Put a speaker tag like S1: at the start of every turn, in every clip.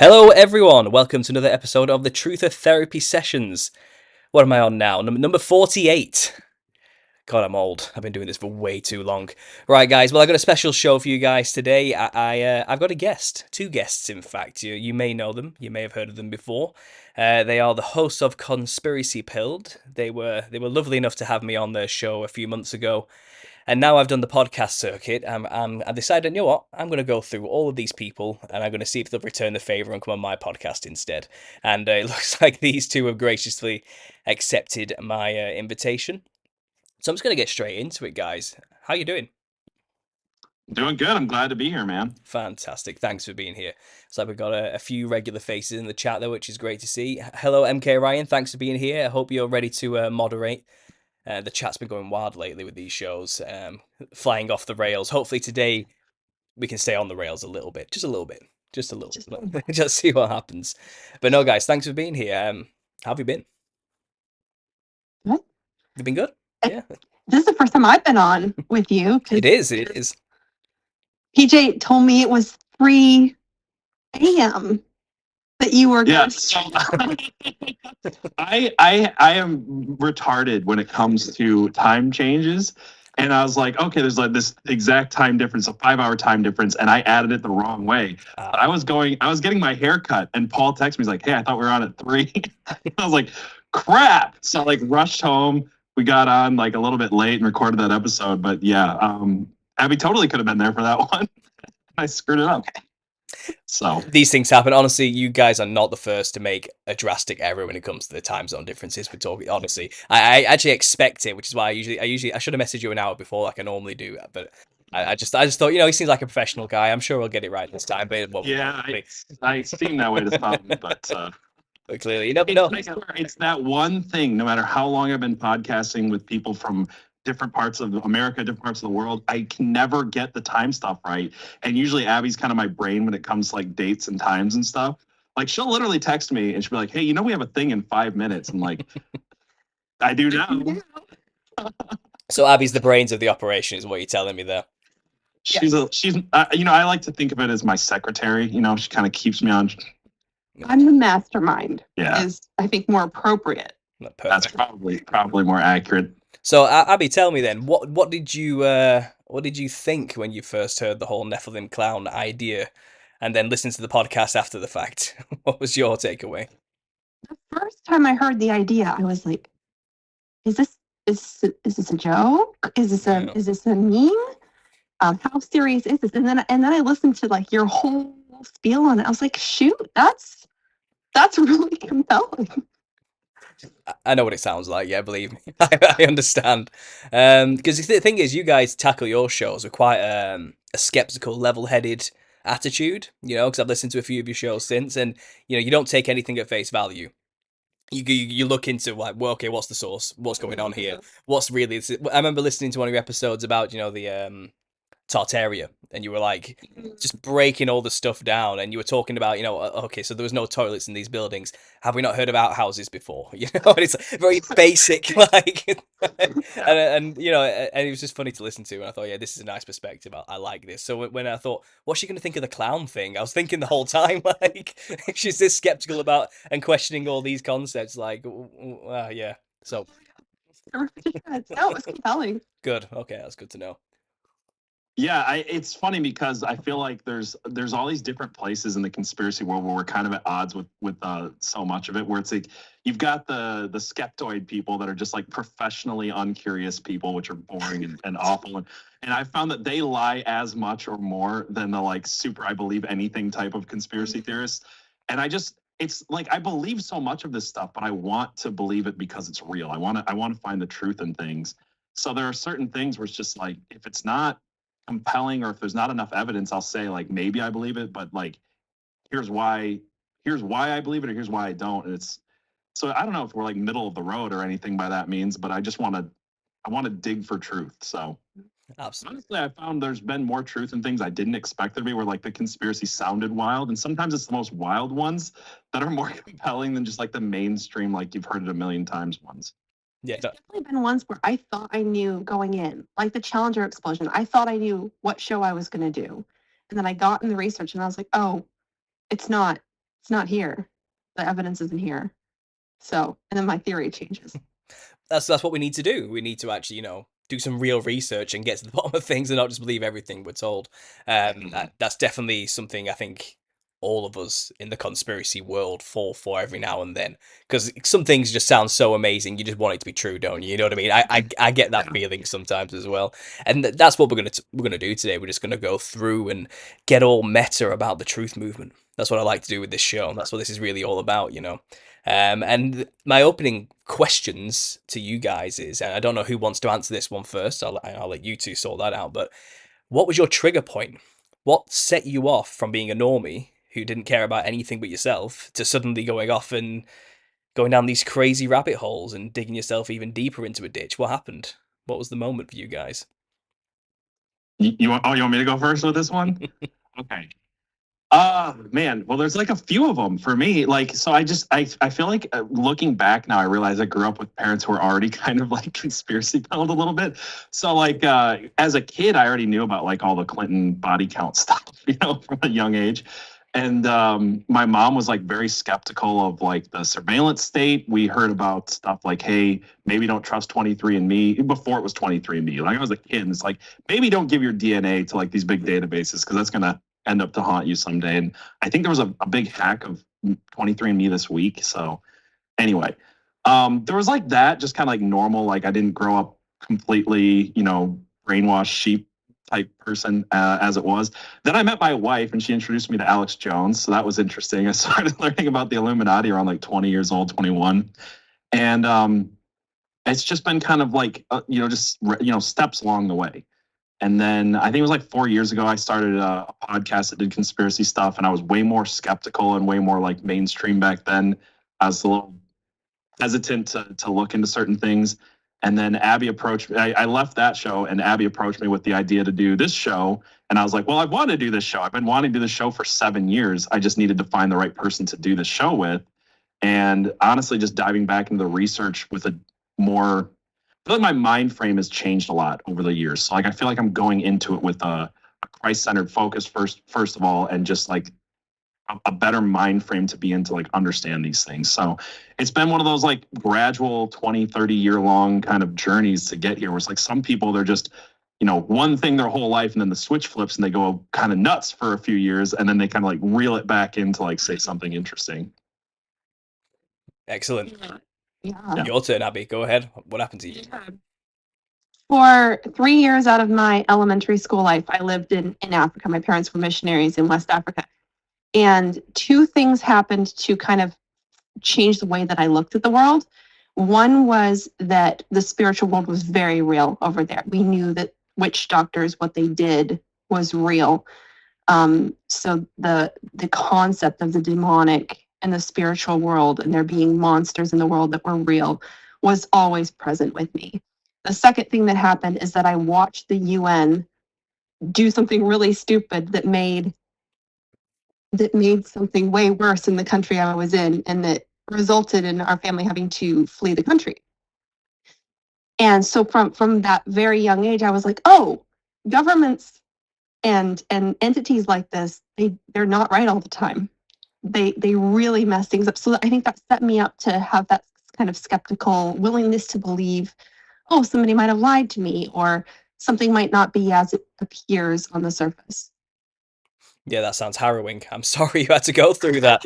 S1: Hello, everyone. Welcome to another episode of the Truth of Therapy Sessions. What am I on now? Number 48. God, I'm old. I've been doing this for way too long. Right, guys. Well, I got a special show for you guys today. I've got a guest, two guests, in fact. You may know them. You may have heard of them before. They are the hosts of Conspiracy Pilled. They were lovely enough to have me on their show a few months ago. And now I've done the podcast circuit, I decided, you know what, I'm going to go through all of these people and I'm going to see if they'll return the favour and come on my podcast instead. And it looks like these two have graciously accepted my invitation. So I'm just going to get straight into it, guys. How you doing?
S2: Doing good. I'm glad to be here, man.
S1: Fantastic. Thanks for being here. So we've got a few regular faces in the chat there, which is great to see. Hello, MK Ryan. Thanks for being here. I hope you're ready to moderate. The chat's been going wild lately with these shows, flying off the rails. Hopefully today we can stay on the rails a little bit, just a little bit, just a little, just see what happens. But no, guys, thanks for being here. How have you been?
S3: What?
S1: You been good? Yeah.
S3: This is the first time I've been on with you.
S1: It is. It is.
S3: PJ told me it was 3 a.m. that you were.
S2: Yeah. So I am retarded when it comes to time changes. And I was like, okay, there's like this exact time difference, a 5-hour time difference, and I added it the wrong way. I was getting my hair cut, and Paul texted me, he's like, hey, I thought we were on at 3. I was like, crap. So I like rushed home. We got on like a little bit late and recorded that episode. But yeah, Abby totally could have been there for that one. I screwed it up. So
S1: these things happen. Honestly, you guys are not the first to make a drastic error when it comes to the time zone differences. We're talking honestly. I actually expect it, which is why I should have messaged you an hour before like I normally do, but I just thought, you know, he seems like a professional guy. I'm sure he'll get it right this time. But
S2: yeah, I seem that way to some,
S1: but clearly, you never know.
S2: It's that one thing. No matter how long I've been podcasting with people from different parts of America, different parts of the world, I can never get the time stuff right. And usually Abby's kind of my brain when it comes to like dates and times and stuff. Like she'll literally text me and she'll be like, hey, you know, we have a thing in 5 minutes. I'm like, I do now.
S1: So Abby's the brains of the operation is what you're telling me there.
S2: She's you know, I like to think of it as my secretary. You know, she kind of keeps me on.
S3: I'm the mastermind.
S2: Yeah.
S3: Is I think more appropriate.
S2: That's probably more accurate.
S1: So Abby, tell me then, what did you think when you first heard the whole Nephilim clown idea, and then listened to the podcast after the fact? What was your takeaway?
S3: The first time I heard the idea, I was like, "Is this a joke? Is this a meme? How serious is this?" And then I listened to like your whole spiel on it. I was like, "Shoot, that's really compelling."
S1: I know what it sounds like. Yeah, believe me, I understand. Because the thing is, you guys tackle your shows with quite a skeptical, level-headed attitude. You know, because I've listened to a few of your shows since, and you know, you don't take anything at face value. You look into like, well, okay, what's the source? What's going on here? What's really? I remember listening to one of your episodes about, you know, the Tartaria, and you were like just breaking all the stuff down, and you were talking about, you know, okay, so there was no toilets in these buildings. Have we not heard of outhouses before? You know, and it's very basic, like, and you know, and it was just funny to listen to, and I thought, yeah, this is a nice perspective. I like this. So when I thought, what's she going to think of the clown thing? I was thinking the whole time, like, if she's this skeptical about and questioning all these concepts, like, yeah. So,
S3: no, it was compelling.
S1: Good. Okay, that's good to know.
S2: Yeah, it's funny because I feel like there's all these different places in the conspiracy world where we're kind of at odds with so much of it. Where it's like you've got the skeptoid people that are just like professionally uncurious people, which are boring and awful. And I found that they lie as much or more than the like super I believe anything type of conspiracy theorists. And it's like I believe so much of this stuff, but I want to believe it because it's real. I want to find the truth in things. So there are certain things where it's just like if it's not compelling or if there's not enough evidence, I'll say like maybe I believe it, but like here's why I believe it or here's why I don't. And it's so I don't know if we're like middle of the road or anything by that means, but I want to dig for truth. So
S1: absolutely,
S2: honestly, I found there's been more truth in things I didn't expect there to be, where like the conspiracy sounded wild, and sometimes it's the most wild ones that are more compelling than just like the mainstream, like you've heard it a million times ones.
S1: Yeah,
S3: there's definitely been ones where I thought I knew going in, like the Challenger explosion. I thought I knew what show I was going to do, and then I got in the research, and I was like, "Oh, it's not It's not here. The evidence isn't here. So, and then my theory changes.
S1: That's what we need to do. We need to actually, do some real research and get to the bottom of things and not just believe everything we're told. That's definitely something I think all of us in the conspiracy world fall for every now and then, because some things just sound so amazing you just want it to be true, don't you? You know what I mean? I get that feeling sometimes as well, and that's what we're gonna do today. We're just gonna go through and get all meta about the truth movement. That's what I like to do with this show. That's what this is really all about. And my opening questions to you guys is, and I don't know who wants to answer this one first. I'll let you two sort that out. But what was your trigger point? What set you off from being a normie who didn't care about anything but yourself to suddenly going off and going down these crazy rabbit holes and digging yourself even deeper into a ditch? What happened? What was the moment for you guys?
S2: You want me to go first with this one? Okay. Man, well, there's like a few of them for me. Like, so I feel like looking back now, I realize I grew up with parents who were already kind of like conspiracy peddled a little bit. So like, as a kid, I already knew about like all the Clinton body count stuff, from a young age. And my mom was like very skeptical of like the surveillance state. We heard about stuff like, hey, maybe don't trust 23andMe before it was 23andMe. Like I was a kid, and it's like, maybe don't give your DNA to like these big databases because that's gonna end up to haunt you someday. And I think there was a big hack of 23andMe this week. So anyway, there was like that, just kind of like normal. Like I didn't grow up completely, brainwashed sheep type person as it was. Then I met my wife and she introduced me to Alex Jones. So that was interesting. I started learning about the Illuminati around like 20 years old, 21. And it's just been kind of like, steps along the way. And then I think it was like 4 years ago, I started a podcast that did conspiracy stuff, and I was way more skeptical and way more like mainstream back then. I was a little hesitant to look into certain things. And then Abby approached me. I left that show, and Abby approached me with the idea to do this show. And I was like, well, I want to do this show. I've been wanting to do this show for 7 years. I just needed to find the right person to do the show with. And honestly, just diving back into the research with a more I feel like my mind frame has changed a lot over the years. So like I feel like I'm going into it with a Christ-centered focus first of all, and just like a better mind frame to be in to like understand these things. So it's been one of those like gradual 20, 30 year long kind of journeys to get here. Where it's like some people they're just, one thing their whole life and then the switch flips and they go kind of nuts for a few years and then they kind of like reel it back into like say something interesting.
S1: Excellent.
S3: Yeah.
S1: Your turn, Abby. Go ahead. What happened to you?
S3: Yeah. For 3 years out of my elementary school life, I lived in Africa. My parents were missionaries in West Africa. And two things happened to kind of change the way that I looked at the world. One was that the spiritual world was very real over there. We knew that witch doctors, what they did was real. So the concept of the demonic and the spiritual world and there being monsters in the world that were real was always present with me. The second thing that happened is that I watched the UN do something really stupid that made something way worse in the country I was in, and that resulted in our family having to flee the country. And so from that very young age, I was like, oh, governments and entities like this, they're not right all the time. They really mess things up. So I think that set me up to have that kind of skeptical willingness to believe, oh, somebody might have lied to me, or something might not be as it appears on the surface.
S1: Yeah, that sounds harrowing. I'm sorry you had to go through that.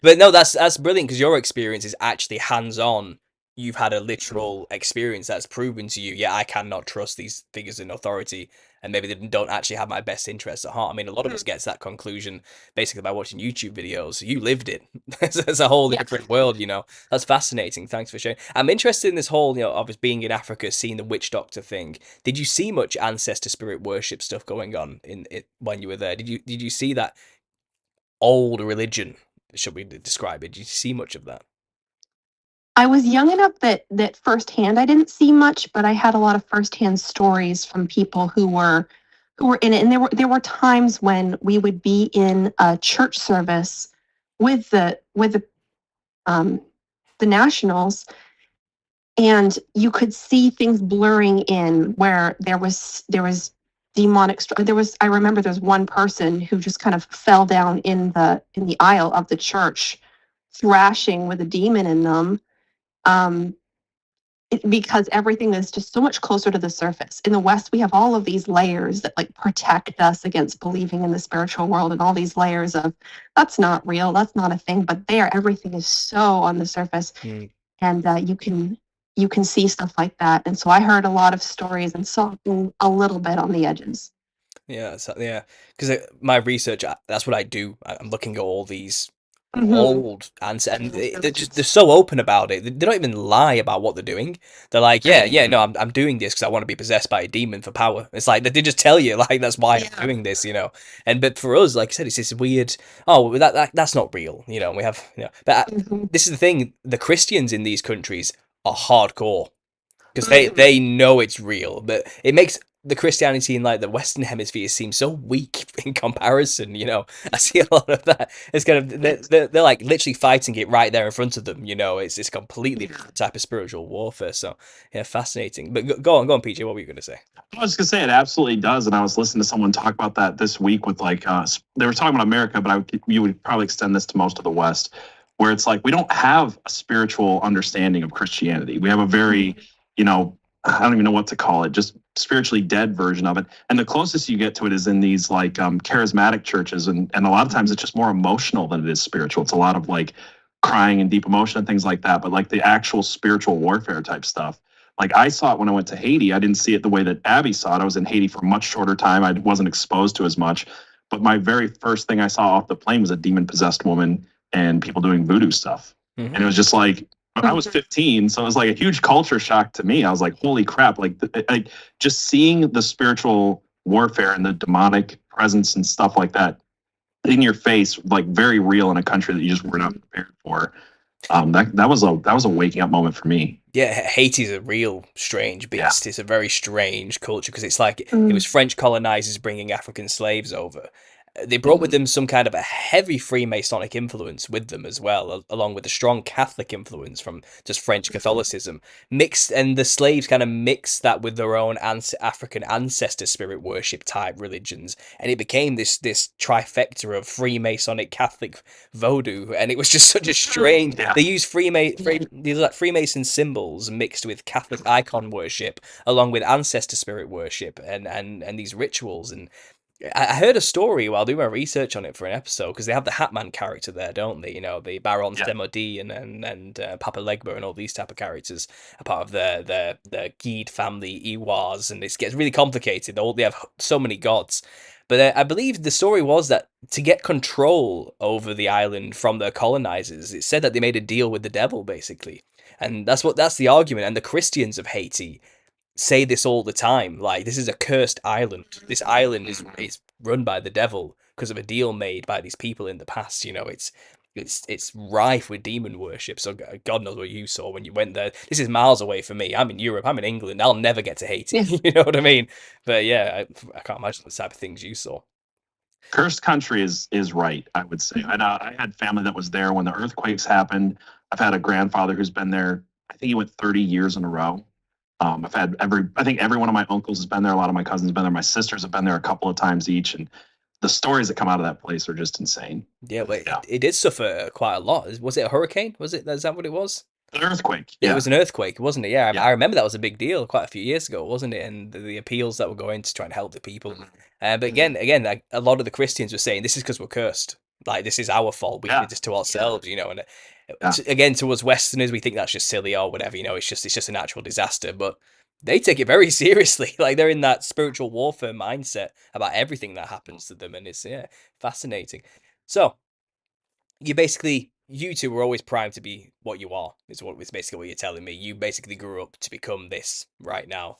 S1: But no, that's brilliant because your experience is actually hands-on. You've had a literal experience that's proven to you, yeah, I cannot trust these figures in authority, and maybe they don't actually have my best interests at heart. I mean, a lot of us get to that conclusion basically by watching YouTube videos. You lived it. It's a whole different world. That's fascinating. Thanks for sharing. I'm interested in this whole, of us being in Africa, seeing the witch doctor thing. Did you see much ancestor spirit worship stuff going on in it when you were there? Did you see that old religion? Should we describe it? Did you see much of that?
S3: I was young enough that firsthand I didn't see much, but I had a lot of firsthand stories from people who were in it. And there were times when we would be in a church service with the nationals, and you could see things blurring in where there was demonic. There was, I remember there's one person who just kind of fell down in the aisle of the church, thrashing with a demon in them. Um, because everything is just so much closer to the surface. In the West, we have all of these layers that like protect us against believing in the spiritual world, and all these layers of that's not real, that's not a thing. But there, everything is so on the surface, and you can see stuff like that. And so I heard a lot of stories and saw a little bit on the edges.
S1: Yeah, so, yeah, because my research, that's what I do. I'm looking at all these
S3: Mm-hmm.
S1: old answers, and they're so open about it. They don't even lie about what they're doing. They're like, yeah, no, I'm doing this because I want to be possessed by a demon for power. It's like they just tell you, like, that's why I'm doing this, you know. And but for us, like I said, it's this weird. Oh, that's not real, you know. We have, you know, but this is the thing: the Christians in these countries are hardcore because they know it's real, but it makes the Christianity in like the Western Hemisphere seem so weak in comparison. You know, I see a lot of that. It's kind of they're like literally fighting it right there in front of them. You know, it's completely different type of spiritual warfare. So yeah, fascinating. But go on, PJ. What were you going to say?
S2: I was just gonna say it absolutely does, and I was listening to someone talk about that this week with like they were talking about America, but you would probably extend this to most of the West, where it's like we don't have a spiritual understanding of Christianity. We have a very, you know, I don't even know what to call it, just spiritually dead version of it. And the closest you get to it is in these like charismatic churches, and a lot of times it's just more emotional than it is spiritual. It's a lot of like crying and deep emotion and things like that, but like the actual spiritual warfare type stuff like I saw it when I went to Haiti. I didn't see it the way that Abby saw it. I was in Haiti for a much shorter time. I wasn't exposed to as much. But my very first thing I saw off the plane was a demon possessed woman and people doing voodoo stuff. And it was just like I was 15, so it was like a huge culture shock to me. I was like, holy crap! Like just seeing the spiritual warfare and the demonic presence and stuff like that in your face, like very real in a country that you just were not prepared for. That was a waking up moment for me.
S1: Yeah, Haiti's a real strange beast. Yeah. It's a very strange culture because it's like it was French colonizers bringing African slaves over. They brought with them some kind of a heavy Freemasonic influence with them as well, along with a strong Catholic influence from just French Catholicism. Mixed, and the slaves kind of mixed that with their own African ancestor spirit worship type religions, and it became this trifecta of Freemasonic, Catholic, voodoo, and it was just such a strange. Yeah. They used these like Freemason symbols mixed with Catholic icon worship, along with ancestor spirit worship, and these rituals. And I heard a story while doing my research on it for an episode because they have the Hatman character there, don't they? You know, the Barons Demodie and Papa Legba and all these type of characters are part of the Guide family Iwars, and it gets really complicated. They have so many gods. But I believe the story was that to get control over the island from the colonizers, it said that they made a deal with the devil, basically. And that's the argument. And the Christians of Haiti say this all the time. Like, this is a cursed island. This island is run by the devil because of a deal made by these people in the past. You know, it's rife with demon worship. So God knows what you saw when you went there. This is miles away from me. I'm in Europe. I'm in England. I'll never get to Haiti. You know what I mean? But yeah, I can't imagine the type of things you saw.
S2: Cursed country is right, I would say. And I had family that was there when the earthquakes happened. I've had a grandfather who's been there. I think he went 30 years in a row. I've had I think every one of my uncles has been there. A lot of my cousins have been there. My sisters have been there a couple of times each. And the stories that come out of that place are just insane.
S1: Yeah, but it did suffer quite a lot. Was it a hurricane? Is that what it was?
S2: An earthquake.
S1: Yeah. It was an earthquake, wasn't it? Yeah, I remember that was a big deal quite a few years ago, wasn't it? And the appeals that were going to try and help the people. But again, like, a lot of the Christians were saying this is because we're cursed. Like, this is our fault. We did this to ourselves, you know. And again, to us Westerners, we think that's just silly or whatever. You know, it's just a natural disaster. But they take it very seriously. Like, they're in that spiritual warfare mindset about everything that happens to them, and it's fascinating. So you two were always primed to be what you are, is basically what you're telling me. You basically grew up to become this right now,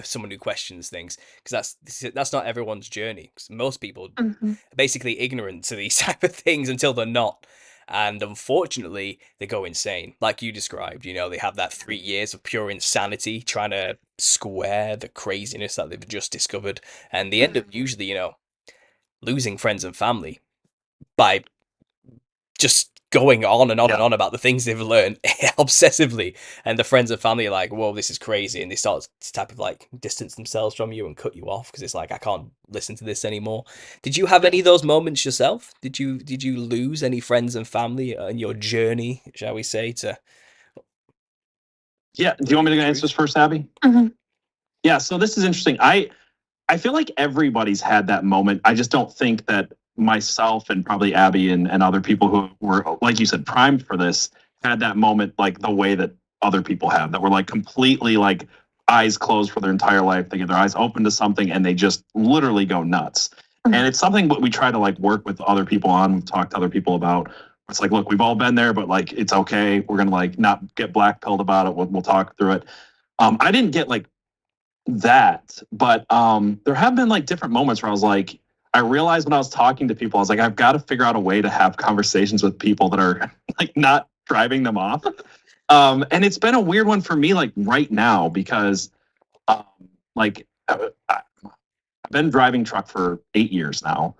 S1: someone who questions things, because that's not everyone's journey. 'Cause most people are basically ignorant to these type of things until they're not, and unfortunately they go insane, like you described. You know, they have that 3 years of pure insanity trying to square the craziness that they've just discovered, and they end up usually, you know, losing friends and family by just going on and on and on about the things they've learned obsessively, and the friends and family are like, whoa, this is crazy, and they start to type of like distance themselves from you and cut you off because it's like, I can't listen to this anymore. Did you have any of those moments yourself? Did you lose any friends and family in your journey, shall we say, to
S2: Yeah, do you want me to answer this first, Abby?
S3: Mm-hmm.
S2: Yeah, so this is interesting. I feel like everybody's had that moment. I just don't think that myself and probably Abby and other people who were, like you said, primed for this had that moment like the way that other people have, that were like completely like eyes closed for their entire life. They get their eyes open to something and they just literally go nuts.
S3: Mm-hmm.
S2: And it's something that we try to like work with other people on. We've talked to other people about. It's like, look, we've all been there, but like, it's okay. We're going to like not get black pilled about it. We'll talk through it. I didn't get like that, but there have been like different moments where I was like, I realized when I was talking to people, I was like, I've got to figure out a way to have conversations with people that are like not driving them off. And it's been a weird one for me, like right now, because like I've been driving truck for 8 years now.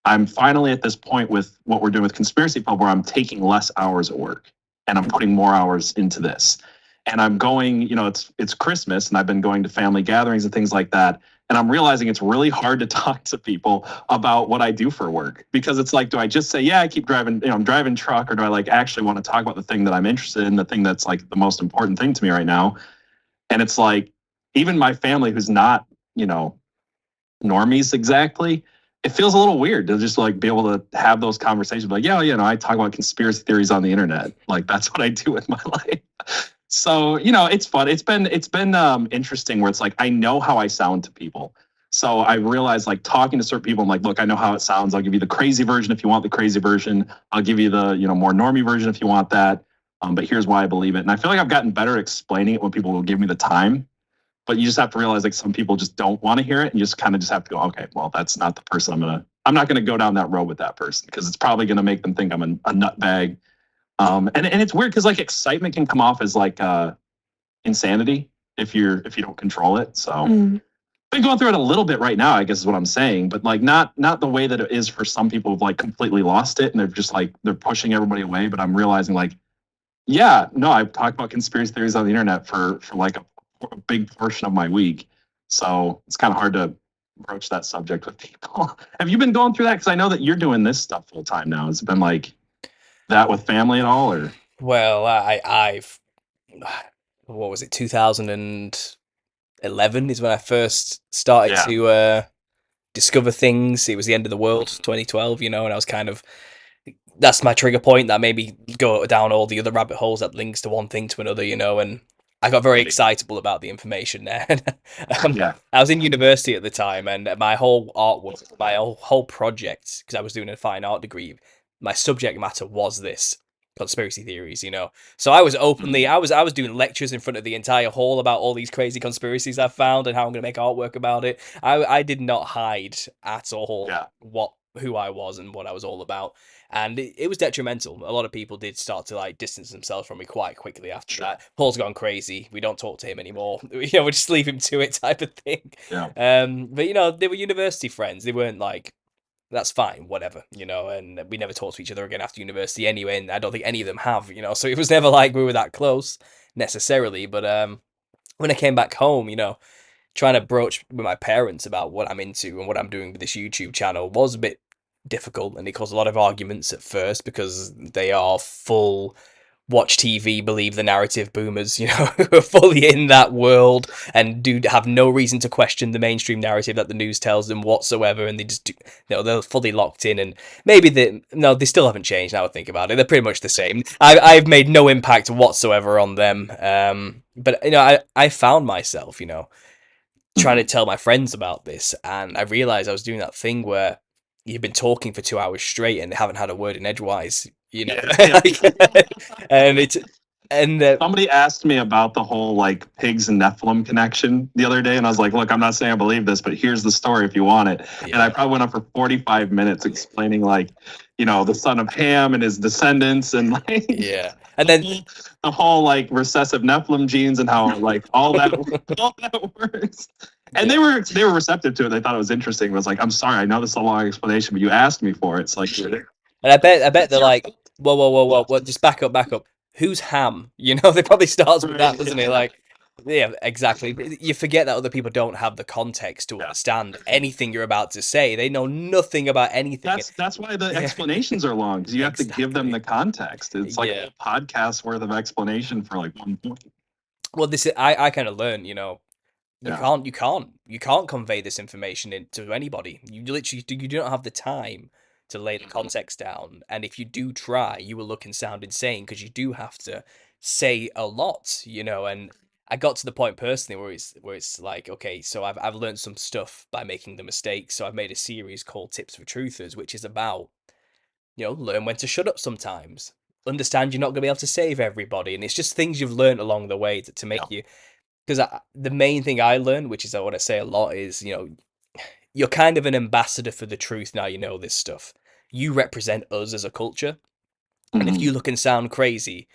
S2: I'm finally at this point with what we're doing with Conspiracy Pub where I'm taking less hours at work and I'm putting more hours into this. And I'm going, you know, it's Christmas and I've been going to family gatherings and things like that. And I'm realizing it's really hard to talk to people about what I do for work, because it's like, do I just say, yeah, I keep driving, you know, I'm driving truck, or do I like actually want to talk about the thing that I'm interested in, the thing that's like the most important thing to me right now? And it's like, even my family who's not, you know, normies exactly, it feels a little weird to just like be able to have those conversations. Like, yeah, you know, I talk about conspiracy theories on the internet. Like that's what I do with my life. So, you know, it's fun. It's been interesting where it's like, I know how I sound to people. So I realized like talking to certain people, I'm like, look, I know how it sounds. I'll give you the crazy version if you want the crazy version. I'll give you the, you know, more normie version if you want that. But here's why I believe it. And I feel like I've gotten better at explaining it when people will give me the time. But you just have to realize like some people just don't want to hear it, and you just kind of just have to go, okay, well, that's not the person I'm not gonna go down that road with that person, because it's probably gonna make them think I'm a nutbag. And it's weird because like excitement can come off as like insanity if you don't control it. So I've been going through it a little bit right now, I guess is what I'm saying, but like not the way that it is for some people who've like completely lost it and they're just like they're pushing everybody away. But I'm realizing like, yeah, no, I've talked about conspiracy theories on the internet for like a big portion of my week. So it's kind of hard to broach that subject with people. Have you been going through that? Because I know that you're doing this stuff full time now. Has it been like that with family at all? Or
S1: well, I've what was it, 2011 is when I first started to discover things. It was the end of the world, 2012, you know, and I was kind of, that's my trigger point that made me go down all the other rabbit holes that links to one thing to another, you know, and I got very excitable about the information there. I was in university at the time, and my whole artwork, my whole project, because I was doing a fine art degree, my subject matter was this conspiracy theories, you know. So I was openly, I was doing lectures in front of the entire hall about all these crazy conspiracies I found and how I'm going to make artwork about it. I did not hide at all who I was and what I was all about. And it was detrimental. A lot of people did start to like distance themselves from me quite quickly after that. Paul's gone crazy. We don't talk to him anymore. You know, we just leave him to it, type of thing. But you know, they were university friends. They weren't like, that's fine, whatever, you know. And we never talked to each other again after university anyway. And I don't think any of them have, you know. So it was never like we were that close necessarily. But when I came back home, you know, trying to broach with my parents about what I'm into and what I'm doing with this YouTube channel was a bit difficult, and it caused a lot of arguments at first because they are full watch TV, believe the narrative boomers, you know, who are fully in that world and do have no reason to question the mainstream narrative that the news tells them whatsoever, and they just do, you know, they're fully locked in. And maybe they still haven't changed now I think about it. They're pretty much the same. I've made no impact whatsoever on them. But you know, I found myself, you know, trying to tell my friends about this, and I realized I was doing that thing where you've been talking for 2 hours straight and haven't had a word in edgewise, you know. And it's
S2: somebody asked me about the whole like pigs and Nephilim connection the other day, and I was like, look, I'm not saying I believe this, but here's the story if you want it. And I probably went on for 45 minutes explaining like, you know, the son of Ham and his descendants, and like
S1: and then
S2: the whole like recessive Nephilim genes and how like all that works. And they were receptive to it. They thought it was interesting. It was like, I'm sorry, I know this is a long explanation, but you asked me for it. It's like,
S1: and I bet they're like, Whoa. Just back up. Who's Ham? You know, they probably starts with that, doesn't it? Like, yeah, exactly. You forget that other people don't have the context to understand anything you're about to say. They know nothing about anything.
S2: That's why the explanations are long, because you have to give them the context. It's like a podcast worth of explanation for like one point.
S1: Well, this is, I kind of learned, you know, you can't convey this information to anybody. You literally you don't have the time to lay the context down, and if you do try, you will look and sound insane because you do have to say a lot, you know. And I got to the point personally where it's like, okay, so I've learned some stuff by making the mistakes. So I've made a series called Tips for Truthers, which is about, you know, learn when to shut up sometimes. Understand you're not going to be able to save everybody, and it's just things you've learned along the way to make you. Because the main thing I learned, which is what I say a lot, is, you know, you're kind of an ambassador for the truth now you know this stuff. You represent us as a culture. And if you look and sound crazy,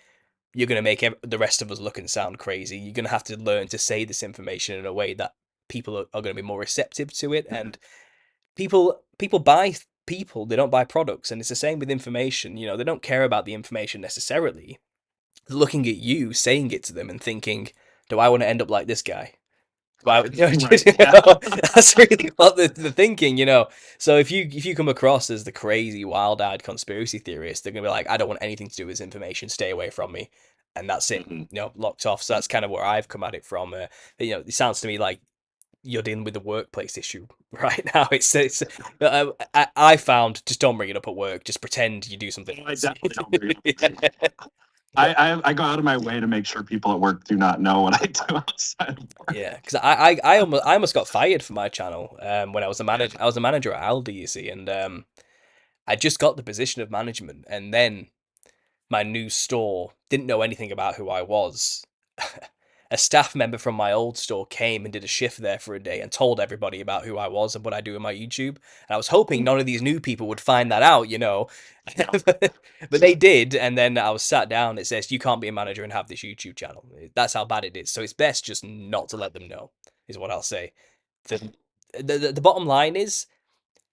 S1: you're going to make the rest of us look and sound crazy. You're going to have to learn to say this information in a way that people are going to be more receptive to it. And people buy people, they don't buy products. And it's the same with information. You know, they don't care about the information necessarily. They're looking at you, saying it to them and thinking, do I want to end up like this guy? But you know, that's really what the thinking, you know. So if you come across as the crazy, wild-eyed conspiracy theorist, they're gonna be like, I don't want anything to do with this information. Stay away from me, and that's it. You know, locked off. So that's kind of where I've come at it from. You know, it sounds to me like you're dealing with the workplace issue right now. It's I found, just don't bring it up at work. Just pretend you do something.
S2: I definitely don't bring it up. I go out of my way to make sure people at work do not know what I do outside of work.
S1: Yeah, because I almost got fired from my channel when I was a manager. I was a manager at Aldi, you see, and I just got the position of management, and then my new store didn't know anything about who I was. A staff member from my old store came and did a shift there for a day and told everybody about who I was and what I do in my YouTube. And I was hoping none of these new people would find that out, you know. But they did, and then I was sat down. It says you can't be a manager and have this YouTube channel. That's how bad it is. So it's best just not to let them know, is what I'll say. The bottom line is,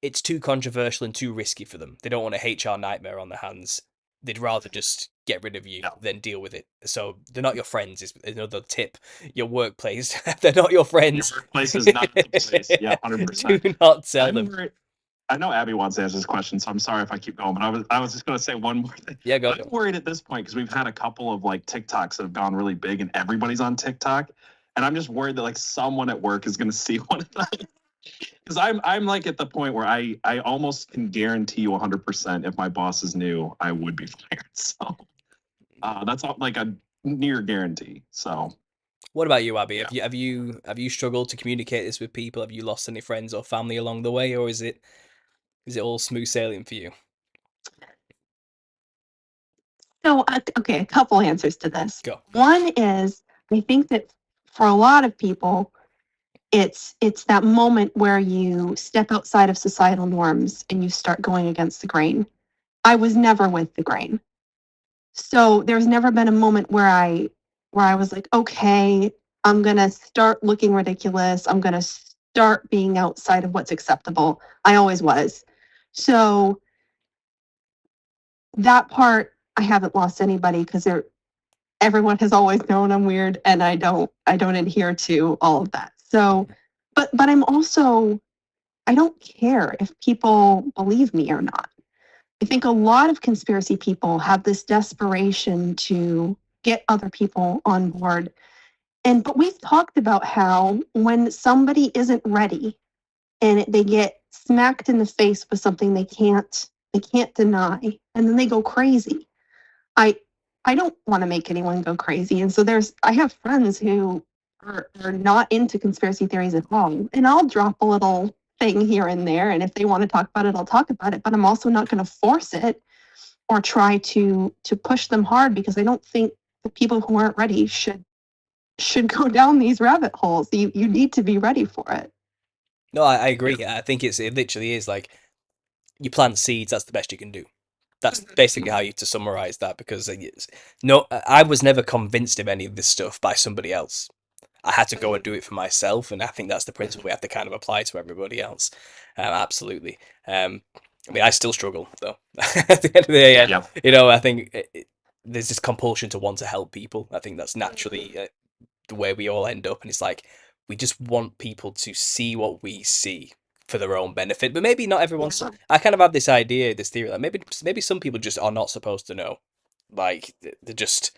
S1: it's too controversial and too risky for them. They don't want a HR nightmare on their hands. They'd rather just get rid of you than deal with it. So they're not your friends, is another tip. Your workplace, they're not your friends.
S2: Your workplace is not the place. Yeah, 100%.
S1: Do not tell them.
S2: I know Abby wants to answer this question, so I'm sorry if I keep going, but I was just going to say one more thing.
S1: Yeah, go.
S2: I'm worried at this point because we've had a couple of like TikToks that have gone really big and everybody's on TikTok. And I'm just worried that like someone at work is going to see one of them. Because I'm like at the point where I almost can guarantee you 100% if my bosses knew, I would be fired. So that's like a near guarantee. So
S1: what about you, Abby? Have you struggled to communicate this with people? Have you lost any friends or family along the way, or is it all smooth sailing for you?
S3: So, okay, a couple answers to this.
S1: Go.
S3: One is, I think that for a lot of people, it's that moment where you step outside of societal norms and you start going against the grain. I was never with the grain. So there's never been a moment where I was like, okay, I'm going to start looking ridiculous. I'm going to start being outside of what's acceptable. I always was. So that part, I haven't lost anybody because everyone has always known I'm weird, and I don't adhere to all of that. So, but I'm also, I don't care if people believe me or not. I think a lot of conspiracy people have this desperation to get other people on board. But we've talked about how when somebody isn't ready and they get smacked in the face with something they can't deny, and then they go crazy. I don't want to make anyone go crazy. And so I have friends who are not into conspiracy theories at all. And I'll drop a little thing here and there. And if they want to talk about it, I'll talk about it. But I'm also not going to force it or try to push them hard, because I don't think the people who aren't ready should go down these rabbit holes. You need to be ready for it.
S1: No, I agree. I think it literally is like, you plant seeds, that's the best you can do. That's basically how you to summarize that, because I was never convinced of any of this stuff by somebody else. I had to go and do it for myself, and I think that's the principle we have to kind of apply to everybody else. Absolutely. I mean, I still struggle though. At the end of the day, and,
S2: Yep.
S1: I think there's this compulsion to want to help people. I think that's naturally the way we all end up, and it's like we just want people to see what we see for their own benefit. But maybe not everyone's. I kind of have this idea, this theory, that maybe some people just are not supposed to know. Like they're just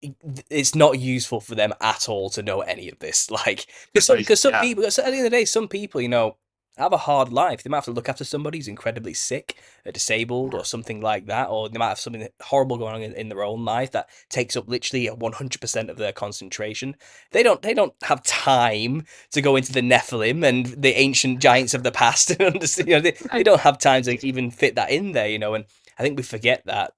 S1: it's not useful for them at all to know any of this. Like, because some people, at the end of the day, some people, have a hard life. They might have to look after somebody who's incredibly sick, or disabled, or something like that, or they might have something horrible going on in their own life that takes up literally 100% of their concentration. They don't have time to go into the Nephilim and the ancient giants of the past. They don't have time to even fit that in there. And I think we forget that.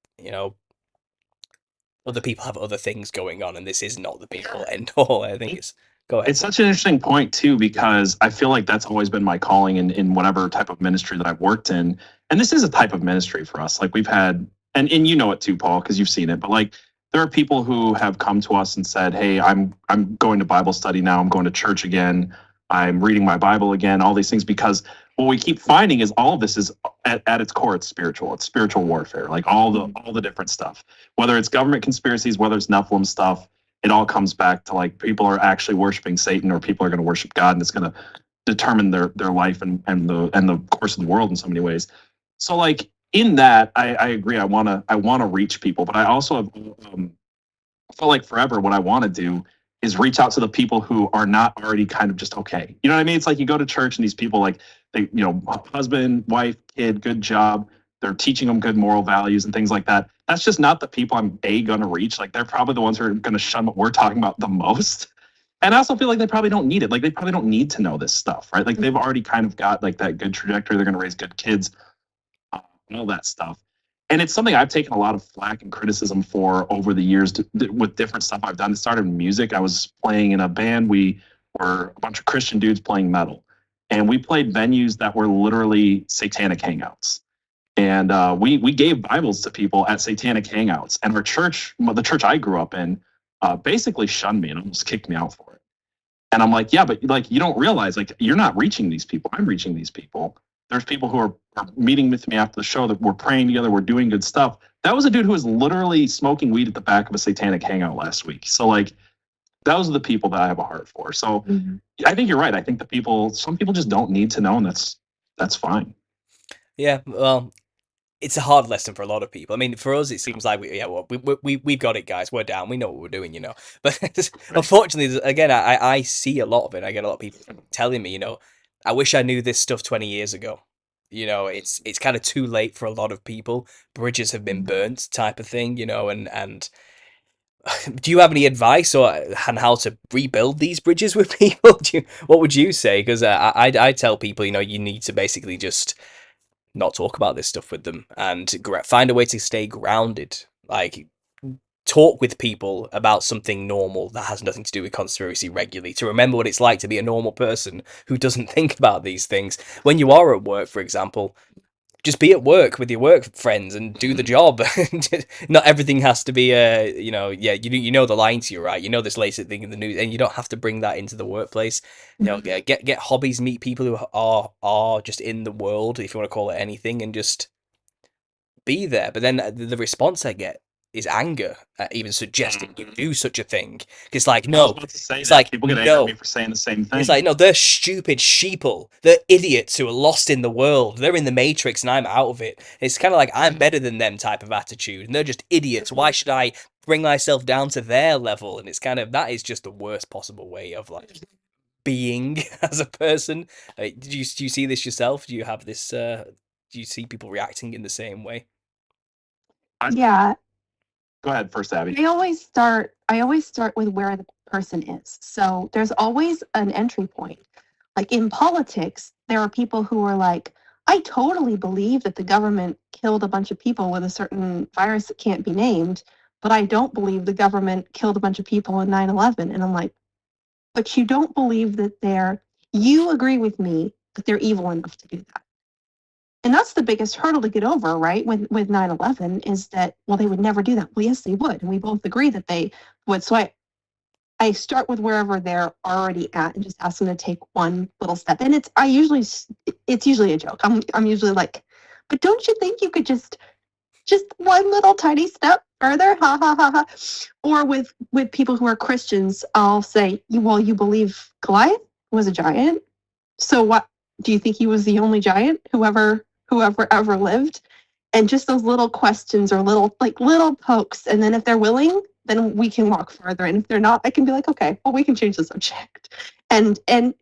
S1: Other people have other things going on, and this is not the people end all. I think it's go ahead.
S2: It's such an interesting point too, because I feel like that's always been my calling in whatever type of ministry that I've worked in. And this is a type of ministry for us. Like we've had, and you know it too, Paul, because you've seen it, but like there are people who have come to us and said, hey, I'm going to Bible study now, I'm going to church again, I'm reading my Bible again, all these things, because what we keep finding is all of this is at its core, it's spiritual warfare, like all the different stuff, whether it's government conspiracies, whether it's Nephilim stuff, it all comes back to like people are actually worshiping Satan, or people are going to worship God, and it's going to determine their life and the course of the world in so many ways. So like in that, I agree. I want to reach people, but I also have felt like forever what I want to do is reach out to the people who are not already kind of just okay. You know what I mean? It's like you go to church and these people like they, husband, wife, kid, good job. They're teaching them good moral values and things like that. That's just not the people I'm going to reach. Like they're probably the ones who are going to shun what we're talking about the most. And I also feel like they probably don't need it. Like they probably don't need to know this stuff, right? Like they've already kind of got like that good trajectory. They're going to raise good kids, and all that stuff. And it's something I've taken a lot of flack and criticism for over the years with different stuff I've done. It started in music. I was playing in a band. We were a bunch of Christian dudes playing metal. And we played venues that were literally satanic hangouts. And we gave Bibles to people at satanic hangouts. And our church, the church I grew up in, basically shunned me and almost kicked me out for it. And I'm like, yeah, but like you don't realize, like you're not reaching these people. I'm reaching these people. There's people who are meeting with me after the show that we're praying together, we're doing good stuff. That was a dude who was literally smoking weed at the back of a satanic hangout last week. So like those are the people that I have a heart for. So I think you're right. I think some people just don't need to know, and that's fine.
S1: Yeah, well, it's a hard lesson for a lot of people. I mean, for us, it seems like we've got it, guys. We're down. We know what we're doing, But unfortunately, again, I see a lot of it. I get a lot of people telling me, I wish I knew this stuff 20 years ago. It's kind of too late for a lot of people. Bridges have been burnt, type of thing, and do you have any advice on how to rebuild these bridges with people? What would you say? Because I tell people, you need to basically just not talk about this stuff with them and find a way to stay grounded. Like, talk with people about something normal that has nothing to do with conspiracy regularly, to remember what it's like to be a normal person who doesn't think about these things. When you are at work, for example, just be at work with your work friends and do the job. Not everything has to be you know the line to you, right? You know this latest thing in the news, and you don't have to bring that into the workplace. Get hobbies, meet people who are just in the world, if you want to call it anything, and just be there. But then the response I get is anger at even suggesting you do such a thing. It's like, no. It's like,
S2: people get angry at me for saying the same thing.
S1: It's like, no, they're stupid sheeple. They're idiots who are lost in the world. They're in the Matrix and I'm out of it. It's kind of like I'm better than them type of attitude. And they're just idiots. Why should I bring myself down to their level? And it's kind of, that is just the worst possible way of like being as a person. Do you see this yourself? Do you have this, do you see people reacting in the same way?
S3: Yeah.
S2: Go ahead first, Abby.
S3: I always start with where the person is. So there's always an entry point. Like in politics, there are people who are like, I totally believe that the government killed a bunch of people with a certain virus that can't be named, but I don't believe the government killed a bunch of people in 9/11. And I'm like, but you don't believe that you agree with me that they're evil enough to do that. And that's the biggest hurdle to get over, right? With 9/11 is that, well, they would never do that. Well, yes, they would. And we both agree that they would. So I start with wherever they're already at and just ask them to take one little step. And it's usually a joke. I'm usually like, But don't you think you could just one little tiny step further, ha ha ha ha. Or with people who are Christians, I'll say, well, you believe Goliath was a giant, so what do you think he was the only giant whoever ever lived? And just those little questions or little pokes, and then if they're willing, then we can walk farther, and if they're not, I can be like, okay, well, we can change the subject. And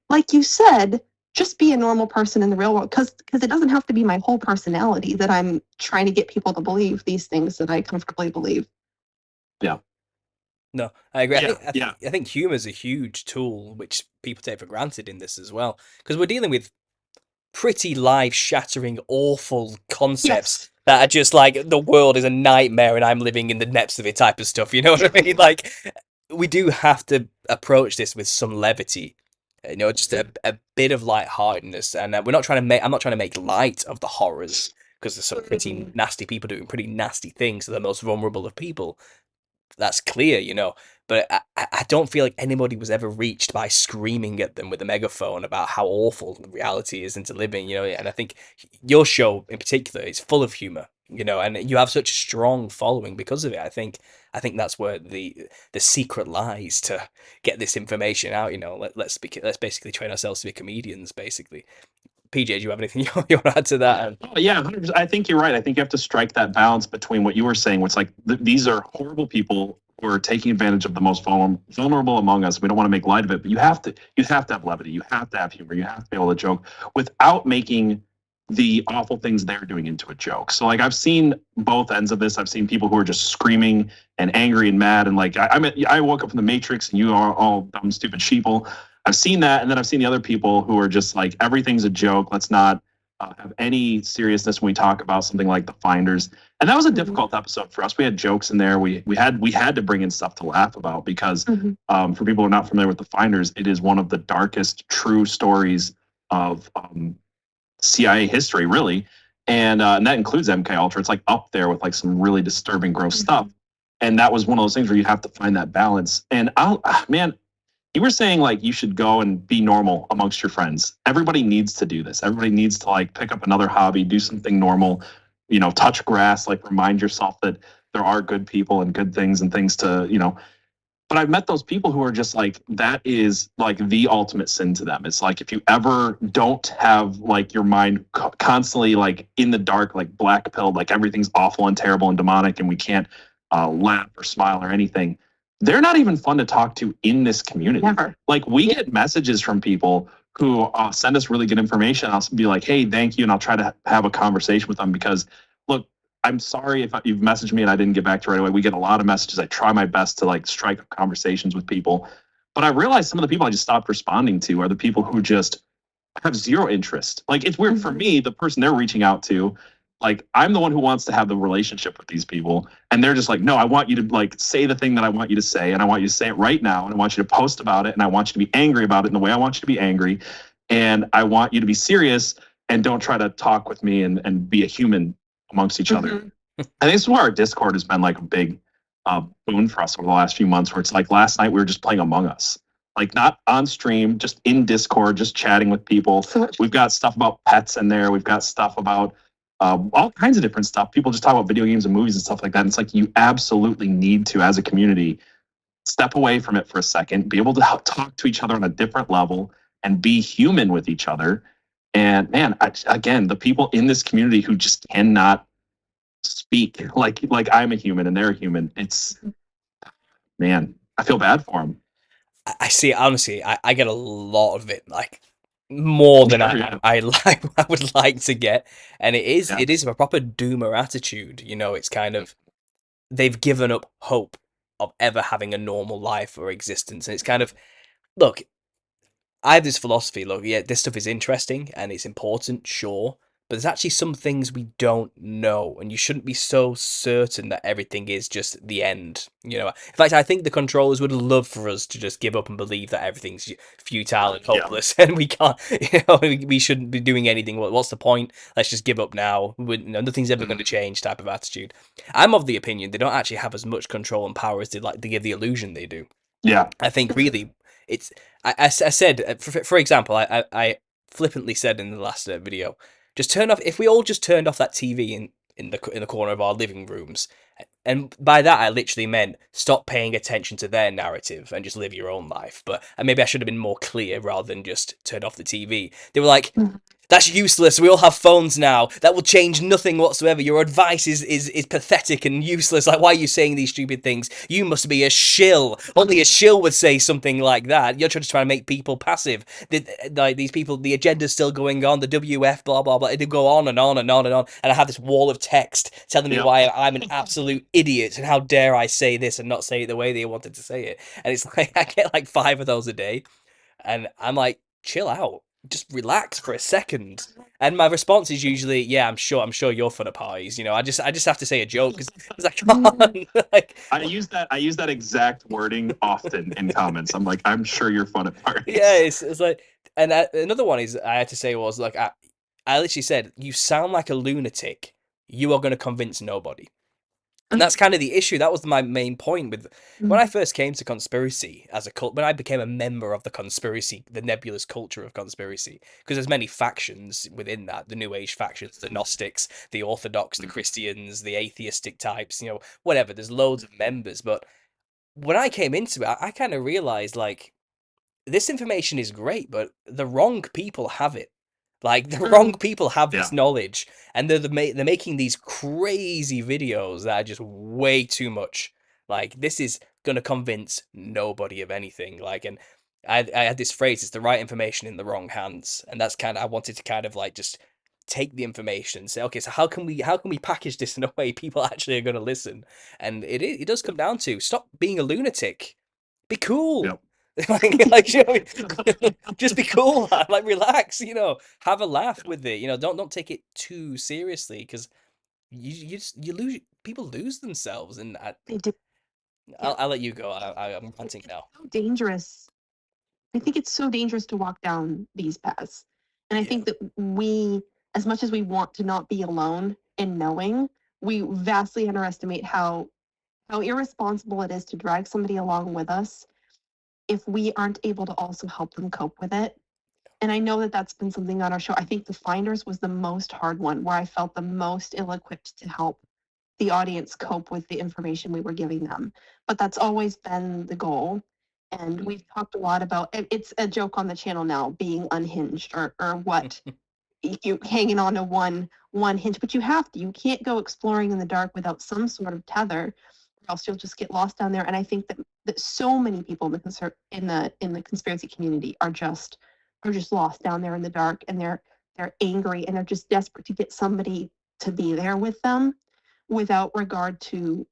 S3: like you said, just be a normal person in the real world, because it doesn't have to be my whole personality that I'm trying to get people to believe these things that I comfortably believe.
S2: Yeah.
S1: No, I agree.
S2: Yeah.
S1: I think humor is a huge tool which people take for granted in this as well, because we're dealing with pretty life-shattering, awful concepts
S3: Yes.
S1: that are just like the world is a nightmare and I'm living in the depths of it type of stuff. You know what I mean? Like, we do have to approach this with some levity, you know, just a bit of lightheartedness. And we're not trying to make. I'm not trying to make light of the horrors, because there's some pretty nasty people doing pretty nasty things to the most vulnerable of people. That's clear, you know. But I don't feel like anybody was ever reached by screaming at them with a megaphone about how awful the reality is into living, you know. And I think your show in particular is full of humor, you know, and you have such a strong following because of it. I think that's where the secret lies to get this information out. You know, let's basically train ourselves to be comedians, basically. PJ, do you have anything you want to add to that?
S2: Oh, yeah, 100%. I think you're right. I think you have to strike that balance between what you were saying, which like these are horrible people who are taking advantage of the most vulnerable among us. We don't want to make light of it, but you have to have levity. You have to have humor. You have to be able to joke without making the awful things they're doing into a joke. So like I've seen both ends of this. I've seen people who are just screaming and angry and mad, and like I woke up from the Matrix and you are all dumb, stupid sheeple. I've seen that, and then I've seen the other people who are just like everything's a joke. Let's not have any seriousness when we talk about something like the Finders. And that was a difficult episode for us. We had jokes in there. We had to bring in stuff to laugh about because for people who are not familiar with the Finders, it is one of the darkest true stories of CIA history, really. And that includes MK Ultra. It's like up there with like some really disturbing, gross stuff. And that was one of those things where you have to find that balance. And man, you were saying like you should go and be normal amongst your friends. Everybody needs to do this. Everybody needs to like pick up another hobby, do something normal, you know, touch grass, like remind yourself that there are good people and good things and things to, you know. But I've met those people who are just like, that is like the ultimate sin to them. It's like if you ever don't have like your mind constantly like in the dark, like black pilled, like everything's awful and terrible and demonic and we can't laugh or smile or anything, they're not even fun to talk to in this community.
S3: Never.
S2: Like we get messages from people who send us really good information. I'll be like, hey, thank you. And I'll try to have a conversation with them because look, I'm sorry if you've messaged me and I didn't get back to you right away. We get a lot of messages. I try my best to like strike up conversations with people. But I realized some of the people I just stopped responding to are the people who just have zero interest. Like it's weird for me, the person they're reaching out to, like I'm the one who wants to have the relationship with these people. And they're just like, no, I want you to like say the thing that I want you to say. And I want you to say it right now. And I want you to post about it. And I want you to be angry about it in the way I want you to be angry. And I want you to be serious and don't try to talk with me and be a human amongst each other. I think this is where our Discord has been like a big boon for us over the last few months, where it's like last night we were just playing Among Us, like not on stream, just in Discord, just chatting with people. We've got stuff about pets in there. We've got stuff about all kinds of different stuff. People just talk about video games and movies and stuff like that. And it's like you absolutely need to, as a community, step away from it for a second, be able to talk to each other on a different level and be human with each other. And man, again, the people in this community who just cannot speak like I'm a human and they're a human. It's, man, I feel bad for them.
S1: I see. Honestly, I get a lot of it, like more than I like. I would like to get, and it is a proper doomer attitude. You know, it's kind of they've given up hope of ever having a normal life or existence, and it's kind of look. I have this philosophy. Look, yeah, this stuff is interesting and it's important, sure, but there's actually some things we don't know, and you shouldn't be so certain that everything is just the end. You know, in fact, I think the controllers would love for us to just give up and believe that everything's futile and hopeless, and we can't. You know, we shouldn't be doing anything. What's the point? Let's just give up now. Nothing's ever going to change. Type of attitude. I'm of the opinion they don't actually have as much control and power as they give the illusion they do.
S2: Yeah.
S1: I think really it's I said for example I flippantly said in the last video, Just turn off. If we all just turned off that TV in the corner of our living rooms, and by that I literally meant stop paying attention to their narrative and just live your own life. But and maybe I should have been more clear rather than just turn off the TV. They were like, that's useless. We all have phones now. That will change nothing whatsoever. Your advice is pathetic and useless. Like, why are you saying these stupid things? You must be a shill. Only a shill would say something like that. You're just trying to make people passive. Like these people, the agenda's still going on. The WF, blah blah blah. They go on and on and on and on. And I have this wall of text telling me why I'm an absolute idiot and how dare I say this and not say it the way they wanted to say it. And it's like I get like 5 of those a day, and I'm like, chill out, just relax for a second. And my response is usually, yeah, I'm sure you're fun at parties. I just have to say a joke because I can't. Like,
S2: I use that exact wording often in comments. I'm like, I'm sure you're fun at parties.
S1: yeah, it's like, and another one is I had to say was like, I literally said, you sound like a lunatic. You are going to convince nobody. And that's kind of the issue. That was my main point with when I first came to conspiracy as a cult, when I became a member of the nebulous culture of conspiracy, because there's many factions within that, the New Age factions, the Gnostics, the Orthodox, the Christians, the atheistic types, whatever. There's loads of members. But when I came into it, I kind of realized like this information is great, but the wrong people have it. Like the wrong people have this knowledge, and they're making these crazy videos that are just way too much. Like this is gonna convince nobody of anything. Like, and I had this phrase: "It's the right information in the wrong hands," and that's kind of I wanted to kind of like just take the information and say, okay, so how can we package this in a way people actually are gonna listen? And it does come down to stop being a lunatic, be cool.
S2: Yep.
S1: Just be cool, man. Like relax, have a laugh with it. Don't take it too seriously because you lose people lose themselves, and
S3: They do.
S1: I'll let you go. I'm ranting now.
S3: So dangerous. I think it's so dangerous to walk down these paths, and I think that we, as much as we want to not be alone in knowing, we vastly underestimate how irresponsible it is to drag somebody along with us if we aren't able to also help them cope with it. And I know that that's been something on our show. I think the Finders was the most hard one, where I felt the most ill-equipped to help the audience cope with the information we were giving them. But that's always been the goal. And we've talked a lot about it's a joke on the channel now, being unhinged or what you hanging on to one hinge. But you can't go exploring in the dark without some sort of tether, or else you'll just get lost down there. And I think that so many people in the conspiracy community are just lost down there in the dark, and they're angry, and they're just desperate to get somebody to be there with them, without regard to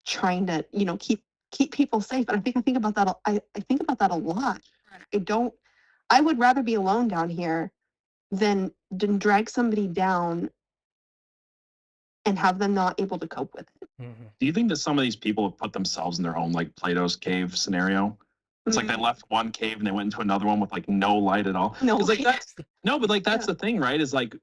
S3: trying to keep people safe. And I think about that. I think about that a lot. I would rather be alone down here than drag somebody down and have them not able to cope with it.
S2: Do you think that some of these people have put themselves in their own like Plato's cave scenario? It's like they left one cave and they went into another one with like no light at all.
S3: No,
S2: like that's the thing, right? Is like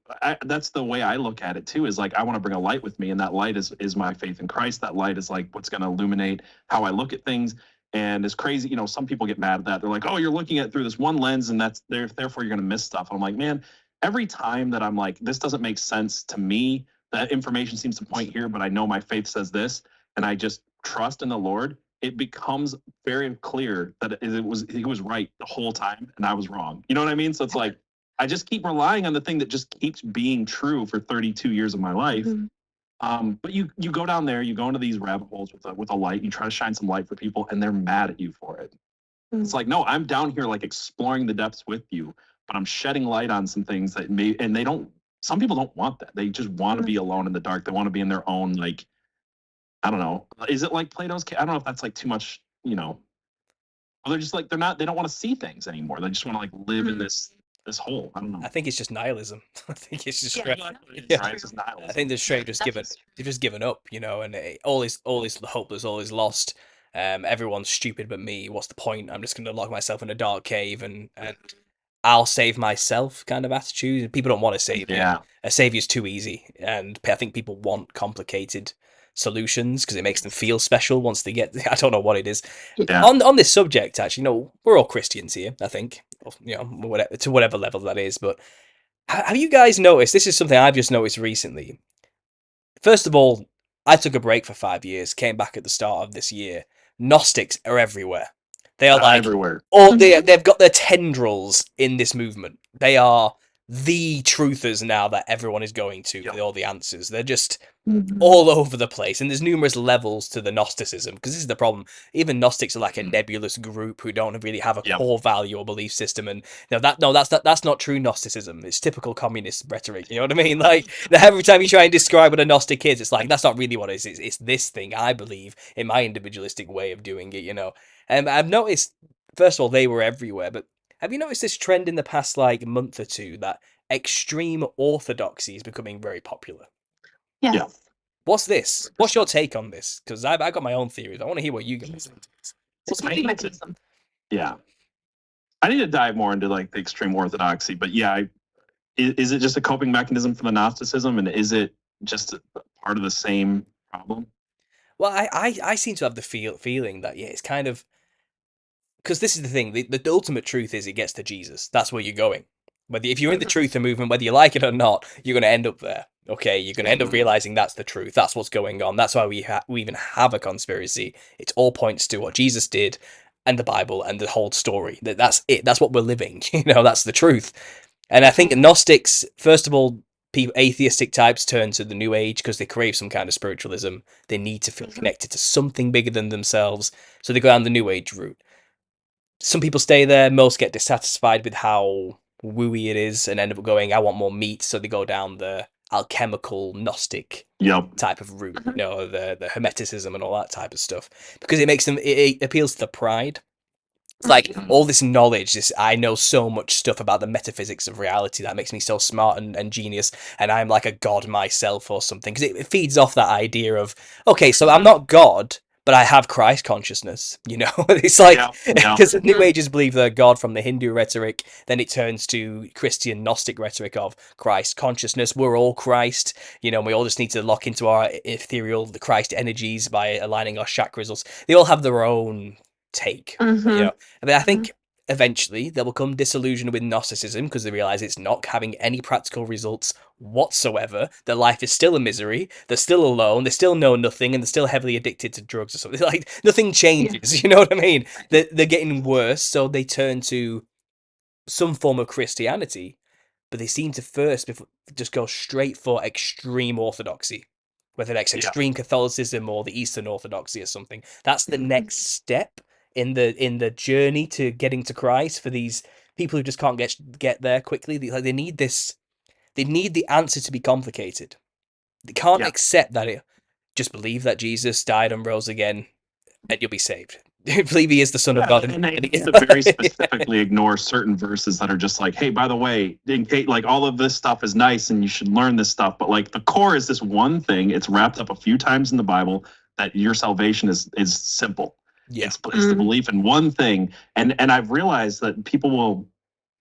S2: that's the way I look at it too. Is like I want to bring a light with me, and that light is my faith in Christ. That light is like what's going to illuminate how I look at things. And it's crazy, some people get mad at that. They're like, "Oh, you're looking at it through this one lens, and therefore you're going to miss stuff." And I'm like, man, every time that I'm like, this doesn't make sense to me. That information seems to point here, but I know my faith says this, and I just trust in the Lord. It becomes very clear that he was right the whole time and I was wrong. You know what I mean? So it's like I just keep relying on the thing that just keeps being true for 32 years of my life. But you go down there, you go into these rabbit holes with a light, you try to shine some light for people, and they're mad at you for it. It's like, no, I'm down here like exploring the depths with you, but I'm shedding light on some things that some people don't want that. They just want to be alone in the dark. They want to be in their own, like, I don't know. Is it like Plato's cave? I don't know if that's like too much, Well, they're just like, they don't want to see things anymore. They just want to like live in this hole. I don't know.
S1: I think it's just nihilism. I think it's just
S2: right. It's just nihilism.
S1: I think they're straight they've just given up, and all is hopeless, all is lost. Everyone's stupid but me. What's the point? I'm just gonna lock myself in a dark cave and I'll save myself kind of attitude. People don't want to save you. A savior's too easy, and I think people want complicated solutions because it makes them feel special once they get. I don't know what it is. On this subject, actually, we're all Christians here. I think, whatever, to whatever level that is, but Have you guys noticed? This is something I've just noticed recently. First of all, I took a break for 5 years, came back at the start of this year. Gnostics are everywhere. They are like,
S2: Everywhere.
S1: all they've got their tendrils in this movement. They are the truthers now that everyone is going to with all the answers. They're just all over the place, and there's numerous levels to the Gnosticism, because this is the problem. Even Gnostics are like a nebulous group who don't really have a core value or belief system, and that's not true Gnosticism. It's typical communist rhetoric. You know what I mean? Like every time you try and describe what a Gnostic is, it's like that's not really what it is. It's this thing I believe in my individualistic way of doing it. You know, and I've noticed. First of all, they were everywhere, but have you noticed this trend in the past like month or two that extreme orthodoxy is becoming very popular?
S3: Yes.
S2: Yeah.
S1: What's this? What's your take on this? Because I got my own theories. I want to hear what you guys think.
S3: It's coping mechanism.
S2: Yeah. I need to dive more into like the extreme orthodoxy, but yeah, is it just a coping mechanism for the Gnosticism, and is it just a part of the same problem?
S1: Well, I seem to have the feeling that it's kind of, because this is the thing. The ultimate truth is it gets to Jesus. That's where you're going. If you're in the truther movement, whether you like it or not, you're going to end up there. Okay, you're going to end up realizing that's the truth. That's what's going on. That's why we even have a conspiracy. It all points to what Jesus did, and the Bible, and the whole story. That's it. That's what we're living. You know, that's the truth. And I think Gnostics, first of all, atheistic types turn to the New Age because they crave some kind of spiritualism. They need to feel connected to something bigger than themselves, so they go down the New Age route. Some people stay there. Most get dissatisfied with how wooey it is and end up going, I want more meat. So they go down the alchemical Gnostic type of route, you know, the Hermeticism and all that type of stuff, because it makes them, it appeals to the pride. It's like all this knowledge, I know so much stuff about the metaphysics of reality that makes me so smart and genius, and I'm like a god myself or something, because it feeds off that idea of, okay, so I'm not God, but I have Christ consciousness, you know? It's like, because the New Ages believe they're God from the Hindu rhetoric, then it turns to Christian Gnostic rhetoric of Christ consciousness. We're all Christ, you know, and we all just need to lock into our ethereal, the Christ energies by aligning our chakras. They all have their own take, you know. And I think eventually they'll become disillusioned with Gnosticism because they realize it's not having any practical results whatsoever. Their life is still a misery. They're still alone. They still know nothing, and they're still heavily addicted to drugs or something. Like nothing changes. You know what I mean? They're getting worse, so they turn to some form of Christianity, but they seem to first just go straight for extreme orthodoxy, whether that's extreme Catholicism or the Eastern Orthodoxy or something. That's the next step in the journey to getting to Christ for these people who just can't get there quickly. They need this. They need the answer to be complicated. They can't accept that just believe that Jesus died and rose again, and you'll be saved. Believe he is the Son of God.
S2: And they need to very specifically ignore certain verses that are just like, hey, by the way, like all of this stuff is nice and you should learn this stuff, but like the core is this one thing. It's wrapped up a few times in the Bible that your salvation is simple. It's the belief in one thing. And I've realized that people will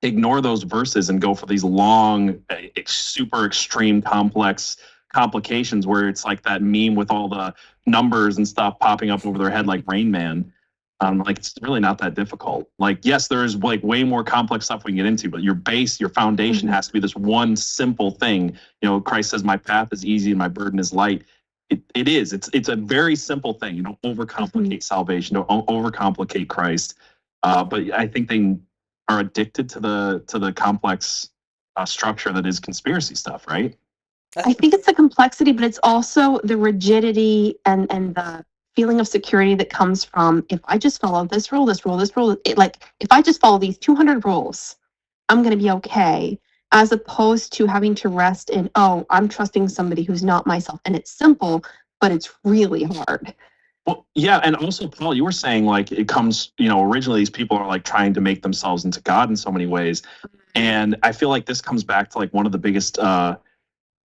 S2: ignore those verses and go for these long, super extreme, complex complications where it's like that meme with all the numbers and stuff popping up over their head like Rain Man. Like it's really not that difficult. Like, yes, there is like way more complex stuff we can get into, but your base, your foundation has to be this one simple thing. You know, Christ says, my path is easy and my burden is light. It is. It's a very simple thing. You don't overcomplicate salvation. Don't overcomplicate Christ. But I think they are addicted to the complex structure that is conspiracy stuff, right?
S3: I think it's the complexity, but it's also the rigidity and the feeling of security that comes from, if I just follow this rule, like if I just follow these 200 rules, I'm going to be okay, as opposed to having to rest in, oh, I'm trusting somebody who's not myself. And it's simple, but it's really hard.
S2: Well, yeah. And also, Paul, you were saying like it comes, you know, originally these people are like trying to make themselves into God in so many ways. And I feel like this comes back to like one of the biggest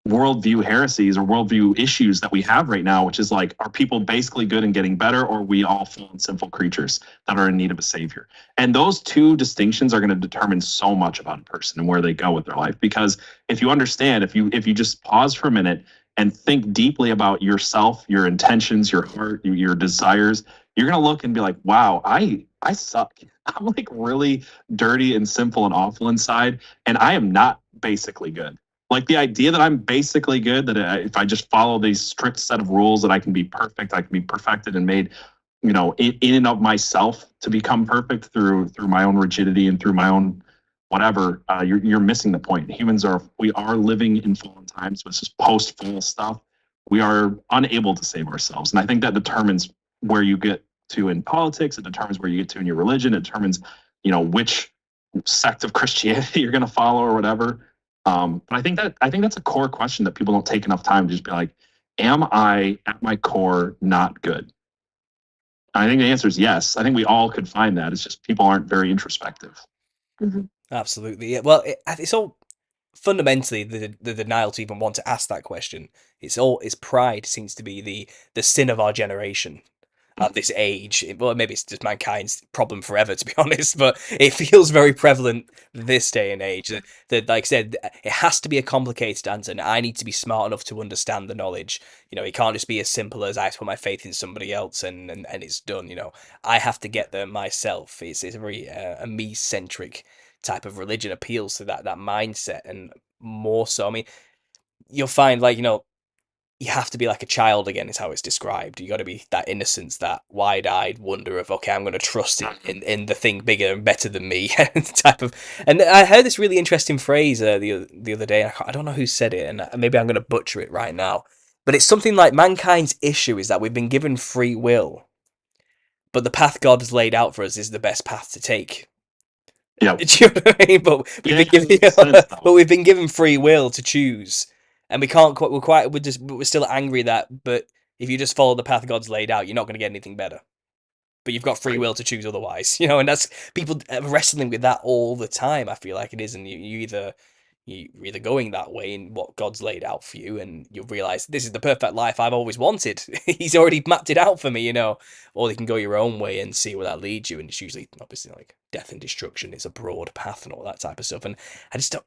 S2: worldview heresies or worldview issues that we have right now, which is like, are people basically good and getting better, or are we all fallen sinful creatures that are in need of a savior? And those two distinctions are going to determine so much about a person and where they go with their life. Because if you understand, if you just pause for a minute and think deeply about yourself, your intentions, your heart, your desires, you're going to look and be like, wow, I suck. I'm like really dirty and sinful and awful inside, and I am not basically good. Like the idea that I'm basically good, that if I just follow these strict set of rules, that I can be perfect, I can be perfected and made, in and of myself to become perfect through my own rigidity and through my own whatever. You're missing the point. We are living in fallen times, with this post-fall stuff. We are unable to save ourselves, and I think that determines where you get to in politics. It determines where you get to in your religion. It determines, which sect of Christianity you're going to follow or whatever. But I think that's a core question that people don't take enough time to just be like, am I at my core not good? I think the answer is yes. I think we all could find that. It's just people aren't very introspective.
S3: Mm-hmm.
S1: Absolutely. Yeah. Well, it's all fundamentally the denial to even want to ask that question. It's pride seems to be the sin of our generation at this age. Well, maybe it's just mankind's problem forever, to be honest, but it feels very prevalent this day and age. That, like I said, it has to be a complicated answer, and I need to be smart enough to understand the knowledge. It can't just be as simple as I have to put my faith in somebody else and it's done. I have to get there myself. It's a very a me-centric type of religion appeals to that mindset, and more so. I mean, you'll find, like, you have to be like a child again, is how it's described. You got to be that innocence, that wide-eyed wonder of, okay, I'm going to trust in the thing bigger and better than me type of. And I heard this really interesting phrase the other day. I don't know who said it, and maybe I'm going to butcher it right now, but it's something like mankind's issue is that we've been given free will, but the path God has laid out for us is the best path to take.
S2: Yeah.
S1: Do you know what I mean? But we've been given free will to choose, and we can't. We're still angry that. But if you just follow the path God's laid out, you're not going to get anything better. But you've got free will to choose otherwise, and that's people wrestling with that all the time. I feel like it is, and you're either going that way in what God's laid out for you, and you'll realize this is the perfect life I've always wanted. He's already mapped it out for me, or you can go your own way and see where that leads you. And it's usually, obviously, like death and destruction. It's a broad path and all that type of stuff. And I just don't.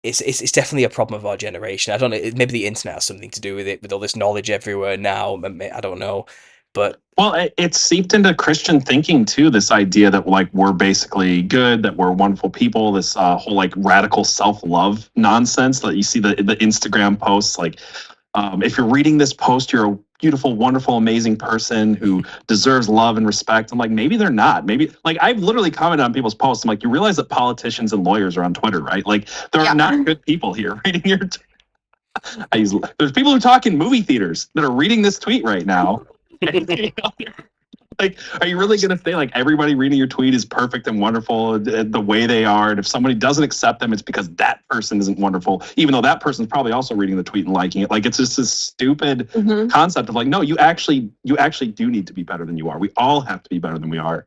S1: It's definitely a problem of our generation. I don't know. Maybe the internet has something to do with it, with all this knowledge everywhere now. I don't know, but
S2: well, it's seeped into Christian thinking too. This idea that like we're basically good, that we're wonderful people. This whole like radical self-love nonsense that you see the Instagram posts. Like, if you're reading this post, you're a beautiful, wonderful, amazing person who deserves love and respect. I'm like, maybe they're not. Maybe, like, I've literally commented on people's posts. I'm like, you realize that politicians and lawyers are on Twitter, right? Like, there are not good people here reading your. There's people who talk in movie theaters that are reading this tweet right now. Like, are you really going to say like everybody reading your tweet is perfect and wonderful the way they are? And if somebody doesn't accept them, it's because that person isn't wonderful, even though that person's probably also reading the tweet and liking it. Like, it's just this stupid concept of like, no, you actually do need to be better than you are. We all have to be better than we are.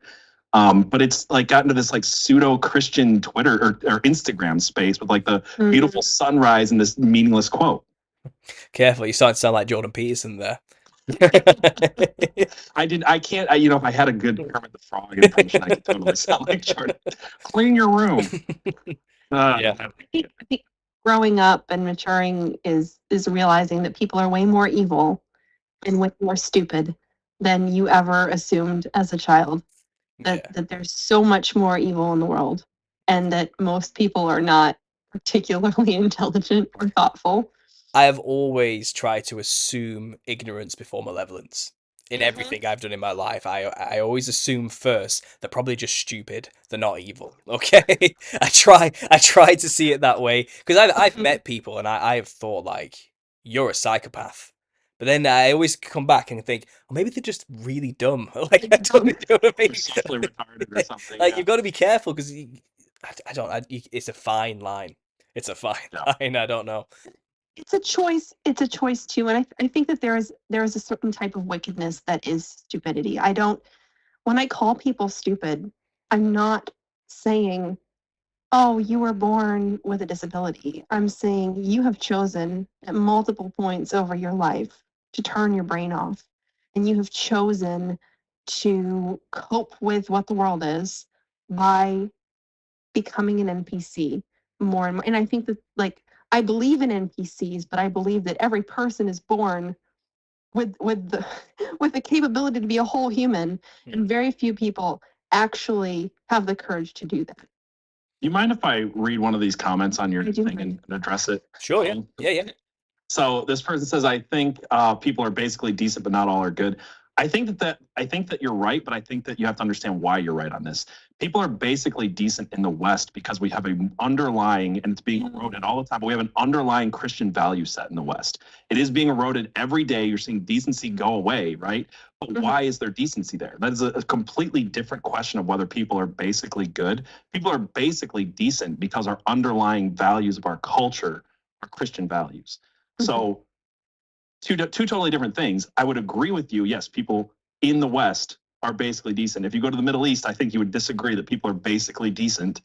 S2: But it's like gotten to this like pseudo Christian Twitter or Instagram space with like the beautiful sunrise and this meaningless quote.
S1: Careful, you're starting to sound like Jordan Peterson there.
S2: I can't, if I had a good Kermit the Frog impression, I could totally sound like Jordan. Clean your room.
S1: Yeah.
S3: I think growing up and maturing is realizing that people are way more evil and way more stupid than you ever assumed as a child. That there's so much more evil in the world, and that most people are not particularly intelligent or thoughtful.
S1: I have always tried to assume ignorance before malevolence. In everything I've done in my life, I always assume first they're probably just stupid. They're not evil. Okay, I try to see it that way, because I've met people and I have thought like, you're a psychopath, but then I always come back and think, well, maybe they're just really dumb. Like, I don't know what I mean.
S2: Socially retarded or something.
S1: Like, you've got to be careful, because it's a fine line. It's a fine line. I don't know.
S3: It's a choice. It's a choice too, and I think that there is a certain type of wickedness that is stupidity. When I call people stupid, I'm not saying, oh, you were born with a disability. I'm saying you have chosen at multiple points over your life to turn your brain off, and you have chosen to cope with what the world is by becoming an NPC more and more. And I think that, like, I believe in NPCs, but I believe that every person is born with the with the capability to be a whole human, and very few people actually have the courage to do that.
S2: You mind if I read one of these comments on your
S3: I do
S2: thing
S3: mind.
S2: and address it?
S1: Sure, yeah. Yeah.
S2: So this person says, I think people are basically decent, but not all are good. I think that you're right, but I think that you have to understand why you're right on this. People are basically decent in the West because we have an underlying, and it's being eroded all the time, but we have an underlying Christian value set in the West. It is being eroded every day. You're seeing decency go away, right? But why is there decency there? That is a completely different question of whether people are basically good. People are basically decent because our underlying values of our culture are Christian values. So two totally different things. I would agree with you. Yes, people in the West are basically decent. If you go to the Middle East, I think you would disagree that people are basically decent,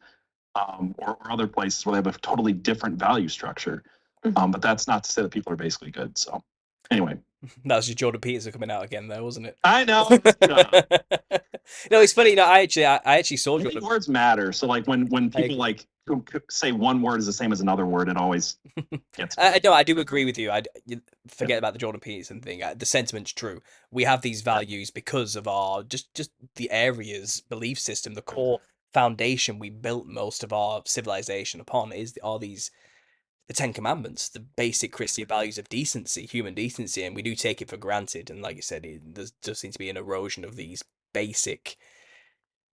S2: or other places where they have a totally different value structure. But that's not to say that people are basically good. So anyway,
S1: That was your Jordan Peterson coming out again, there, wasn't it?
S2: I know.
S1: No, it's funny. I actually saw
S2: I think
S1: Jordan.
S2: words matter. So like when people like say one word is the same as another word, it always gets.
S1: No, I do agree with you. You forget about the Jordan Peterson thing. The sentiment's true. We have these values because of our just the area's belief system, the core foundation we built most of our civilization upon are these the Ten Commandments, the basic Christian values of decency, human decency, and we do take it for granted. And like you said, there does seem to be an erosion of these basic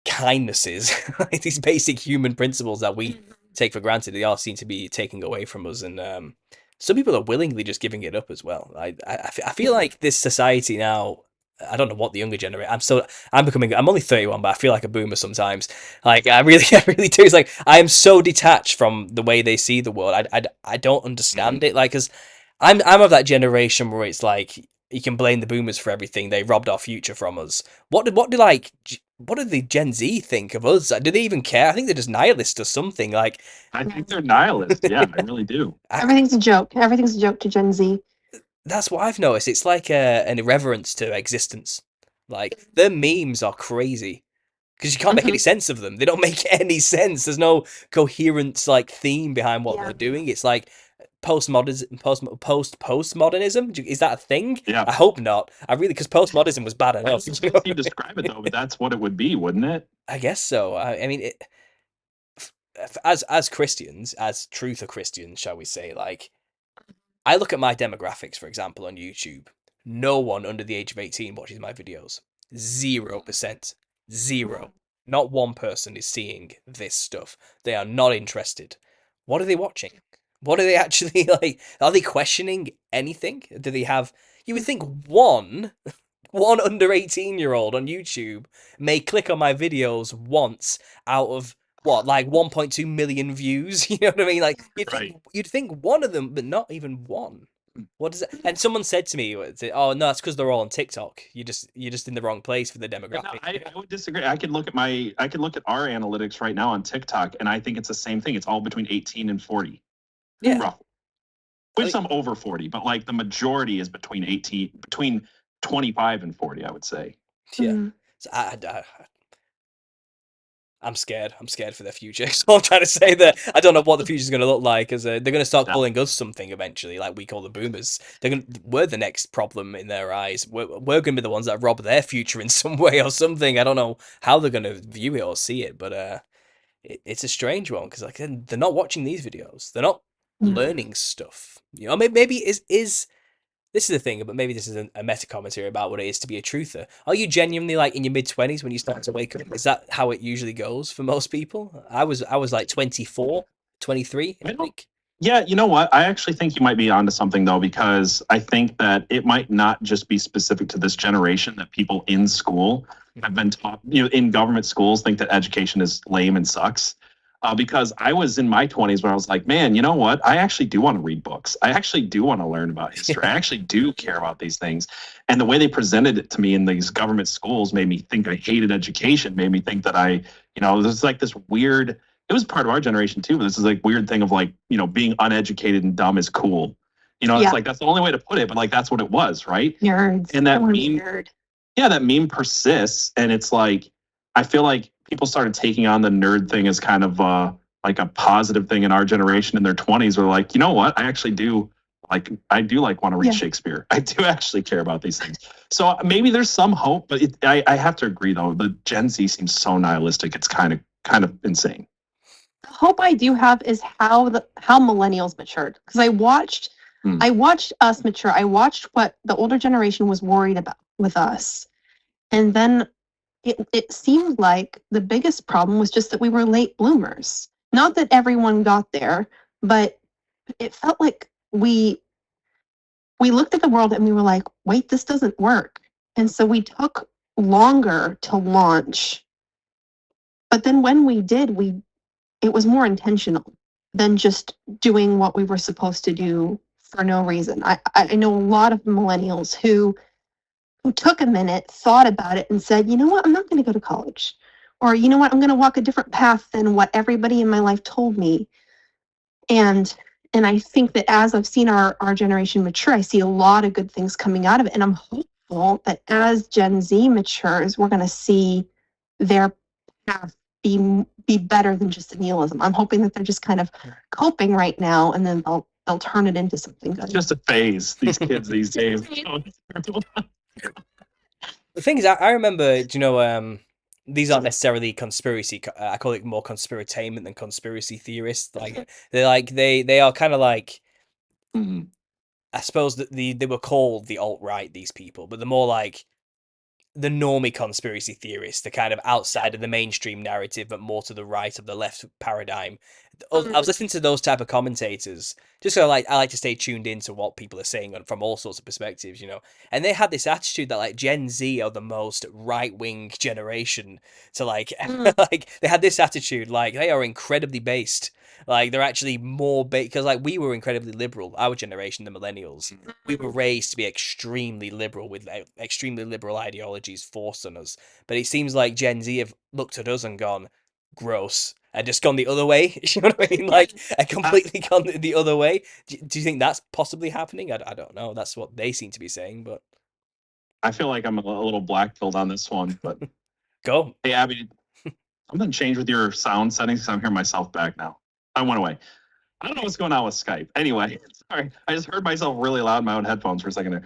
S1: kindnesses, like these basic human principles that we take for granted. They all seem to be taken away from us, and some people are willingly just giving it up as well. I feel like this society now. I don't know what the younger generation. I'm only 31, but I feel like a boomer sometimes. Like I really, I really do. It's like I am so detached from the way they see the world. I don't understand it. Like, cause I'm of that generation where it's like you can blame the boomers for everything. They robbed our future from us. What do the Gen Z think of us? Do they even care? I think they're just nihilist or something. Like,
S2: I think they're nihilist. Yeah, I really do.
S3: Everything's a joke. Everything's a joke to Gen Z.
S1: That's what I've noticed. It's like an irreverence to existence. Like their memes are crazy because you can't make any sense of them. They don't make any sense. There's no coherent like theme behind what they're doing. It's like postmodernism. Is that a thing?
S2: Yeah.
S1: I hope not. I really, because postmodernism was bad enough.
S2: You describe it though, but that's what it would be, wouldn't it?
S1: I guess so. I mean, as Christians, as truther Christians, shall we say, like I look at my demographics, for example, on YouTube. No one under the age of 18 watches my videos. 0%. Zero. Not one person is seeing this stuff. They are not interested. What are they watching? What are they actually like? Are they questioning anything? Do they have. You would think one under 18-year-old on YouTube may click on my videos once out of what, like 1.2 million views. You know what I mean? Like you'd think one of them, but not even one. What is it? And someone said to me, "Oh no, that's because they're all on TikTok. You're just in the wrong place for the demographic."
S2: No, I would disagree. I could look at our analytics right now on TikTok, and I think it's the same thing. It's all between 18 and 40.
S1: Yeah.
S2: Roughly. With some over 40, but like the majority is between 25 and 40, I would say.
S1: Yeah. So I'm scared. I'm scared for their future. So I'm trying to say that I don't know what the future is going to look like, because they're going to start calling us something eventually, like we call the boomers. We're the next problem in their eyes. We're going to be the ones that rob their future in some way or something. I don't know how they're going to view it or see it, but it's a strange one, because like they're not watching these videos. They're not learning stuff. You know, maybe is this is the thing, but maybe this is a meta commentary about what it is to be a truther. Are you genuinely like in your mid-20s when you start to wake up? Is that how it usually goes for most people? I was like 24, 23, I think.
S2: Yeah, you know what? I actually think you might be onto something though, because I think that it might not just be specific to this generation, that people in school have been taught, in government schools, think that education is lame and sucks. Because I was in my 20s where I was like, man, you know what? I actually do want to read books. I actually do want to learn about history. I actually do care about these things. And the way they presented it to me in these government schools made me think I hated education, made me think that there's like this weird, it was part of our generation too, but this is like weird thing of like, being uneducated and dumb is cool. It's like, that's the only way to put it, but like, that's what it was, right?
S3: Nerds.
S2: And that meme persists. And it's like, I feel like people started taking on the nerd thing as kind of like a positive thing in our generation in their 20s. We're like, you know what? I do want to read Shakespeare. I do actually care about these things. So maybe there's some hope, but I have to agree though. The Gen Z seems so nihilistic. It's kind of insane.
S3: The hope I do have is how millennials matured, because I watched us mature. I watched what the older generation was worried about with us, and then it seemed like the biggest problem was just that we were late bloomers. Not that everyone got there, but it felt like we looked at the world and we were like, wait, this doesn't work. And so we took longer to launch. But then when we did, it was more intentional than just doing what we were supposed to do for no reason. I know a lot of millennials who took a minute, thought about it, and said, you know what, I'm not going to go to college. Or, you know what, I'm going to walk a different path than what everybody in my life told me. And I think that as I've seen our generation mature, I see a lot of good things coming out of it. And I'm hopeful that as Gen Z matures, we're going to see their path be better than just a nihilism. I'm hoping that they're just kind of coping right now, and then they'll turn it into something good.
S2: It's just a phase. These kids these days.
S1: The thing is, I remember, you know, these aren't necessarily conspiracy. I call it more conspiratainment than conspiracy theorists. Like they are kind of like, I suppose that they were called the alt-right, these people, but they're more like the normie conspiracy theorists, the kind of outside of the mainstream narrative, but more to the right of the left paradigm. I was listening to those type of commentators just so I like to stay tuned into what people are saying from all sorts of perspectives, you know. And they had this attitude that like Gen Z are the most right wing generation to like like they had this attitude like they are incredibly based. Like they're actually more because like we were incredibly liberal, our generation, the millennials. We were raised to be extremely liberal with extremely liberal ideologies forced on us. But it seems like Gen Z have looked at us and gone, gross, and just gone the other way. You know what I mean? Like, completely gone the other way. Do you think that's possibly happening? I don't know. That's what they seem to be saying, but
S2: I feel like I'm a little black-pilled on this one, but
S1: go.
S2: hey, Abby, something changed with your sound settings because I'm hearing myself back now. I went away. I don't know what's going on with Skype. Anyway, sorry, I just heard myself really loud in my own headphones for a second there.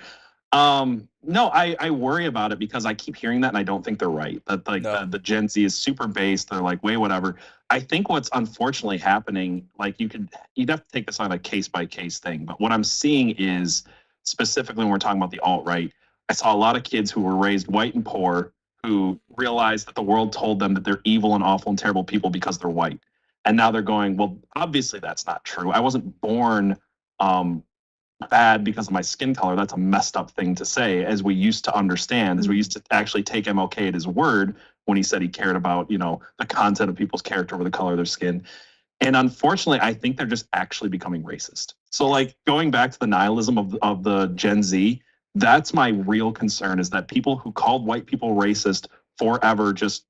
S2: No, I worry about it because I keep hearing that and I don't think they're right. That like
S1: No.
S2: the Gen Z is super based. They're like way whatever. I think what's unfortunately happening, like you'd have to take this on a case by case thing. But what I'm seeing is specifically when we're talking about the alt right, I saw a lot of kids who were raised white and poor who realized that the world told them that they're evil and awful and terrible people because they're white. And now they're going, well, obviously that's not true. I wasn't born bad because of my skin color. That's a messed up thing to say, as we used to understand, as we used to actually take MLK at his word when he said he cared about, you know, the content of people's character over the color of their skin. And unfortunately, I think they're just actually becoming racist. So like going back to the nihilism of the Gen Z, that's my real concern, is that people who called white people racist forever, just,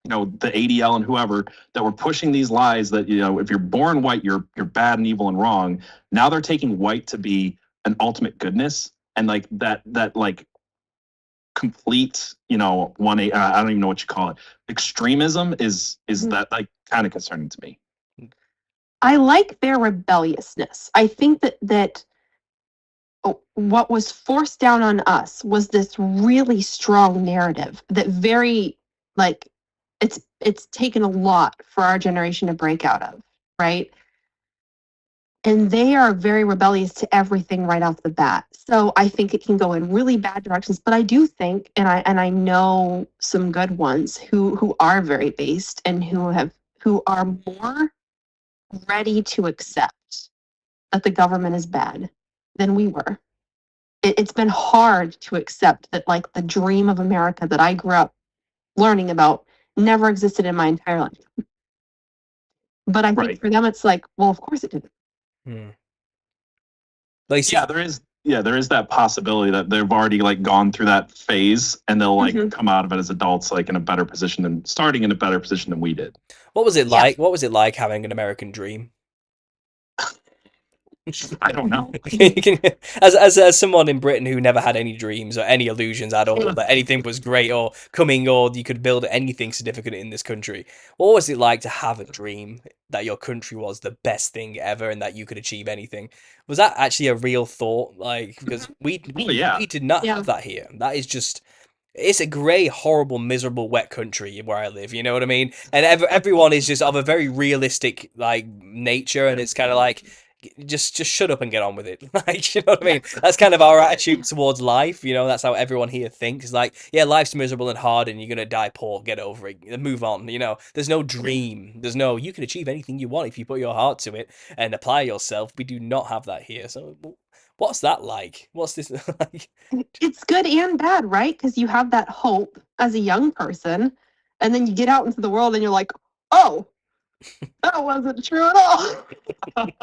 S2: you know, the ADL and whoever that were pushing these lies that, you know, if you're born white, you're bad and evil and wrong. Now they're taking white to be an ultimate goodness, and like that like complete, you know, I don't even know what you call it. Extremism is that like kind of concerning to me.
S3: I like their rebelliousness. I think that what was forced down on us was this really strong narrative that very like it's taken a lot for our generation to break out of, right? And they are very rebellious to everything right off the bat. So I think it can go in really bad directions. But I do think, and I know some good ones who are very based and who are more ready to accept that the government is bad than we were. It's been hard to accept that like the dream of America that I grew up learning about never existed in my entire life. But I think for them it's like, well, of course it didn't.
S2: Yeah, there is that possibility that they've already like gone through that phase and they'll like come out of it as adults like in a better position than starting in a better position than we did.
S1: What was it like? What was it like having an American dream?
S2: I don't know.
S1: as someone in Britain who never had any dreams or any illusions at all that anything was great or coming or you could build anything significant in this country, what was it like to have a dream that your country was the best thing ever and that you could achieve anything? Was that actually a real thought? Like, because we did not have that here. That is just it's a grey, horrible, miserable, wet country where I live. You know what I mean? And everyone is just of a very realistic like nature, and it's kind of like just shut up and get on with it. Like, you know what I mean? That's kind of our attitude towards life. You know, that's how everyone here thinks. Like, yeah, life's miserable and hard, and you're gonna die poor. Get over it. Move on. You know, there's no dream. There's no you can achieve anything you want if you put your heart to it and apply yourself. We do not have that here. So. What's that like? What's this like?
S3: It's good and bad, right? Because you have that hope as a young person, and then you get out into the world and you're like, oh, that wasn't true at all.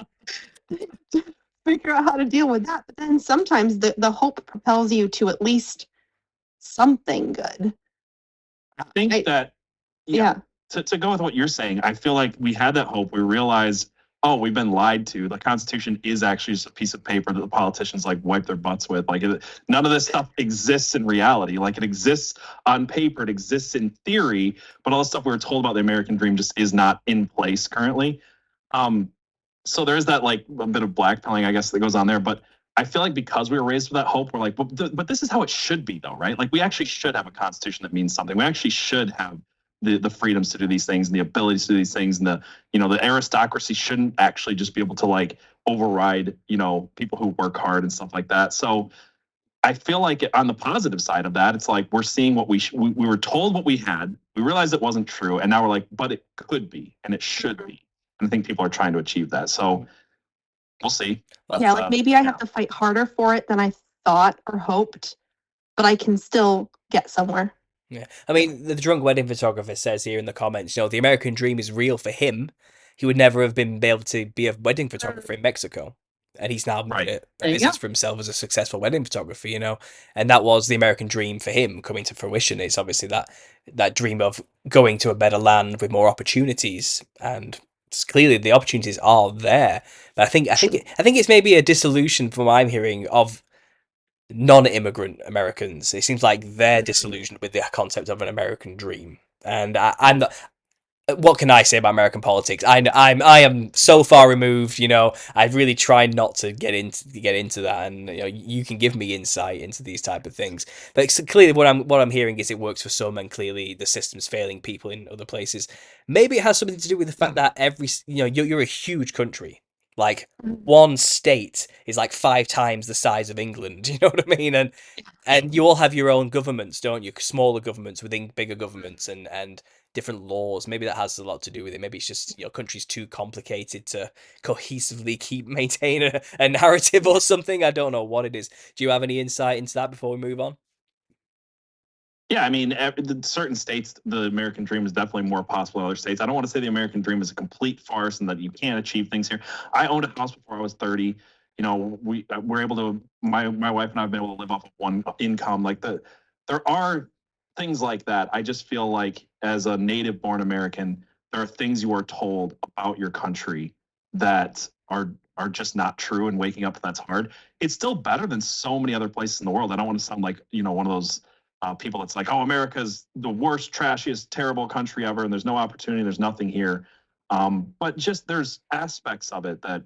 S3: Figure out how to deal with that. But then sometimes the hope propels you to at least something good.
S2: I think that,
S3: yeah.
S2: To go with what you're saying, I feel like we had that hope. We realized, oh, we've been lied to. The Constitution is actually just a piece of paper that the politicians like wipe their butts with. Like none of this stuff exists in reality. Like it exists on paper, it exists in theory, but all the stuff we were told about the American dream just is not in place currently. So there's that like a bit of blackpilling, I guess, that goes on there. But I feel like because we were raised with that hope, we're like, but this is how it should be, though, right? Like we actually should have a constitution that means something. We actually should have the freedoms to do these things and the abilities to do these things, and the aristocracy shouldn't actually just be able to like override people who work hard and stuff like that. So I feel like on the positive side of that, it's like we're seeing what we were told what we had. We realized it wasn't true, and now we're like, but it could be and it should be. And I think people are trying to achieve that. So we'll see.
S3: Yeah, like maybe I have to fight harder for it than I thought or hoped, but I can still get somewhere.
S1: Yeah, I mean, the drunk wedding photographer says here in the comments, the American dream is real for him. He would never have been able to be a wedding photographer in Mexico, and he's now made it a business for himself as a successful wedding photographer. And that was the American dream for him coming to fruition. It's obviously that dream of going to a better land with more opportunities, and clearly the opportunities are there. But I think it's maybe a disillusion from what I'm hearing of non-immigrant Americans. It seems like they're disillusioned with the concept of an American dream. And I'm not, what can I say about American politics? I am so far removed. I really try not to get into that, and you can give me insight into these type of things. But clearly, what I'm hearing is it works for some, and clearly the system's failing people in other places. Maybe it has something to do with the fact that you're a huge country. Like one state is like 5 times the size of England. You know what I mean? And you all have your own governments, don't you? Smaller governments within bigger governments, and different laws. Maybe that has a lot to do with it. Maybe it's just country's too complicated to cohesively maintain a narrative or something. I don't know what it is. Do you have any insight into that before we move on?
S2: Yeah, I mean, in certain states, the American dream is definitely more possible in other states. I don't want to say the American dream is a complete farce and that you can't achieve things here. I owned a house before I was 30. We're able to. My wife and I have been able to live off of one income. There are things like that. I just feel like as a native-born American, there are things you are told about your country that are just not true, and waking up to that's hard. It's still better than so many other places in the world. I don't want to sound like one of those people that's like, oh, America's the worst, trashiest, terrible country ever, and there's no opportunity, there's nothing here. But just there's aspects of it that,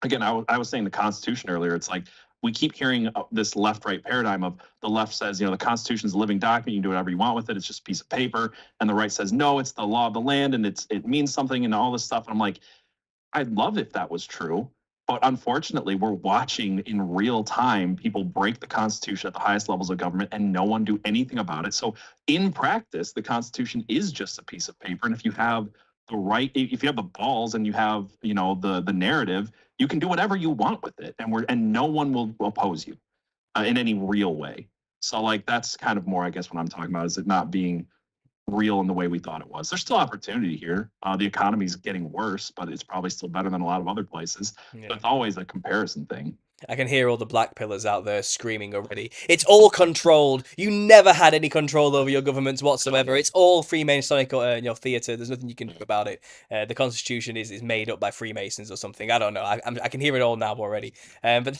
S2: again, I was saying the Constitution earlier. It's like we keep hearing this left-right paradigm of the left says, the Constitution is a living document. You can do whatever you want with it. It's just a piece of paper. And the right says, no, it's the law of the land, and it means something, and all this stuff. And I'm like, I'd love if that was true. But unfortunately, we're watching in real time people break the Constitution at the highest levels of government and no one do anything about it. So in practice, the Constitution is just a piece of paper. And if you have if you have the balls and you have, the narrative, you can do whatever you want with it. And no one will oppose you in any real way. So like, that's kind of more, I guess, what I'm talking about, is it not being real in the way we thought it was. There's still opportunity here. The economy's getting worse, but it's probably still better than a lot of other places. Yeah. So it's always a comparison thing.
S1: I can hear all the black pillars out there screaming already. It's all controlled. You never had any control over your governments whatsoever. It's all Freemasonic theatre. There's nothing you can do about it. The Constitution is made up by Freemasons or something. I don't know. I can hear it all now already. But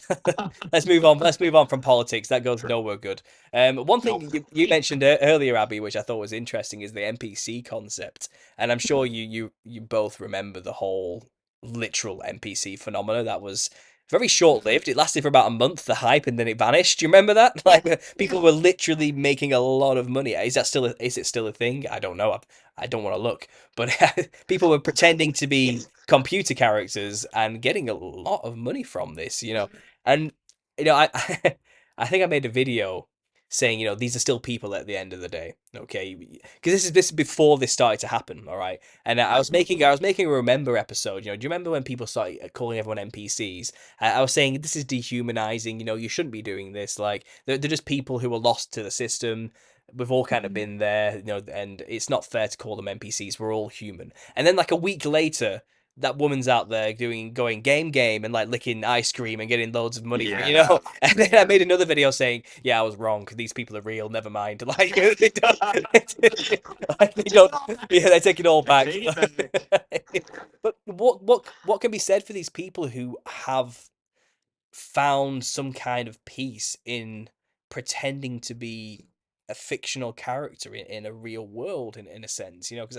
S1: let's move on. Let's move on from politics. That goes nowhere good. One thing you mentioned earlier, Abby, which I thought was interesting, is the NPC concept. And I'm sure you both remember the whole literal NPC phenomena that was very short-lived. It lasted for about a month, the hype, and then it vanished. Do you remember that? Like people were literally making a lot of money. Is it still a thing? I don't know. I don't want to look, but people were pretending to be computer characters and getting a lot of money from this, And I I think I made a video saying, these are still people at the end of the day, okay? Because this is before this started to happen, all right? And I was making a remember episode. Do you remember when people started calling everyone NPCs? I was saying this is dehumanizing. You shouldn't be doing this. Like they're just people who are lost to the system. We've all kind of been there, and it's not fair to call them NPCs. We're all human. And then like a week later, that woman's out there going game and like licking ice cream and getting loads of money,
S2: Yeah.
S1: And then I made another video saying, yeah, I was wrong. These people are real. Never mind. Like they don't, like, they don't. Yeah, they take it all back. But what can be said for these people who have found some kind of peace in pretending to be a fictional character in a real world, in a sense, because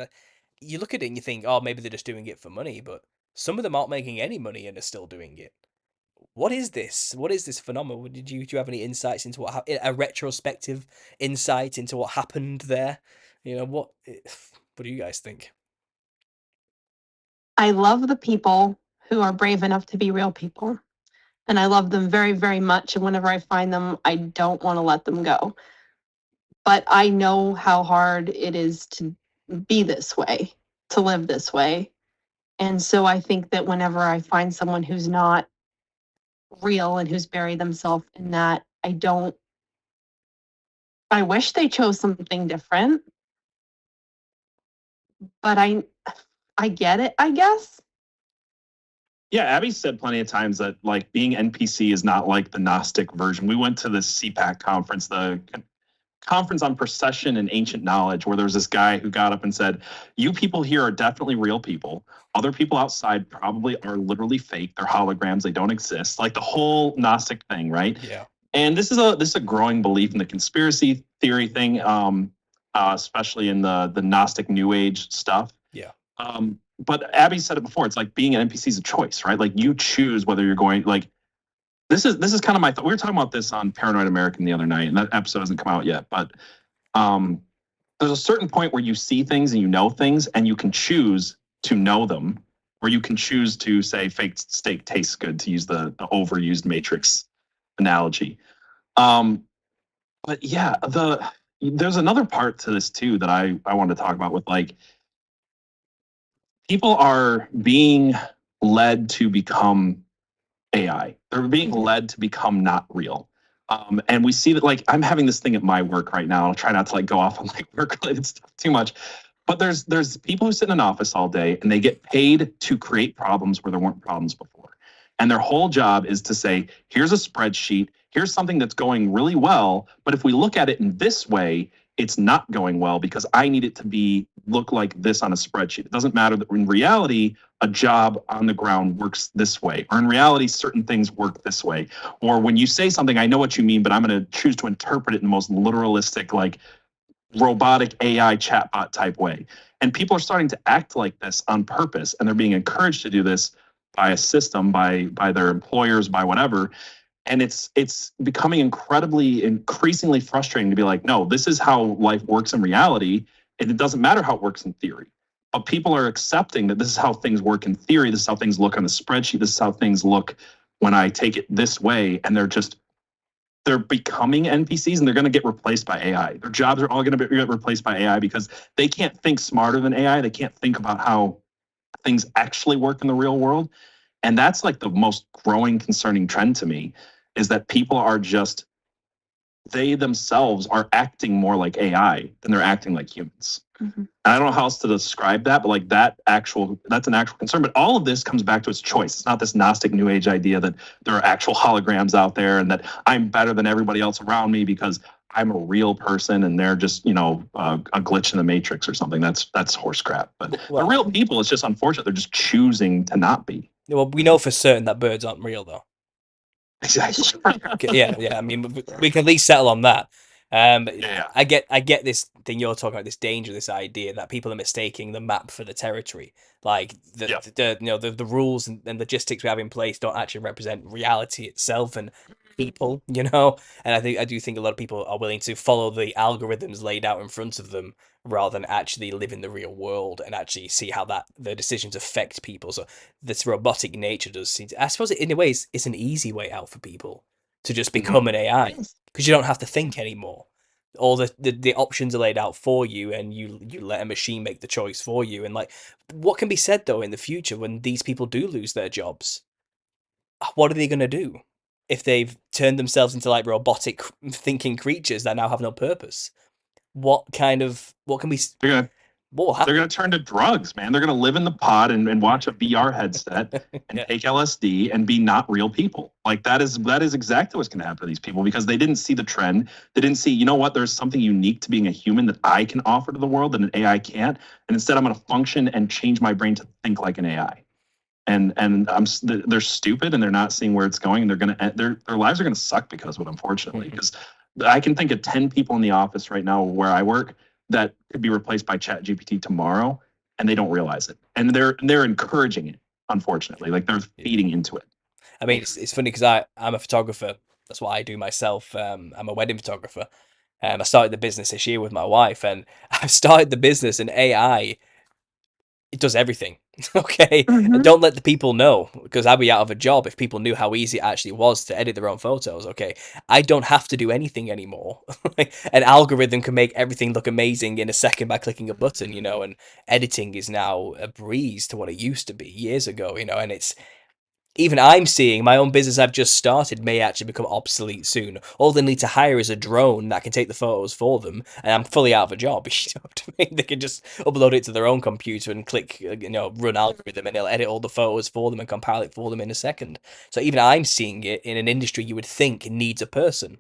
S1: you look at it and you think, oh, maybe they're just doing it for money, but some of them aren't making any money and are still doing it. What is this? What is this phenomenon? Do you have any insights into a retrospective insight into what happened there? What do you guys think?
S3: I love the people who are brave enough to be real people. And I love them very, very much. And whenever I find them, I don't want to let them go. But I know how hard it is to be this way, to live this way. And so I think that whenever I find someone who's not real and who's buried themselves in that, I wish they chose something different. But I get it, I guess.
S2: Yeah, Abby said plenty of times that like being NPC is not like the Gnostic version. We went to the CPAC conference, the conference on procession and ancient knowledge, where there was this guy who got up and said, you people here are definitely real people. Other people outside probably are literally fake. They're holograms. They don't exist. Like the whole Gnostic thing, right?
S1: Yeah.
S2: And this is a growing belief in the conspiracy theory thing, especially in the Gnostic New Age stuff.
S1: Yeah.
S2: But Abby said it before. It's like being an NPC is a choice, right? Like you choose whether you're going. Like this is kind of my thought. We were talking about this on Paranoid American the other night, and that episode hasn't come out yet. But there's a certain point where you see things and you know things, and you can choose to know them, or you can choose to say fake steak tastes good, to use the overused Matrix analogy. But yeah, there's another part to this too that I wanted to talk about with like people are being led to become AI. They're being led to become not real. And we see that like I'm having this thing at my work right now. I'll try not to like go off on like work related stuff too much. But there's people who sit in an office all day and they get paid to create problems where there weren't problems before. And their whole job is to say, here's a spreadsheet, here's something that's going really well, but if we look at it in this way, it's not going well because I need it to look like this on a spreadsheet. It doesn't matter that in reality, a job on the ground works this way, or in reality, certain things work this way. Or when you say something, I know what you mean, but I'm going to choose to interpret it in the most literalistic, like robotic AI chatbot type way. And people are starting to act like this on purpose, and they're being encouraged to do this by a system, by their employers, by whatever. And it's becoming increasingly frustrating to be like, no, this is how life works in reality, and it doesn't matter how it works in theory. But people are accepting that this is how things work in theory. This is how things look on the spreadsheet. This is how things look when I take it this way. And they're becoming NPCs, and they're going to get replaced by AI. Their jobs are all going to get replaced by AI because they can't think smarter than AI. They can't think about how things actually work in the real world. And that's like the most growing concerning trend to me, is that people are just, they themselves are acting more like AI than they're acting like humans. Mm-hmm. I don't know how else to describe that, but like that's an actual concern. But all of this comes back to its choice. It's not this Gnostic New Age idea that there are actual holograms out there and that I'm better than everybody else around me because I'm a real person and they're just, a glitch in the Matrix or something. That's horse crap. But they're real people. It's just unfortunate. They're just choosing to not be.
S1: Well, we know for certain that birds aren't real, though.
S2: Exactly.
S1: Yeah. I mean, we can at least settle on that.
S2: Yeah.
S1: I get this thing you're talking about, this danger, this idea that people are mistaking the map for the territory. Like
S2: Yeah.
S1: the rules and logistics we have in place don't actually represent reality itself and people, you know. And I do think a lot of people are willing to follow the algorithms laid out in front of them rather than actually live in the real world and actually see how that the decisions affect people. So this robotic nature does seem to, I suppose in a way it's an easy way out for people to just become an AI because you don't have to think anymore. All the options are laid out for you, and you let a machine make the choice for you. And like, what can be said though in the future when these people do lose their jobs? What are they going to do if they've turned themselves into like robotic thinking creatures that now have no purpose? What can we?
S2: They're gonna
S1: What will
S2: they're
S1: happen?
S2: gonna turn to drugs, man. They're gonna live in the pod and watch a VR headset and
S1: Yeah.
S2: take LSD and be not real people. Like that is exactly what's gonna happen to these people because they didn't see the trend. They didn't see, you know what, there's something unique to being a human that I can offer to the world that an AI can't. And instead I'm gonna function and change my brain to think like an AI. And they're stupid and they're not seeing where it's going and their lives are gonna suck because of it, unfortunately. Because I can think of 10 people in the office right now where I work that could be replaced by Chat GPT tomorrow, and they don't realize it. And they're encouraging it, unfortunately. Like they're feeding into it.
S1: I mean, it's funny because I'm a photographer. That's what I do myself. I'm a wedding photographer. I started the business this year with my wife, and I've started the business, and AI it does everything. Okay, and don't let the people know because I'd be out of a job if people knew how easy it actually was to edit their own photos. Okay, I don't have to do anything anymore. An algorithm can make everything look amazing in a second by clicking a button, you know, and editing is now a breeze to what it used to be years ago, you know, and it's even I'm seeing my own business I've just started may actually become obsolete soon. All they need to hire is a drone that can take the photos for them, and I'm fully out of a job. You know what I mean? They can just upload it to their own computer and click, run algorithm, and it'll edit all the photos for them and compile it for them in a second. So even I'm seeing it in an industry you would think needs a person.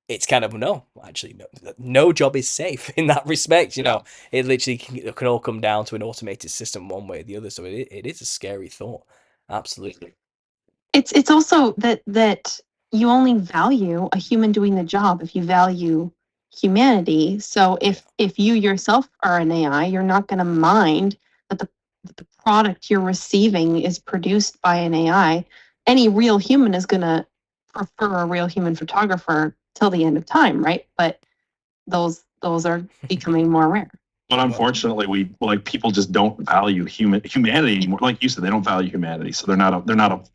S1: It's kind of no, actually, no job is safe in that respect. You know, it literally can all come down to an automated system one way or the other. So it is a scary thought. Absolutely.
S3: It's also that you only value a human doing the job if you value humanity. So if you yourself are an AI, you're not going to mind that the product you're receiving is produced by an AI. Any real human is going to prefer a real human photographer till the end of time, right? But those are becoming more rare.
S2: But unfortunately, people just don't value humanity anymore. Like you said, they don't value humanity, so they're not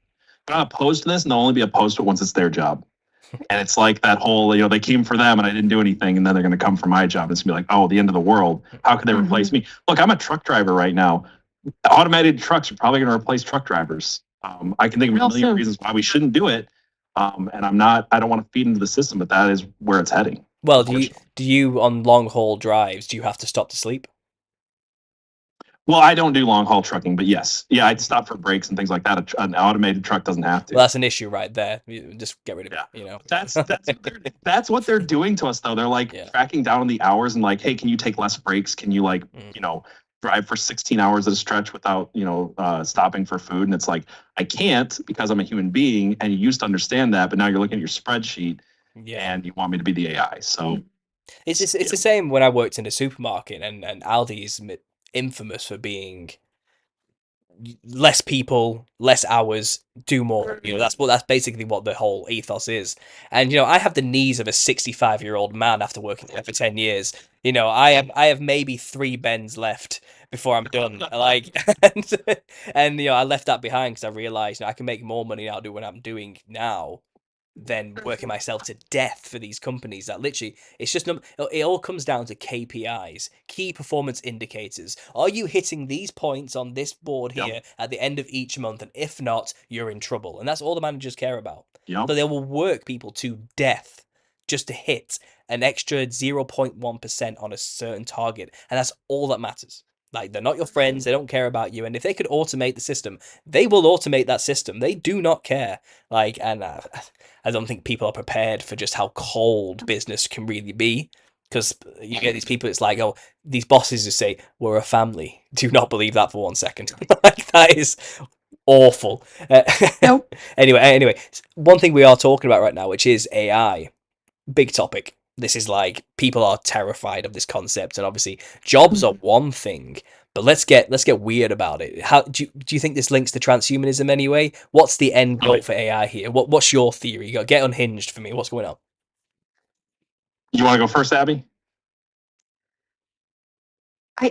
S2: opposed to this, and they'll only be opposed to it once it's their job. And it's like that whole, they came for them and I didn't do anything, and then they're going to come for my job. It's going to be like, oh, the end of the world. How could they replace me? Look, I'm a truck driver right now. Automated trucks are probably going to replace truck drivers. I can think of a million reasons why we shouldn't do it. And I don't want to feed into the system, but that is where it's heading.
S1: Well, do you on long haul drives, do you have to stop to sleep?
S2: Well, I don't do long haul trucking, but yes. Yeah, I'd stop for breaks and things like that. An automated truck doesn't have to.
S1: Well, that's an issue right there. Just get rid of it, you know.
S2: That's what they're doing to us though. They're like tracking down on the hours and like, hey, can you take less breaks? Can you drive for 16 hours at a stretch without, stopping for food? And it's like, I can't because I'm a human being, and you used to understand that, but now you're looking at your spreadsheet and you want me to be the AI. So
S1: it's the same when I worked in a supermarket, and Aldi is infamous for being less people, less hours, do more. You know, that's basically what the whole ethos is. And I have the knees of a 65-year-old man after working there for 10 years. I have maybe 3 bends left before I'm done. Like, and I left that behind because I realized I can make more money now doing what I'm doing now than working myself to death for these companies that literally it's just it all comes down to KPIs, key performance indicators. Are you hitting these points on this board here at the end of each month? And if not, you're in trouble. And that's all the managers care about. So they will work people to death just to hit an extra 0.1% on a certain target, and that's all that matters. Like, they're not your friends, they don't care about you, and if they could automate the system, they will automate that system. They do not care. Like, and I don't think people are prepared for just how cold business can really be. Because you get these people, it's like, oh, these bosses who say, we're a family. Do not believe that for 1 second. Like, that is awful.
S3: Nope.
S1: Anyway, one thing we are talking about right now, which is AI. Big topic. this is like people are terrified of this concept, and obviously jobs are one thing, but let's get weird about it. How do you think this links to transhumanism anyway? What's the end goal for AI here? What's your theory? You got get unhinged for me. What's going on?
S2: You want to go first, Abby?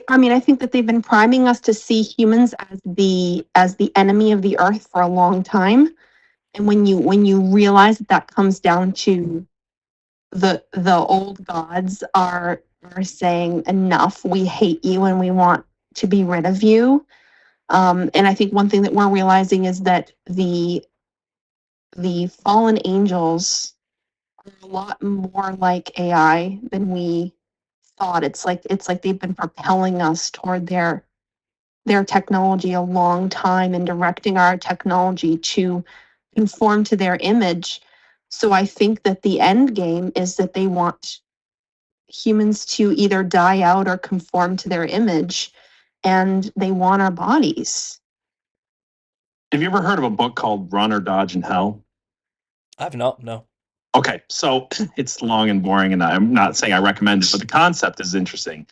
S3: I mean, I think that they've been priming us to see humans as the enemy of the earth for a long time. And when you realize that comes down to the old gods are saying enough, we hate you and we want to be rid of you. And I think one thing that we're realizing is that the fallen angels are a lot more like AI than we thought. It's like they've been propelling us toward their technology a long time and directing our technology to conform to their image. So I think that the end game is that they want humans to either die out or conform to their image, and they want our bodies.
S2: Have you ever heard of a book called Run or Dodge in Hell?
S1: I've not, no.
S2: Okay, so it's long and boring, and I'm not saying I recommend it, but the concept is interesting.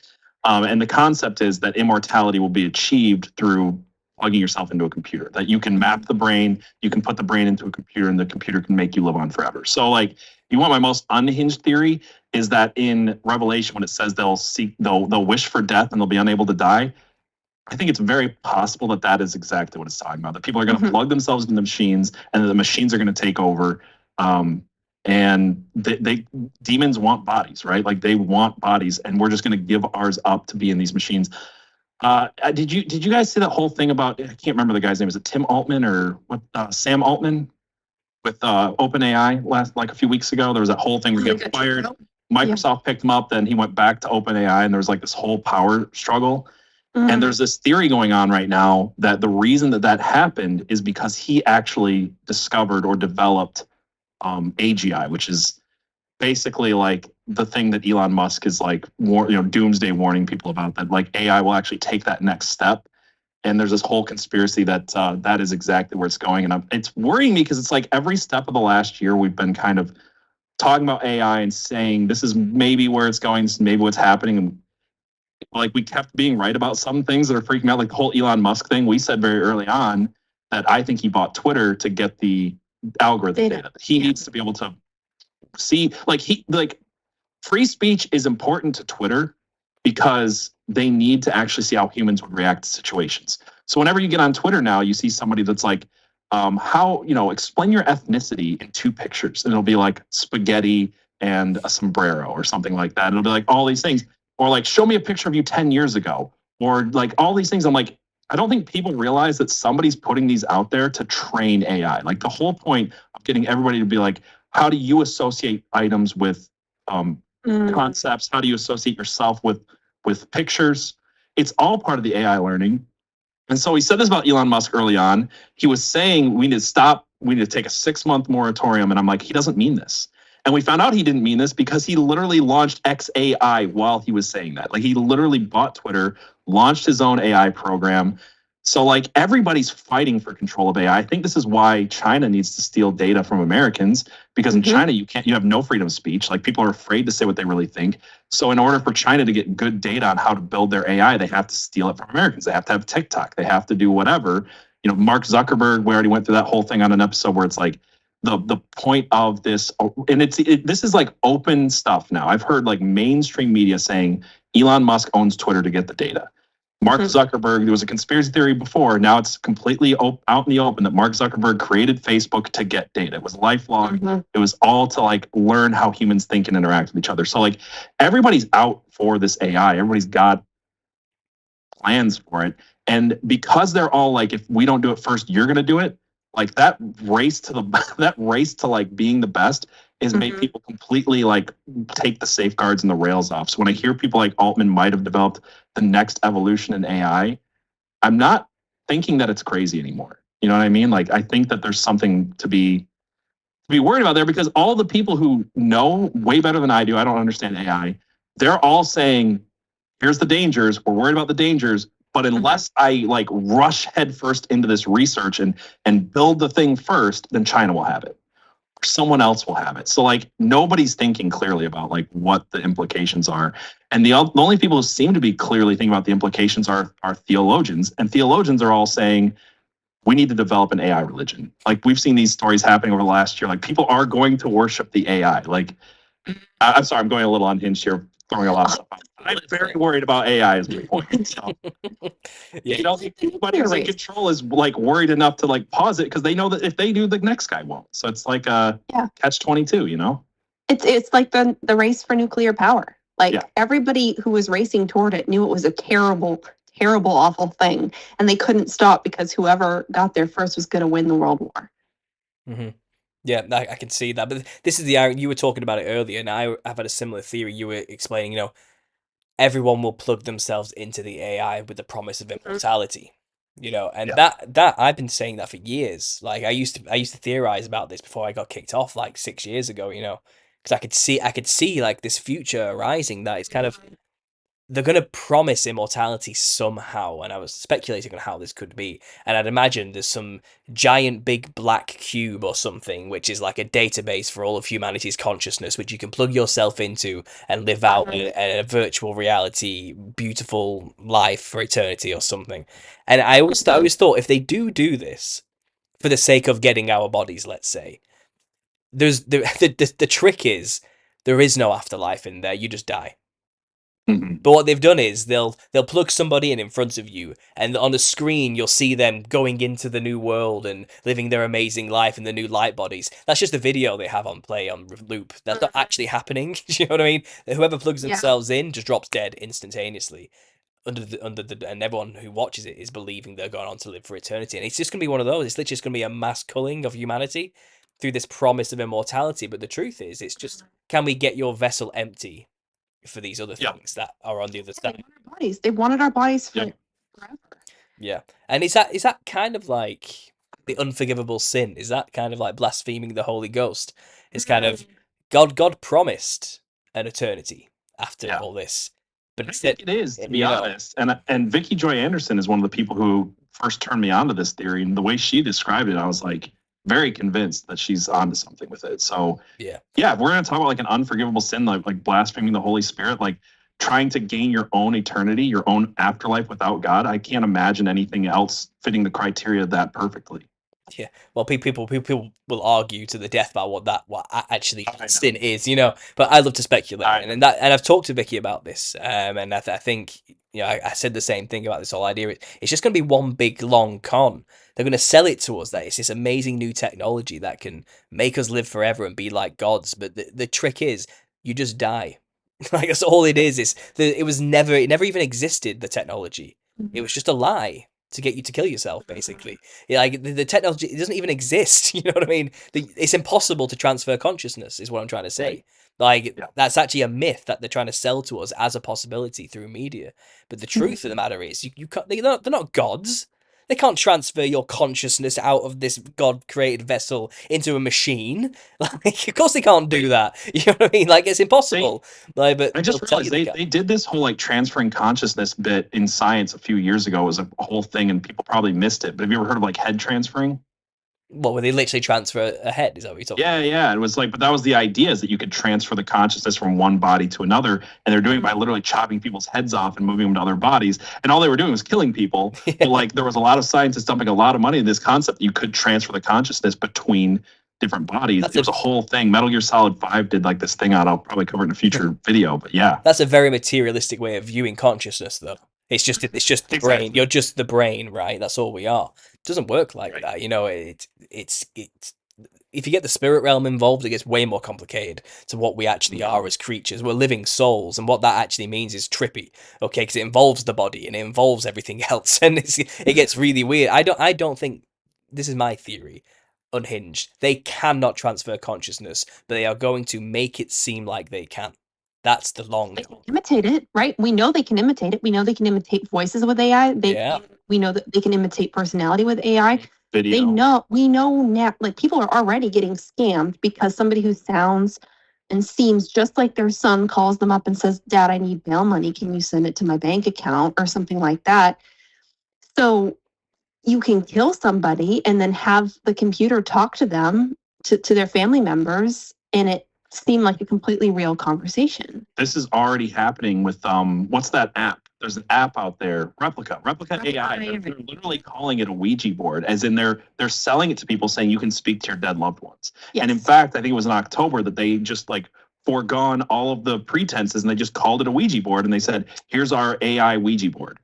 S2: And the concept is that immortality will be achieved through plugging yourself into a computer, that you can map the brain, you can put the brain into a computer, and the computer can make you live on forever. So, like, you want my most unhinged theory is that in Revelation, when it says they'll wish for death and they'll be unable to die, I think it's very possible that that is exactly what it's talking about. That people are going to plug themselves into the machines, and the machines are going to take over. And demons want bodies, right? Like they want bodies, and we're just going to give ours up to be in these machines. Did you guys see that whole thing about, I can't remember the guy's name, is it Tim Altman or what? Sam Altman with OpenAI like a few weeks ago. There was that whole thing where he got fired. Microsoft picked him up, then he went back to OpenAI, and there was like this whole power struggle. And there's this theory going on right now that the reason that happened is because he actually discovered or developed AGI, which is basically like the thing that Elon Musk is like, doomsday warning people about, that like AI will actually take that next step. And there's this whole conspiracy that that is exactly where it's going. And it's worrying me because it's like every step of the last year, we've been kind of talking about AI and saying, this is maybe where it's going, this is maybe what's happening. And like we kept being right about some things that are freaking me out, like the whole Elon Musk thing. We said very early on that I think he bought Twitter to get the algorithm data. He needs to be able to see, like free speech is important to Twitter because they need to actually see how humans would react to situations. So whenever you get on Twitter now, you see somebody that's like, explain your ethnicity in 2 pictures, and it'll be like spaghetti and a sombrero or something like that. And it'll be like all these things, or like show me a picture of you 10 years ago, or like all these things. I'm like, I don't think people realize that somebody's putting these out there to train AI. Like the whole point of getting everybody to be like, how do you associate items with concepts? How do you associate yourself with pictures? It's all part of the AI learning. And so he said this about Elon Musk early on. He was saying we need to stop, we need to take a 6-month moratorium. And I'm like, he doesn't mean this. And we found out he didn't mean this because he literally launched XAI while he was saying that. Like he literally bought Twitter, launched his own AI program. So like everybody's fighting for control of AI. I think this is why China needs to steal data from Americans, because in China you have no freedom of speech. Like people are afraid to say what they really think. So in order for China to get good data on how to build their AI, they have to steal it from Americans. They have to have TikTok. They have to do whatever. Mark Zuckerberg, we already went through that whole thing on an episode where it's like the point of this, and this is like open stuff now. I've heard like mainstream media saying Elon Musk owns Twitter to get the data. Mark Zuckerberg, there was a conspiracy theory before. Now it's completely out in the open that Mark Zuckerberg created Facebook to get data. It was lifelong. It was all to like learn how humans think and interact with each other. So like everybody's out for this AI. Everybody's got plans for it. And because they're all like, if we don't do it first, you're going to do it. Like that race to like being the best has made people completely like take the safeguards and the rails off. So when I hear people like Altman might have developed the next evolution in AI, I'm not thinking that it's crazy anymore. You know what I mean? Like I think that there's something to be worried about there, because all the people who know way better than I do, I don't understand AI, they're all saying, here's the dangers. We're worried about the dangers. But unless I like rush headfirst into this research and build the thing first, then China will have it. someone else will have it. So like nobody's thinking clearly about like what the implications are. And the only people who seem to be clearly thinking about the implications are theologians. And theologians are all saying we need to develop an AI religion. Like we've seen these stories happening over the last year. Like people are going to worship the AI. Like I'm sorry, I'm going a little unhinged here, throwing a lot of stuff out. I'm very worried about AI is my point. So,
S1: Yeah.
S2: you know, anybody who's in control is like worried enough to like pause it because they know that if they do, the next guy won't. So it's like a catch-22, you know?
S3: It's like the race for nuclear power. Like
S2: Yeah.
S3: everybody who was racing toward it knew it was a terrible, terrible, awful thing, and they couldn't stop because whoever got there first was going to win the world war.
S1: Yeah, I can see that. But this is you were talking about it earlier, and I've had a similar theory. You were explaining, you know, everyone will plug themselves into the AI with the promise of immortality. You know, and that I've been saying that for years. Like I used to theorize about this before I got kicked off like 6 years ago. You know, because I could see like this future arising that it's kind of they're going to promise immortality somehow, and I was speculating on how this could be, and I'd imagine there's some giant big black cube or something which is like a database for all of humanity's consciousness, which you can plug yourself into and live out a virtual reality beautiful life for eternity or something. And I always thought if they do this for the sake of getting our bodies, let's say, there's the trick is there is no afterlife in there, you just die. But what they've done is they'll plug somebody in front of you, and on the screen you'll see them going into the new world and living their amazing life in the new light bodies. That's just a video they have on play on loop. That's not actually happening. You know what I mean? Whoever plugs themselves in just drops dead instantaneously. And everyone who watches it is believing they're going on to live for eternity, and it's just gonna be one of those. It's literally just gonna be a mass culling of humanity through this promise of immortality. But the truth is, it's just, can we get your vessel empty for these other things that are on the other side?
S3: They wanted our bodies forever.
S1: Yeah, and is that kind of like the unforgivable sin? Is that kind of like blaspheming the Holy Ghost? It's kind of God promised an eternity after all this, but instead
S2: it is, to be honest. And Vicky Joy Anderson is one of the people who first turned me on to this theory, and the way she described it, I was like very convinced that she's onto something with it. So if we're gonna talk about like an unforgivable sin, like blaspheming the Holy Spirit, like trying to gain your own eternity, your own afterlife without God, I can't imagine anything else fitting the criteria of that perfectly.
S1: Yeah, well, people will argue to the death about what actually sin is, you know. But I love to speculate, and I've talked to Vicky about this, and I think, you know, I said the same thing about this whole idea. It's just going to be one big long con. They're going to sell it to us that it's this amazing new technology that can make us live forever and be like gods. But the trick is, you just die. Like that's all it is. It never even existed. The technology. It was just a lie to get you to kill yourself, basically. Like the technology, it doesn't even exist. You know what I mean? It's impossible to transfer consciousness, is what I'm trying to say. Like that's actually a myth that they're trying to sell to us as a possibility through media. But the truth of the matter is, you can't. They're not gods. They can't transfer your consciousness out of this God-created vessel into a machine. Like, of course they can't do that. You know what I mean? Like, it's impossible. But
S2: I just realized they did this whole like transferring consciousness bit in science a few years ago. It was a whole thing, and people probably missed it. But have you ever heard of like head transferring?
S1: What, where they literally transfer a head? Is that what you're talking about?
S2: Yeah. It was like, but that was the idea, is that you could transfer the consciousness from one body to another, and they're doing it by literally chopping people's heads off and moving them to other bodies. And all they were doing was killing people. But like, there was a lot of scientists dumping a lot of money in this concept that you could transfer the consciousness between different bodies. It was a whole thing. Metal Gear Solid 5 did like this thing out. I'll probably cover it in a future video. But yeah,
S1: that's a very materialistic way of viewing consciousness, though. It's just the brain. You're just the brain, right? That's all we are. It doesn't work like that. You know, it's if you get the spirit realm involved, it gets way more complicated to what we actually are as creatures. We're living souls, and what that actually means is trippy, okay? Because it involves the body and it involves everything else, and it gets really weird. I don't think, this is my theory, unhinged, they cannot transfer consciousness, but they are going to make it seem like they can. That's the long.
S3: They can imitate it, right? We know they can imitate it. We know they can imitate voices with AI. We know that they can imitate personality with AI.
S2: Video.
S3: We know now, like people are already getting scammed because somebody who sounds and seems just like their son calls them up and says, "Dad, I need bail money. Can you send it to my bank account?" or something like that. So you can kill somebody and then have the computer talk to them to their family members, and it seemed like a completely real conversation.
S2: This is already happening with what's that app? There's an app out there, Replica AI. They're literally calling it a Ouija board, as in they're selling it to people, saying you can speak to your dead loved ones.
S3: Yes.
S2: And in fact, I think it was in October that they just like foregone all of the pretenses and they just called it a Ouija board, and they said, here's our AI Ouija board.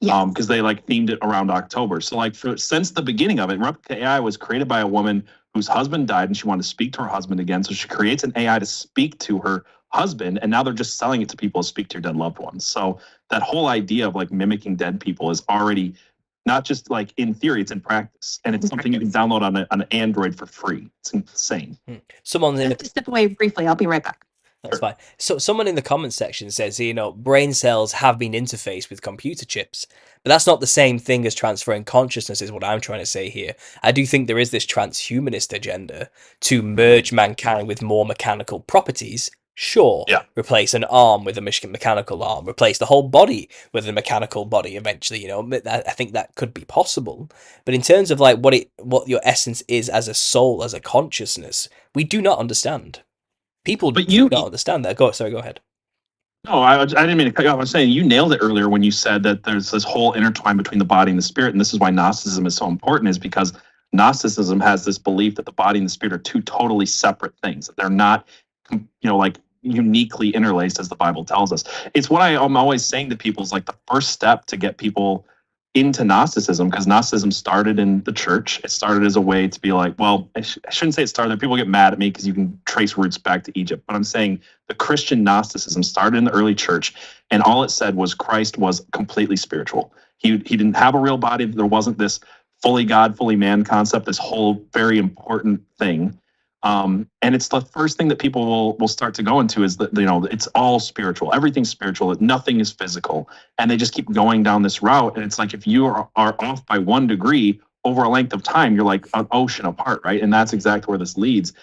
S3: Yes.
S2: Because they like themed it around October. So like since the beginning of it, Replica AI was created by a woman whose husband died and she wanted to speak to her husband again. So she creates an AI to speak to her husband, and now they're just selling it to people to speak to your dead loved ones. So that whole idea of like mimicking dead people is already not just like in theory, it's in practice, and it's something you can download on an Android for free. It's insane.
S1: Someone's in
S3: to step away briefly. I'll be right back.
S1: That's fine. So someone in the comments section says, brain cells have been interfaced with computer chips, but that's not the same thing as transferring consciousness, is what I'm trying to say here. I do think there is this transhumanist agenda to merge mankind with more mechanical properties. Sure.
S2: Yeah.
S1: Replace an arm with a mechanical arm. Replace the whole body with a mechanical body. Eventually, I think that could be possible. But in terms of like what your essence is as a soul, as a consciousness, we do not understand. People do not understand that. Go ahead.
S2: No, I didn't mean to cut you off. I was saying you nailed it earlier when you said that there's this whole intertwine between the body and the spirit, and this is why Gnosticism is so important, is because Gnosticism has this belief that the body and the spirit are two totally separate things. That they're not, like uniquely interlaced as the Bible tells us. It's what I'm always saying to people is like the first step to get people into Gnosticism, because Gnosticism started in the church. It started as a way to be like, well, I shouldn't say it started there. People get mad at me because you can trace roots back to Egypt. But I'm saying the Christian Gnosticism started in the early church, and all it said was Christ was completely spiritual. He didn't have a real body. There wasn't this fully God, fully man concept, this whole very important thing. And it's the first thing that people will start to go into is that, it's all spiritual. Everything's spiritual. Nothing is physical. And they just keep going down this route. And it's like, if you are off by 1 degree over a length of time, you're like an ocean apart, right? And that's exactly where this leads.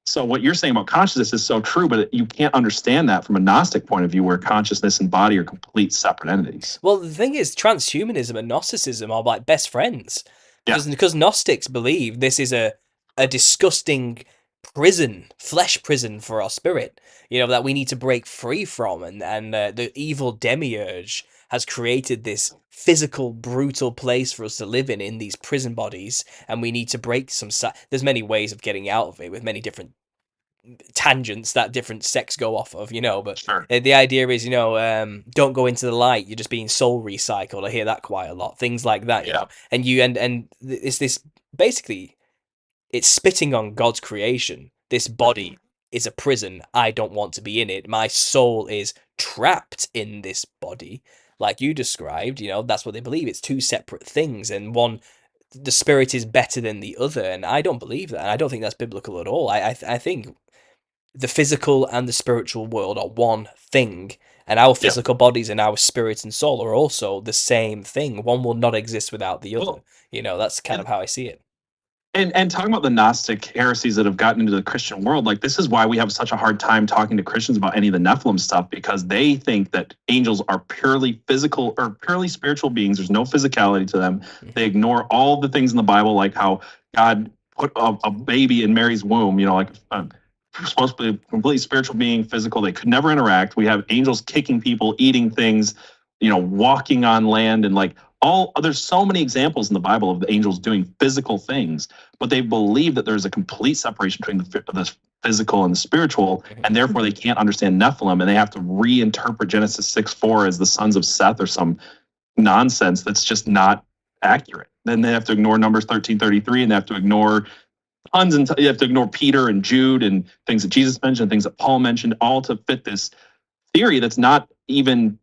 S2: So what you're saying about consciousness is so true, but you can't understand that from a Gnostic point of view, where consciousness and body are complete separate entities.
S1: Well, the thing is, transhumanism and Gnosticism are like best friends.
S2: Yeah.
S1: Because Gnostics believe this is a disgusting flesh prison for our spirit, that we need to break free from, and the evil demiurge has created this physical, brutal place for us to live in these prison bodies, and we need to break there's many ways of getting out of it with many different tangents that different sects go off of, but
S2: Sure.
S1: The idea is, don't go into the light, you're just being soul recycled. I hear that quite a lot, things like that.
S2: Yeah.
S1: And it's this, basically, it's spitting on God's creation. This body is a prison. I don't want to be in it. My soul is trapped in this body, like you described. That's what they believe. It's two separate things, and the spirit is better than the other. And I don't believe that. And I don't think that's biblical at all. I think the physical and the spiritual world are one thing, and our physical bodies and our spirit and soul are also the same thing. One will not exist without the other. That's kind of how I see it.
S2: And talking about the Gnostic heresies that have gotten into the Christian world, like this is why we have such a hard time talking to Christians about any of the Nephilim stuff, because they think that angels are purely physical or purely spiritual beings. There's no physicality to them. They ignore all the things in the Bible, like how God put a baby in Mary's womb, like supposed to be a completely spiritual being, physical. They could never interact. We have angels kicking people, eating things, walking on land, and like there's so many examples in the Bible of the angels doing physical things, but they believe that there's a complete separation between the physical and the spiritual, and therefore they can't understand Nephilim, and they have to reinterpret Genesis 6:4 as the sons of Seth or some nonsense that's just not accurate. Then they have to ignore Numbers 13:33, and they have to ignore tons, and you have to ignore Peter and Jude and things that Jesus mentioned, things that Paul mentioned, all to fit this theory that's not even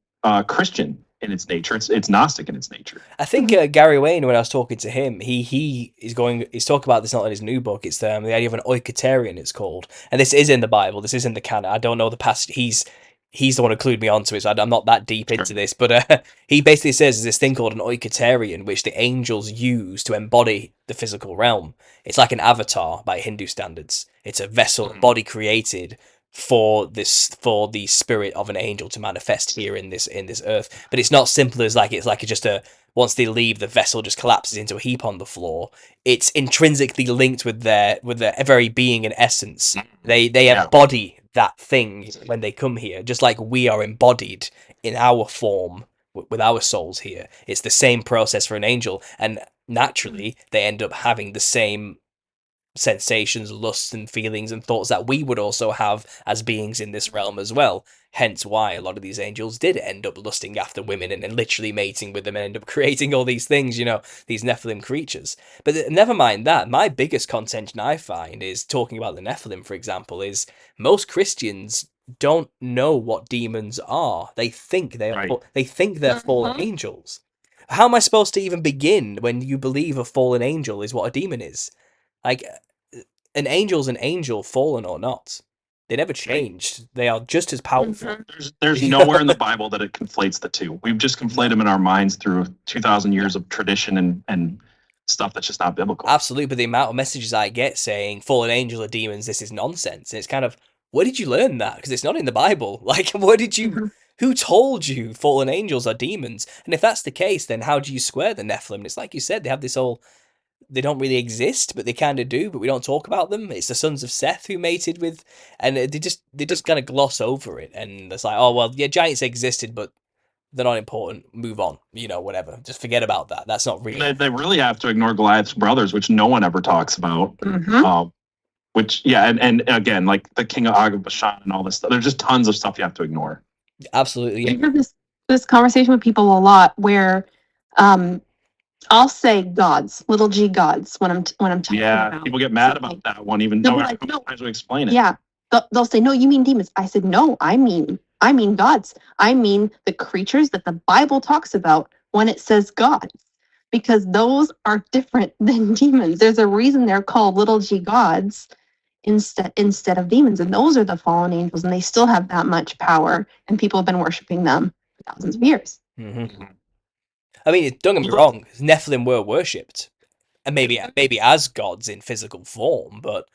S2: Christian in its nature. It's Gnostic in its nature.
S1: I think Gary Wayne, when I was talking to him, he's talking about this not in his new book. It's the idea of an oikotarian, it's called, and this is in the Bible. This is in the canon. I don't know the past. He's the one who clued me onto it, so I'm not that deep into this. But he basically says there's this thing called an oikotarian, which the angels use to embody the physical realm. It's like an avatar by Hindu standards. It's a vessel, a body created for the spirit of an angel to manifest here in this earth. But it's not simple as like it's like just a once they leave, the vessel just collapses into a heap on the floor. It's intrinsically linked with their very being and essence. They embody that thing when they come here, just like we are embodied in our form with our souls here. It's the same process for an angel, and naturally they end up having the same sensations, lusts, and feelings and thoughts that we would also have as beings in this realm as well. Hence why a lot of these angels did end up lusting after women and literally mating with them and end up creating all these things, these Nephilim creatures. But never mind that. My biggest contention I find is talking about the Nephilim, for example, is most Christians don't know what demons are. They think they think they're fallen angels. How am I supposed to even begin when you believe a fallen angel is what a demon is? Like, an angel's an angel, fallen or not. They never changed. They are just as powerful.
S2: There's nowhere in the Bible that it conflates the two. We've just conflated them in our minds through 2,000 years of tradition and stuff that's just not biblical.
S1: Absolutely, but the amount of messages I get saying fallen angels are demons, this is nonsense. And it's kind of, where did you learn that? Because it's not in the Bible. Like, who told you fallen angels are demons? And if that's the case, then how do you square the Nephilim? And it's like you said, they have this whole, they don't really exist, but they kind of do, but we don't talk about them. It's the sons of Seth who mated with, and they just kind of gloss over it, and it's like, oh well, yeah, giants existed, but they're not important. Move on, whatever. Just forget about that. That's not real.
S2: They really have to ignore Goliath's brothers, which no one ever talks about. Which and again, like the king of Og of Bashan and all this stuff. There's just tons of stuff you have to ignore.
S1: Absolutely.
S3: I have this conversation with people a lot where I'll say gods, little g gods, when I'm talking about.
S2: People get mad about that one, even though I try to explain it.
S3: Yeah, they'll say, "No, you mean demons." I said, "No, I mean gods. I mean the creatures that the Bible talks about when it says gods, because those are different than demons. There's a reason they're called little g gods instead of demons, and those are the fallen angels, and they still have that much power, and people have been worshiping them for thousands of years."
S1: I mean, don't get me wrong, Nephilim were worshipped, and maybe as gods in physical form, but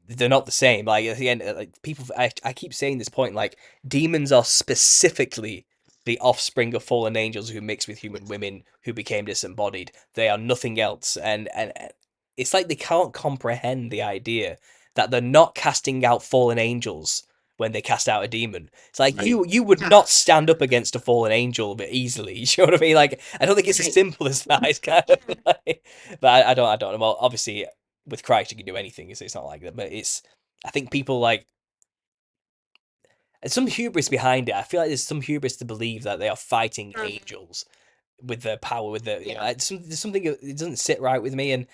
S1: they're not the same. Like, at the end, like, people, I keep saying this point, like, demons are specifically the offspring of fallen angels who mix with human women who became disembodied. They are nothing else, and it's like they can't comprehend the idea that they're not casting out fallen angels when they cast out a demon. It's like, you would not stand up against a fallen angel but easily. You know what I mean? Like, I don't think it's as simple as that. It's kind of like, but I don't know. Well, obviously with Christ you can do anything. It's not like that. But I think people, like, there's some hubris behind it. I feel like there's some hubris to believe that they are fighting angels with their power, with their, there's something, it doesn't sit right with me, and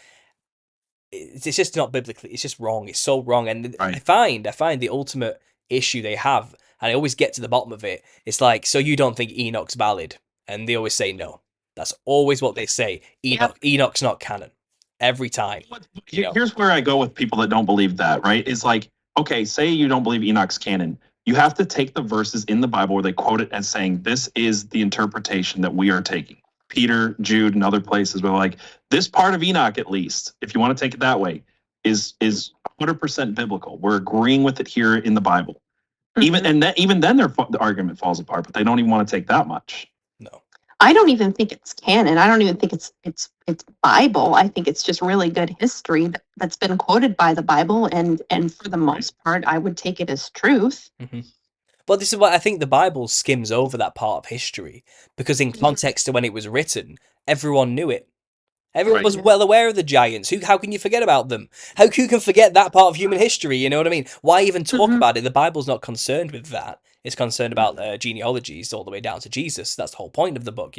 S1: it's just not biblically. It's just wrong. It's so wrong. And I find the ultimate issue they have, and I always get to the bottom of it. It's like, so you don't think Enoch's valid? And they always say no. That's always what they say. Enoch's not canon. Every time.
S2: Here's where I go with people that don't believe that, right? Is like, okay, say you don't believe Enoch's canon. You have to take the verses in the Bible where they quote it as saying, this is the interpretation that we are taking. Peter, Jude, and other places where, like, this part of Enoch, at least, if you want to take it that way, is 100% biblical. We're agreeing with it here in the Bible. Even then, the argument falls apart. But they don't even want to take that much.
S1: No,
S3: I don't even think it's canon. I don't even think it's Bible. I think it's just really good history that's been quoted by the Bible, and for the most part, I would take it as truth.
S1: Well, this is what I think. The Bible skims over that part of history because, in context to when it was written, everyone knew it. Everyone was well aware of the giants. How can you forget about them? Who can forget that part of human history? You know what I mean? Why even talk about it? The Bible's not concerned with that. It's concerned about genealogies all the way down to Jesus. That's the whole point of the book.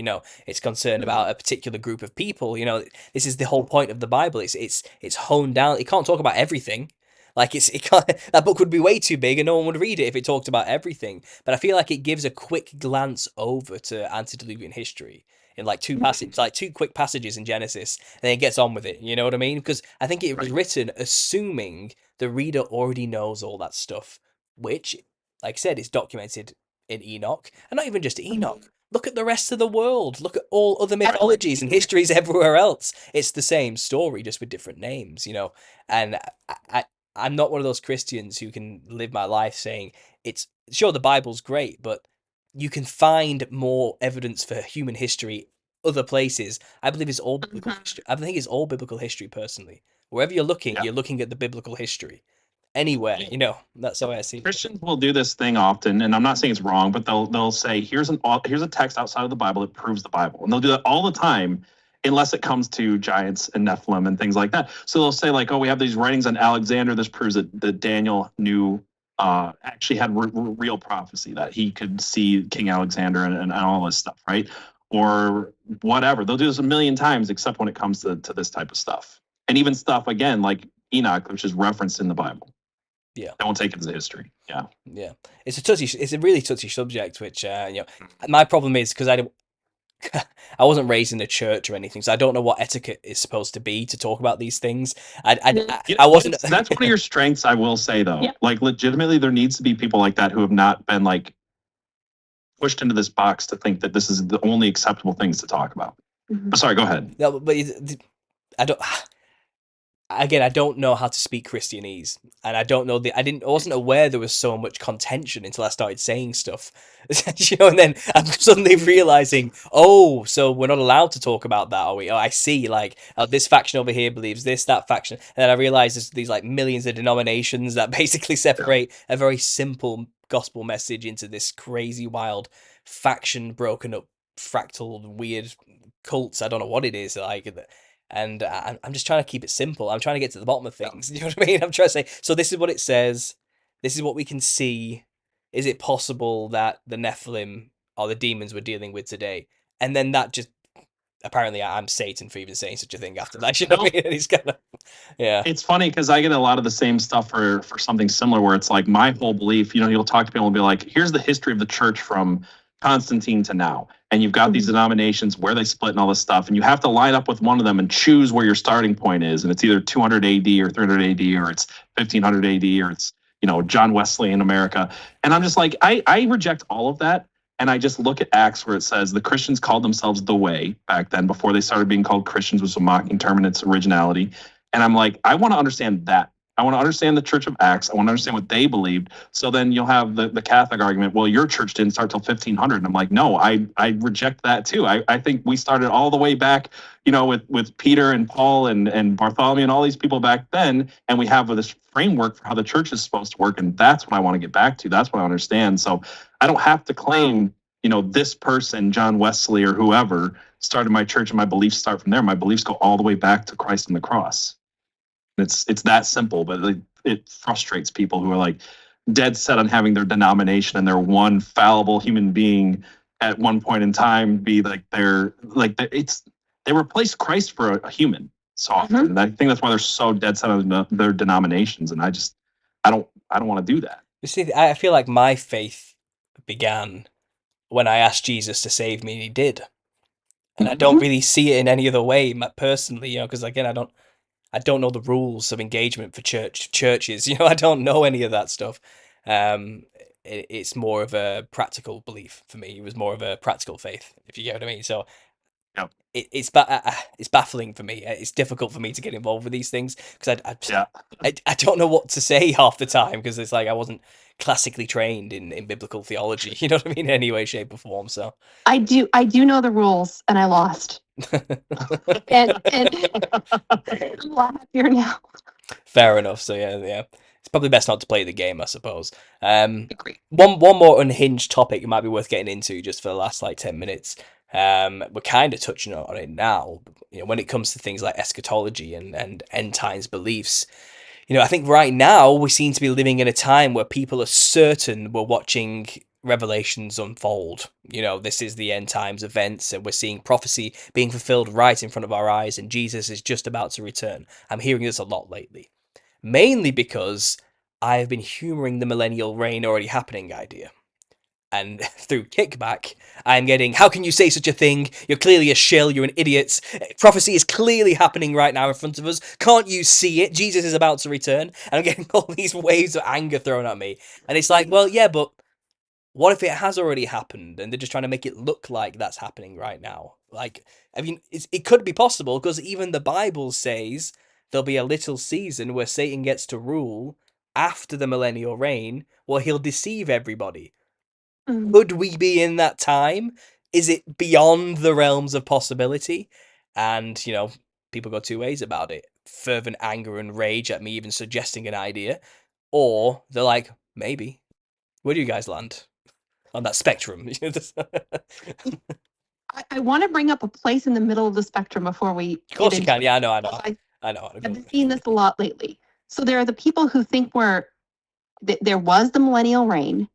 S1: It's concerned about a particular group of people. This is the whole point of the Bible. It's honed down. It can't talk about everything. Like, it can't, that book would be way too big and no one would read it if it talked about everything. But I feel like it gives a quick glance over to antediluvian history in like two quick passages in Genesis, and then it gets on with it. You know what I mean? Because I think it was written assuming the reader already knows all that stuff, which, like I said, is documented in Enoch, and not even just Enoch. Look at the rest of the world. Look at all other mythologies and histories everywhere else. It's the same story, just with different names, And I'm not one of those Christians who can live my life saying it's sure the Bible's great, but you can find more evidence for human history other places. I believe it's all biblical history. I think it's all biblical history personally. Wherever you're looking,
S2: Yeah.
S1: you're looking at the biblical history. Anywhere, you know, that's how I see it.
S2: Christians will do this thing often, and I'm not saying it's wrong, but they'll say here's a text outside of the Bible that proves the Bible, and they'll do that all the time, unless it comes to giants and Nephilim and things like that. So they'll say like, oh, we have these writings on Alexander. This proves that Daniel knew actually had real prophecy that he could see King Alexander and all this stuff, right? Or whatever. They'll do this a million times, except when it comes to this type of stuff, and even stuff again like Enoch, which is referenced in the Bible.
S1: Yeah,
S2: don't take it as history. Yeah,
S1: it's a really touchy subject. Which my problem is because I wasn't raised in a church or anything, so I don't know what etiquette is supposed to be to talk about these things. I wasn't.
S2: That's one of your strengths, I will say, though. Yeah. Like, legitimately, there needs to be people like that who have not been like pushed into this box to think that this is the only acceptable things to talk about. Mm-hmm. Sorry, go ahead.
S1: No, but I don't. Again, I don't know how to speak Christianese, and I don't know I wasn't aware there was so much contention until I started saying stuff, and then I'm suddenly realizing, oh, so we're not allowed to talk about that, are we? Oh, I see, like, this faction over here believes this, that faction, and then I realize there's these like millions of denominations that basically separate a very simple gospel message into this crazy, wild faction, broken up, fractal, weird cults. I don't know what it is like. And I'm just trying to keep it simple. I'm trying to get to the bottom of things. You know what I mean? I'm trying to say, so this is what it says. This is what we can see. Is it possible that the Nephilim or the demons we're dealing with today? And then that just, apparently I'm Satan for even saying such a thing after that. You know what I mean? He's kind of, yeah.
S2: It's funny because I get a lot of the same stuff for something similar where it's like my whole belief, you'll talk to people and be like, here's the history of the church from Constantine to now. And you've got these denominations where they split and all this stuff. And you have to line up with one of them and choose where your starting point is. And it's either 200 AD or 300 AD or it's 1500 AD or it's, John Wesley in America. And I'm just like, I reject all of that. And I just look at Acts where it says the Christians called themselves the Way back then before they started being called Christians, was a mocking term in its originality. And I'm like, I want to understand that. I want to understand the Church of Acts. I want to understand what they believed. So then you'll have the Catholic argument, well, your church didn't start till 1500. And I'm like, no, I reject that too. I think we started all the way back, with Peter and Paul and Bartholomew and all these people back then. And we have this framework for how the church is supposed to work. And that's what I want to get back to. That's what I understand. So I don't have to claim, this person, John Wesley or whoever, started my church and my beliefs start from there. My beliefs go all the way back to Christ and the cross. It's that simple, but it frustrates people who are like dead set on having their denomination and their one fallible human being at one point in time be like they replaced Christ for a human so often. Mm-hmm. And I think that's why they're so dead set on their denominations. And I don't want to do that.
S1: You see, I feel like my faith began when I asked Jesus to save me, and he did. And I don't really see it in any other way, personally, because again, I don't know the rules of engagement for churches. I don't know any of that stuff. It's more of a practical belief for me. It was more of a practical faith, if you get what I mean. So
S2: yep.
S1: It's baffling for me. It's difficult for me to get involved with these things because I don't know what to say half the time because it's like I wasn't classically trained in biblical theology. You know what I mean? In any way, shape, or form. So
S3: I do know the rules, and I lost. and I'm a lot happier now.
S1: Fair enough. So yeah. It's probably best not to play the game, I suppose. Agree. One more unhinged topic it might be worth getting into just for the last 10 minutes. We're kind of touching on it now. When it comes to things like eschatology and end times beliefs, I think right now we seem to be living in a time where people are certain we're watching revelations unfold. This is the end times events, and we're seeing prophecy being fulfilled right in front of our eyes, and Jesus is just about to return. I'm hearing this a lot lately. Mainly because I've been humouring the millennial reign already happening idea. And through kickback, I'm getting, how can you say such a thing? You're clearly a shill, you're an idiot. Prophecy is clearly happening right now in front of us. Can't you see it? Jesus is about to return. And I'm getting all these waves of anger thrown at me. And it's like, well, yeah, but what if it has already happened and they're just trying to make it look like that's happening right now? It could be possible because even the Bible says there'll be a little season where Satan gets to rule after the millennial reign, where he'll deceive everybody. Could we be in that time? is it beyond the realms of possibility? And, you know, people go two ways about it. Fervent anger and rage at me even suggesting an idea. Or they're like, maybe. Where do you guys land on that spectrum?
S3: I want to bring up a place in the middle of the spectrum before we
S1: Of course you
S3: get into
S1: can.
S3: it.
S1: Yeah, I know.
S3: I've been seeing this a lot lately. So there are the people who think there was the millennial reign,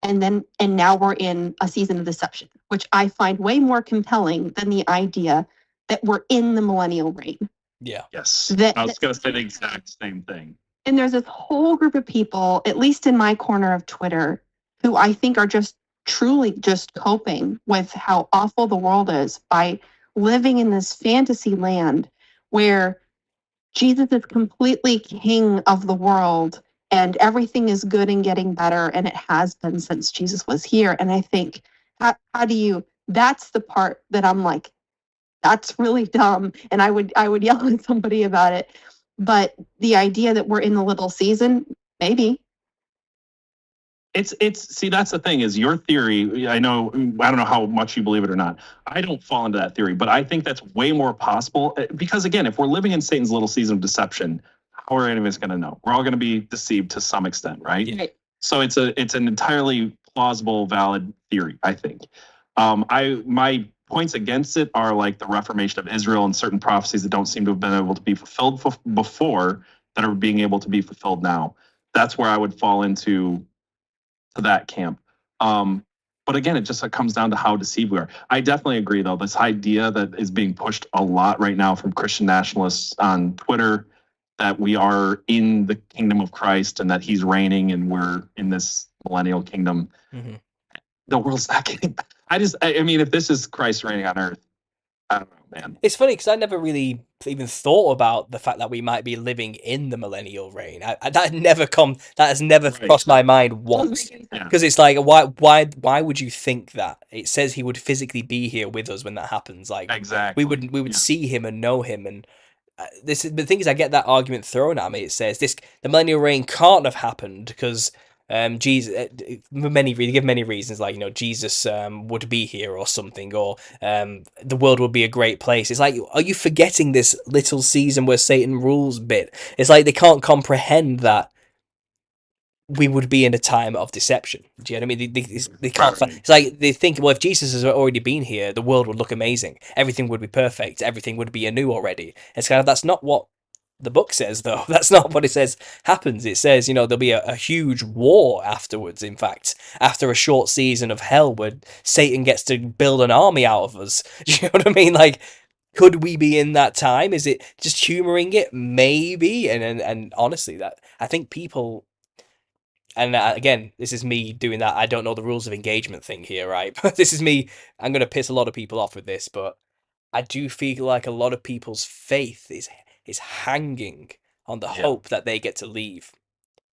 S3: and now we're in a season of deception, which I find way more compelling than the idea that we're in the millennial reign.
S1: Yeah.
S2: Yes. I was going to say the exact same thing.
S3: And there's this whole group of people, at least in my corner of Twitter, who I think are just truly just coping with how awful the world is by living in this fantasy land where Jesus is completely king of the world and everything is good and getting better, and it has been since Jesus was here. And I think, how do you, that's the part that I'm like, that's really dumb. And I would yell at somebody about it. But the idea that we're in the little season, maybe.
S2: It's see, that's the thing, is your theory. I don't know how much you believe it or not. I don't fall into that theory, but I think that's way more possible, because again, if we're living in Satan's little season of deception, how are any of us going to know? We're all going to be deceived to some extent, right?
S3: Yeah.
S2: So it's an entirely plausible, valid theory, I think. My points against it are like the Reformation of Israel and certain prophecies that don't seem to have been able to be fulfilled before that are being able to be fulfilled now. That's where I would fall into that camp. But again, it just comes down to how deceived we are. I definitely agree, though. This idea that is being pushed a lot right now from Christian nationalists on Twitter, that we are in the kingdom of Christ and that he's reigning and we're in this millennial kingdom.
S1: Mm-hmm.
S2: The world's not getting. I mean, if this is Christ reigning on earth, I don't know, man.
S1: It's funny because I never really even thought about the fact that we might be living in the millennial reign. That has never crossed my mind once. Because it's like, why would you think that? It says he would physically be here with us when that happens. Like,
S2: exactly,
S1: we would see him and know him. And the thing is, I get that argument thrown at me. It says the millennial reign can't have happened because Jesus, they give many reasons, like, you know, Jesus would be here or something, or the world would be a great place. It's like, are you forgetting this little season where Satan rules bit? It's like they can't comprehend that we would be in a time of deception. Do you know what I mean? They can't. It's like they think, well, if Jesus has already been here, the world would look amazing. Everything would be perfect. Everything would be anew already. It's kind of, that's not what the book says, though. That's not what it says happens. It says, you know, there'll be a huge war afterwards. In fact, after a short season of hell where Satan gets to build an army out of us. Do you know what I mean? Like, could we be in that time? Is it just humoring it? Maybe. And honestly, that I think people. And again, this is me doing that I don't know the rules of engagement thing here, right? But this is me. I'm going to piss a lot of people off with this, but I do feel like a lot of people's faith is hanging on the hope that they get to leave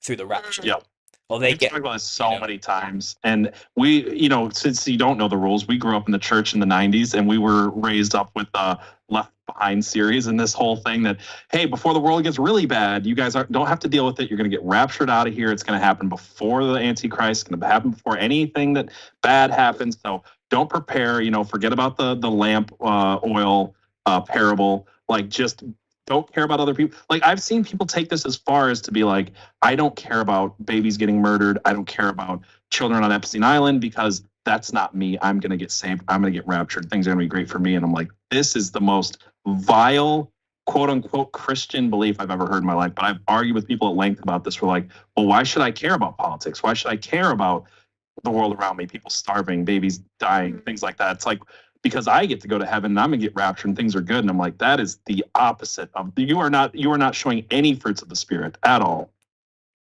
S1: through the rapture.
S2: Yep.
S1: Or they
S2: We've
S1: get,
S2: talked about this so many times. And we, you know, since you don't know the rules, we grew up in the church in the 90s and we were raised up with the Left Behind series and this whole thing that, hey, before the world gets really bad, you guys don't have to deal with it. You're going to get raptured out of here. It's going to happen before the Antichrist. It's going to happen before anything that bad happens. So don't prepare, you know, forget about the lamp oil parable. Like, just don't care about other people. Like, I've seen people take this as far as to be like, I don't care about babies getting murdered. I don't care about children on Epstein Island because that's not me. I'm going to get saved. I'm going to get raptured. Things are going to be great for me. And I'm like, this is the most vile, quote unquote, Christian belief I've ever heard in my life. But I've argued with people at length about this. We're like, well, why should I care about politics? Why should I care about the world around me? People starving, babies dying, things like that. It's like, because I get to go to heaven and I'm gonna get raptured and things are good. And I'm like, that is the opposite of, you are not showing any fruits of the Spirit at all.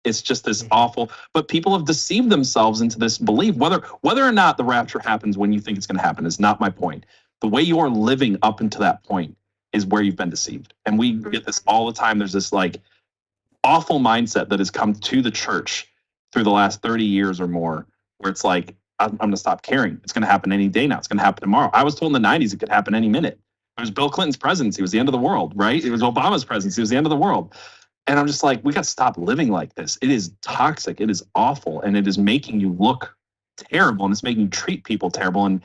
S2: It's just this awful, but people have deceived themselves into this belief. Whether or not the rapture happens when you think it's going to happen is not my point. The way you are living up until that point is where you've been deceived. And we get this all the time. There's this like awful mindset that has come to the church through the last 30 years or more, where it's like, I'm going to stop caring. It's going to happen any day now. It's going to happen tomorrow. I was told in the 90s it could happen any minute. It was Bill Clinton's presidency. It was the end of the world, right? It was Obama's presidency. It was the end of the world. And I'm just like, we got to stop living like this. It is toxic. It is awful. And it is making you look terrible. And it's making you treat people terrible. And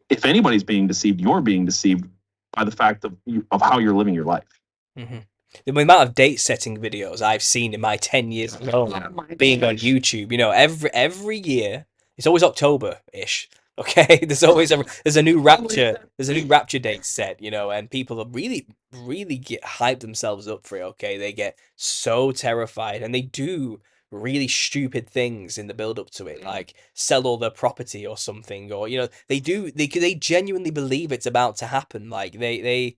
S2: if anybody's being deceived, you're being deceived by the fact of how you're living your life.
S1: Mm-hmm. The amount of date setting videos I've seen in my 10 years alone being on YouTube, you know, every year, it's always October-ish. Okay, there's always there's a new rapture date set, you know, and people are really get hyped themselves up for it. Okay, they get so terrified, and they do really stupid things in the build up to it, like sell all their property or something, or you know, they genuinely believe it's about to happen. Like they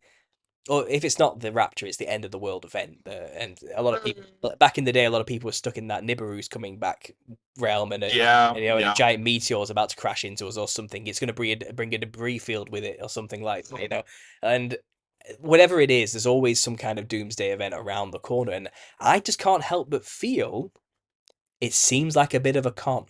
S1: or if it's not the rapture, it's the end of the world event. And a lot of people back in the day, a lot of people were stuck in that Nibiru's coming back realm, and you know, and a giant meteor is about to crash into us or something. It's going to bring a debris field with it or something like that, you know. And whatever it is, there's always some kind of doomsday event around the corner, and I just can't help but feel it seems like a bit of a con.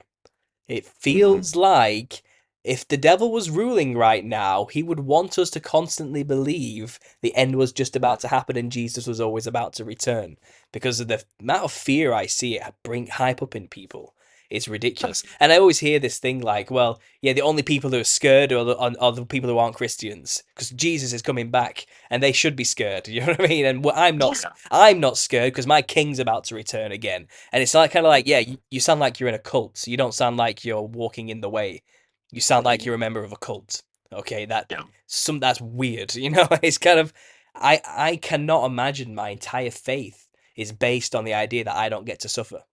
S1: It feels like if the devil was ruling right now, he would want us to constantly believe the end was just about to happen and Jesus was always about to return. Because of the amount of fear I see it bring hype up in people. It's ridiculous. And I always hear this thing like, well, yeah, the only people who are scared are the people who aren't Christians. Because Jesus is coming back and they should be scared. You know what I mean? And I'm not scared because my king's about to return again. And it's like kind of like, yeah, you sound like you're in a cult. You don't sound like you're walking in the way. You sound like you're a member of a cult. Okay, that's weird. You know, it's kind of I cannot imagine my entire faith is based on the idea that I don't get to suffer.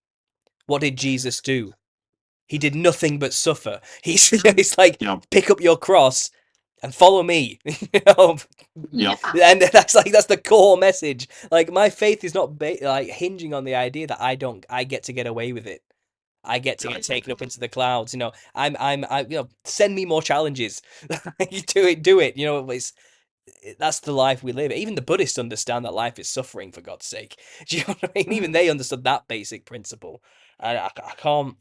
S1: What did Jesus do? He did nothing but suffer. He's like, pick up your cross and follow me. You know? And that's the core message. Like my faith is not like hinging on the idea that I get to get away with it. I get to get taken up into the clouds. You know, you know, send me more challenges. You do it. You know, that's the life we live. Even the Buddhists understand that life is suffering, for God's sake. Do you know what I mean? Even they understood that basic principle. I can't.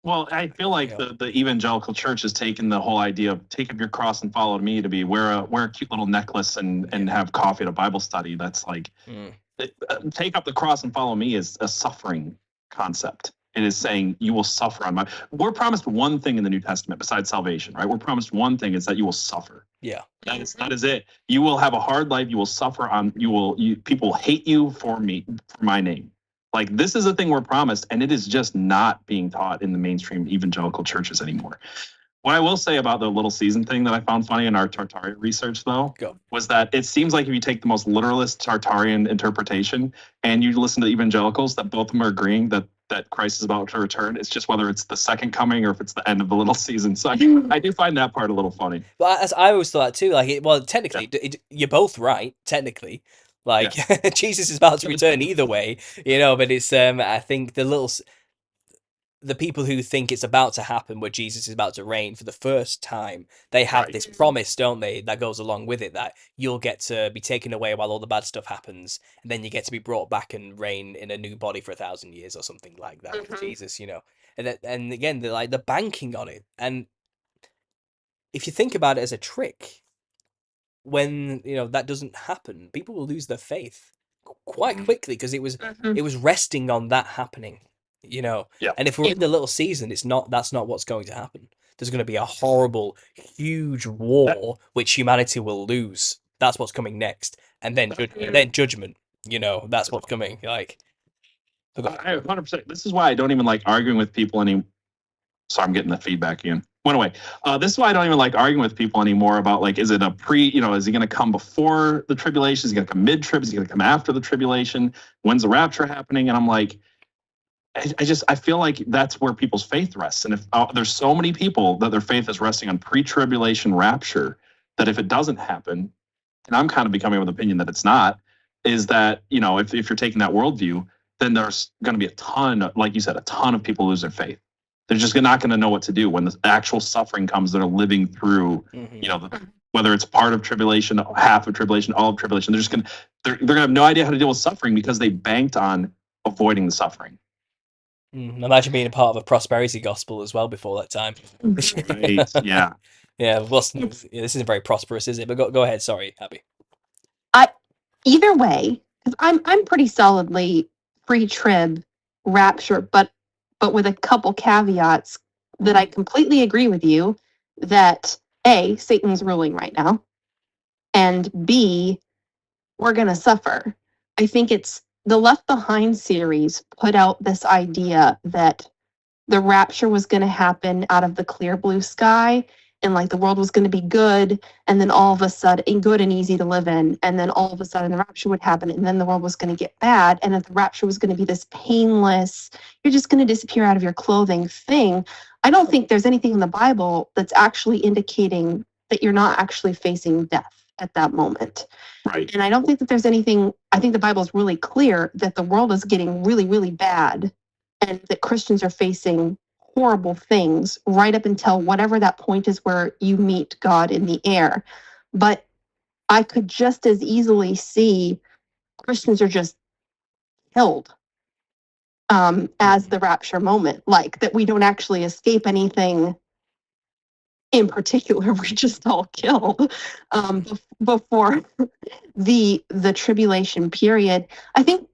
S2: Well, I feel like the evangelical church has taken the whole idea of take up your cross and follow me to be wear a cute little necklace and have coffee at a Bible study. That's like take up the cross and follow me is a suffering concept. It is saying you will suffer on my. We're promised one thing in the New Testament besides salvation, right? We're promised one thing is that you will suffer.
S1: Yeah,
S2: that is it. You will have a hard life. You will suffer on. People will hate you for my name. Like this is a thing we're promised, and it is just not being taught in the mainstream evangelical churches anymore. What I will say about the little season thing that I found funny in our Tartarian research, though, was that it seems like if you take the most literalist Tartarian interpretation and you listen to evangelicals, that both of them are agreeing that Christ is about to return. It's just whether it's the second coming or if it's the end of the little season. So I do find that part a little funny.
S1: Well, I always thought that too. Like, well, technically, you're both right. Technically, like Jesus is about to return either way, you know. But it's I think the people who think it's about to happen where Jesus is about to reign for the first time, they have this promise, don't they, that goes along with it, that you'll get to be taken away while all the bad stuff happens, and then you get to be brought back and reign in a new body for 1,000 years or something like that with Jesus, you know. And again, they're banking on it. And if you think about it as a trick, when you know that doesn't happen, people will lose their faith quite quickly because it was resting on that happening, you know. And if we're in the little season, that's not what's going to happen. There's going to be a horrible, huge war which humanity will lose. That's what's coming next, and then judgment. You know, that's what's coming. Like,
S2: I 100%. This is why I don't even like arguing with people anymore. Sorry, I'm getting the feedback again. Went away. This is why I don't even like arguing with people anymore about like, is it a is he going to come before the tribulation? Is he going to come mid-trib? Is he going to come after the tribulation? When's the rapture happening? And I'm like, I feel like that's where people's faith rests. And if there's so many people that their faith is resting on pre-tribulation rapture, that if it doesn't happen, and I'm kind of becoming of the opinion that it's not, is that, you know, if you're taking that worldview, then there's going to be a ton, like you said, a ton of people lose their faith. They're just not going to know what to do when the actual suffering comes. They're living through, you know, whether it's part of tribulation, half of tribulation, all of tribulation. They're going to have no idea how to deal with suffering because they banked on avoiding the suffering.
S1: Imagine being a part of a prosperity gospel as well before that time.
S2: Right. Yeah.
S1: Yeah. Well, this isn't very prosperous, is it? But go ahead. Sorry, Abby.
S3: Either way, because I'm pretty solidly pre-trib rapture, but with a couple caveats that I completely agree with you that A, Satan's ruling right now, and B, we're going to suffer. I think it's the Left Behind series put out this idea that the rapture was going to happen out of the clear blue sky, and like the world was going to be good, and then all of a sudden good and easy to live in, and then all of a sudden the rapture would happen, and then the world was going to get bad, and that the rapture was going to be this painless, you're just going to disappear out of your clothing thing. I don't think there's anything in the Bible that's actually indicating that you're not actually facing death at that moment.
S2: Right.
S3: And I don't think that there's anything, I think the Bible is really clear that the world is getting really, really bad, and that Christians are facing horrible things right up until whatever that point is where you meet God in the air. But I could just as easily see Christians are just killed as the rapture moment, like that we don't actually escape anything in particular. We're just all killed before the tribulation period. I think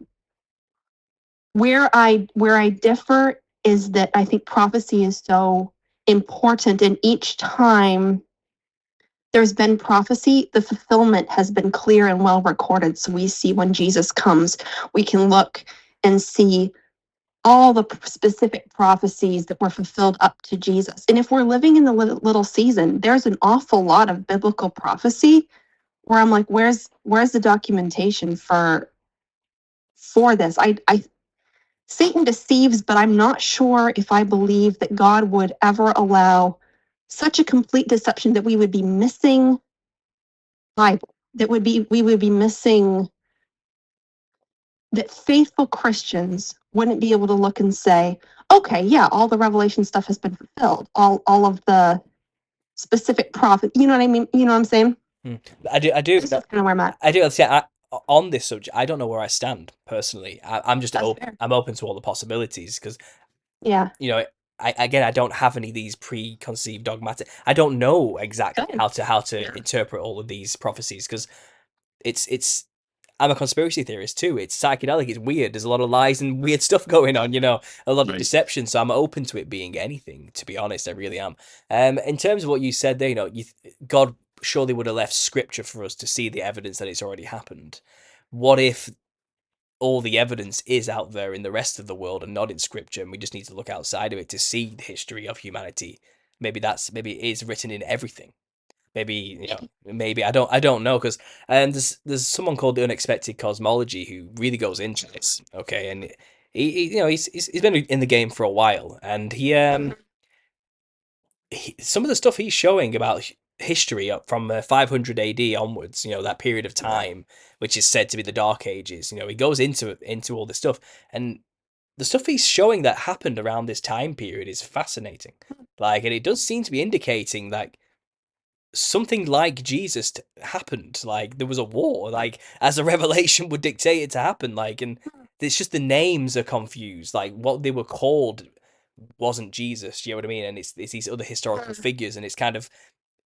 S3: where I differ is that I think prophecy is so important, and each time there's been prophecy, the fulfillment has been clear and well recorded. So we see when Jesus comes, we can look and see all the specific prophecies that were fulfilled up to Jesus. And if we're living in the little season, there's an awful lot of biblical prophecy where I'm like, where's the documentation for this? I Satan deceives, but I'm not sure if I believe that God would ever allow such a complete deception that we would be missing Bible, we would be missing, that faithful Christians wouldn't be able to look and say, okay, yeah, all the Revelation stuff has been fulfilled, all of the specific prophet. You know what I mean? You know what I'm saying?
S1: I do.
S3: That's just kind of where I'm at.
S1: I do. Yeah, on this subject, I don't know where I stand personally. I'm just open. I'm open to all the possibilities because,
S3: yeah,
S1: you know, I don't have any of these preconceived dogmatic. I don't know exactly
S3: Good.
S1: how to interpret all of these prophecies because it's. I'm a conspiracy theorist too. It's psychedelic. It's weird. There's a lot of lies and weird stuff going on. You know, a lot of deception. So I'm open to it being anything. To be honest, I really am. In terms of what you said there, you know, God surely would have left scripture for us to see the evidence that it's already happened. What if all the evidence is out there in the rest of the world and not in scripture, and we just need to look outside of it to see the history of humanity? Maybe it is written in everything. Maybe maybe I don't know, because there's someone called the Unexpected Cosmology who really goes into this. Okay, and he's been in the game for a while, and some of the stuff he's showing about history up from 500 AD onwards, you know, that period of time, which is said to be the Dark Ages. You know, he goes into all this stuff, and the stuff he's showing that happened around this time period is fascinating. Like, and it does seem to be indicating like something like Jesus happened. Like there was a war, like as the revelation would dictate it to happen. Like, and it's just the names are confused. Like what they were called wasn't Jesus. You know what I mean? And it's these other historical figures, and it's kind of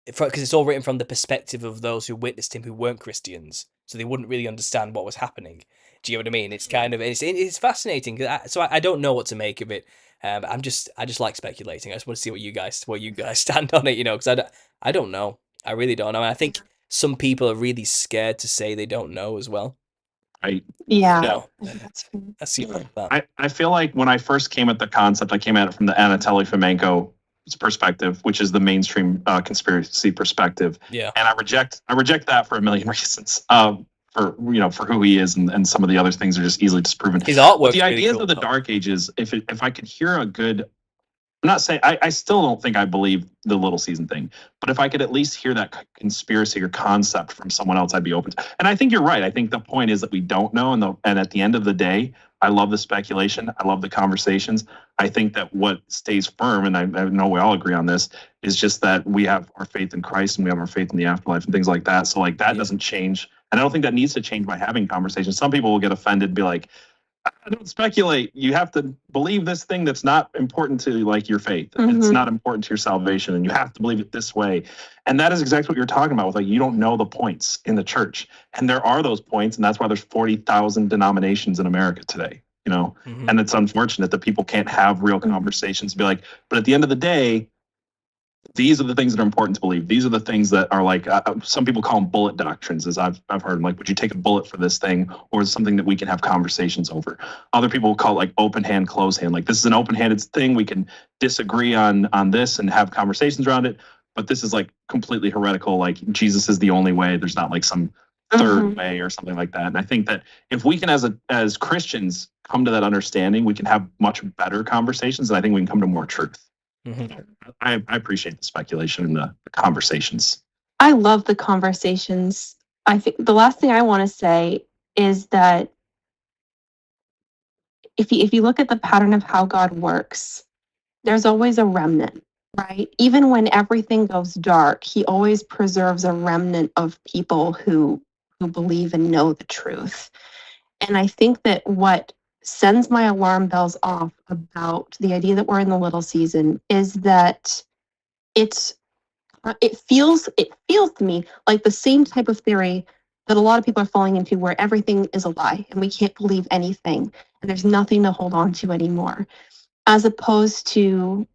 S1: because it's all written from the perspective of those who witnessed him who weren't Christians, so they wouldn't really understand what was happening. Do you know what I mean? It's kind of it's fascinating. So I don't know what to make of it. I just like speculating. I just want to see what you guys stand on it. You know, because I don't know. I really don't know. And I think some people are really scared to say they don't know as well.
S3: Yeah.
S1: No,
S2: that's I feel like when I first came at the concept, I came at it from the Anatoly Fomenko perspective, which is the mainstream conspiracy perspective.
S1: Yeah.
S2: And I reject that for a million reasons. For who he is, and some of the other things are just easily disproven.
S1: His artwork.
S2: But the ideas of the Dark Ages, if I could hear a good, I'm not saying I still don't think I believe the little season thing, but if I could at least hear that conspiracy or concept from someone else, I'd be open to. And I think you're right. I think the point is that we don't know, and at the end of the day, I love the speculation. I love the conversations. I think that what stays firm, and I know we all agree on this, is just that we have our faith in Christ and we have our faith in the afterlife and things like that. So like that doesn't change. And I don't think that needs to change by having conversations. Some people will get offended and be like, I don't speculate. You have to believe this thing that's not important to like your faith. It's not important to your salvation, and you have to believe it this way. And that is exactly what you're talking about with like, you don't know the points in the church. And there are those points, and that's why there's 40,000 denominations in America today, you know? And it's unfortunate that people can't have real conversations and be like, but at the end of the day, these are the things that are important to believe. These are the things that are like some people call them bullet doctrines, as I've heard. Like, would you take a bullet for this thing, or is it something that we can have conversations over? Other people call it like open hand, closed hand. Like, this is an open handed thing. We can disagree on this and have conversations around it. But this is like completely heretical. Like, Jesus is the only way. There's not like some third way or something like that. And I think that if we can, as Christians, come to that understanding, we can have much better conversations, and I think we can come to more truth. I appreciate the speculation and the conversations.
S3: I love the conversations. I think the last thing I want to say is that if you look at the pattern of how God works, there's always a remnant, right? Even when everything goes dark, he always preserves a remnant of people who believe and know the truth. And I think that what sends my alarm bells off about the idea that we're in the little season is that it feels to me like the same type of theory that a lot of people are falling into, where everything is a lie and we can't believe anything and there's nothing to hold on to anymore, as opposed to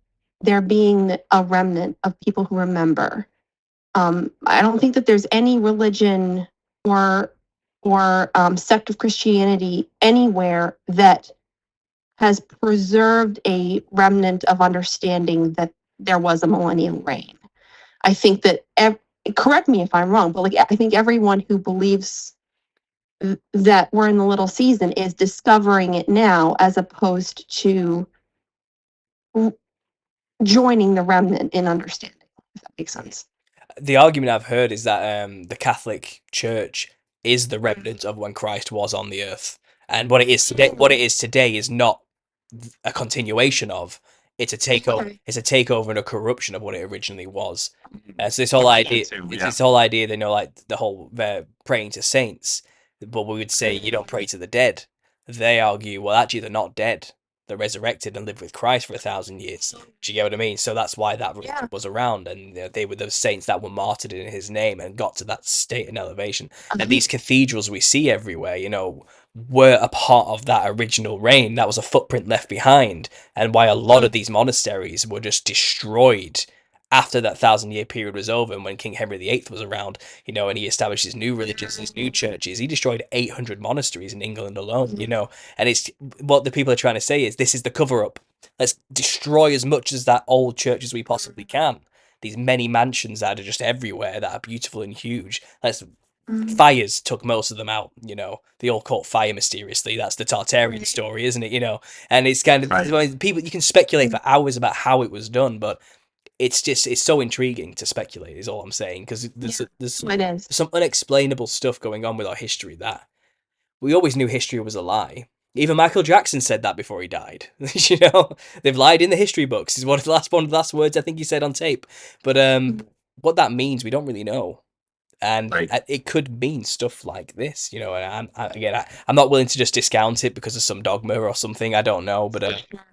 S3: there being a remnant of people who remember. I don't think that there's any religion or sect of Christianity anywhere that has preserved a remnant of understanding that there was a millennial reign. I think that, correct me if I'm wrong, but like I think everyone who believes that we're in the little season is discovering it now, as opposed to joining the remnant in understanding, if that makes sense.
S1: The argument I've heard is that the Catholic Church is the remnant of when Christ was on the earth, and what it is today is not a continuation of. It's a takeover.
S3: Okay.
S1: It's a takeover and a corruption of what it originally was. So this whole idea,
S2: Too,
S1: this whole idea, they know, like the whole praying to saints, but we would say you don't pray to the dead. They argue, well, actually, they're not dead. They're resurrected and lived with Christ for 1,000 years. Do you get what I mean? So that's why that religion was around, and they were those saints that were martyred in his name and got to that state and elevation. And these cathedrals we see everywhere, were a part of that original reign. That was a footprint left behind, and why a lot of these monasteries were just destroyed after that 1,000-year period was over, and when King Henry VIII was around, and he established his new religions, his new churches. He destroyed 800 monasteries in England alone, and it's what the people are trying to say is this is the cover-up. Let's destroy as much as that old church as we possibly can. These many mansions that are just everywhere, that are beautiful and huge. Fires took most of them out, They all caught fire mysteriously. That's the Tartarian story, isn't it? And it's kind of people, you can speculate for hours about how it was done, but it's so intriguing to speculate, is all I'm saying, because there's some unexplainable stuff going on with our history that we always knew history was a lie. Even Michael Jackson said that before he died. They've lied in the history books. Is one of the last words I think he said on tape. But what that means, we don't really know, and it could mean stuff like this, And I'm not willing to just discount it because of some dogma or something. I don't know, but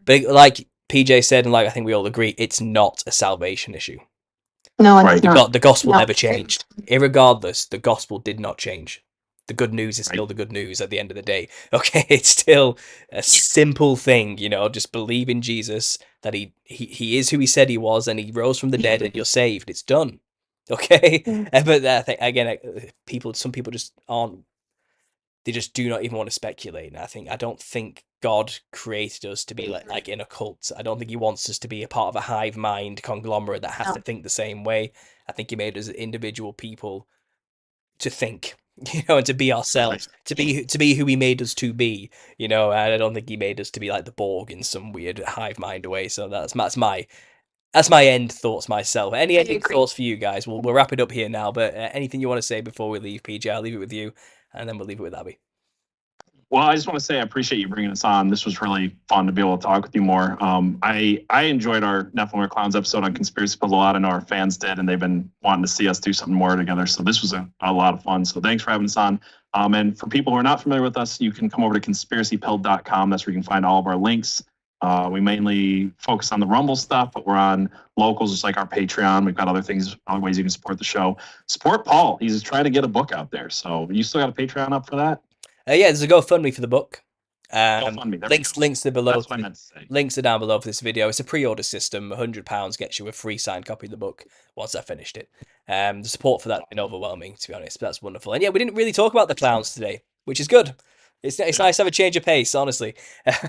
S1: like PJ said, and like I think we all agree, it's not a salvation issue.
S3: No, it's not.
S1: The gospel never changed. Irregardless, the gospel did not change. The good news is still the good news at the end of the day. Okay, it's still a simple thing, just believe in Jesus, that he is who he said he was, and he rose from the dead, and you're saved. It's done. Okay, but I think again, some people just aren't. They just do not even want to speculate. And I don't think God created us to be like in a cult. I don't think he wants us to be a part of a hive mind conglomerate that has to think the same way. I think he made us individual people to think, and to be ourselves, to be who he made us to be, and I don't think he made us to be like the Borg in some weird hive mind way. So that's my end thoughts myself. Any thoughts for you guys? We'll wrap it up here now, but anything you want to say before we leave, PJ? I'll leave it with you, and then we'll leave it with Abby.
S2: Well, I just want to say I appreciate you bringing us on. This was really fun to be able to talk with you more. I enjoyed our Nephilim or Clowns episode on Conspiracy Puzzle a lot. I know our fans did, and they've been wanting to see us do something more together. So this was a lot of fun. So thanks for having us on. And for people who are not familiar with us, you can come over to conspiracypilled.com. That's where you can find all of our links. We mainly focus on the Rumble stuff, but we're on locals, just like our Patreon. We've got other things, other ways you can support the show. Support Paul. He's trying to get a book out there. So you still got a Patreon up for that?
S1: Yeah, there's a GoFundMe for the book.
S2: GoFundMe.
S1: Links to below.
S2: That's what I meant to say.
S1: Links are down below for this video. It's a pre-order system. £100 gets you a free signed copy of the book once I finished it. The support for that's been overwhelming, to be honest. But that's wonderful. And yeah, we didn't really talk about the clowns today, which is good. It's nice to have a change of pace, honestly.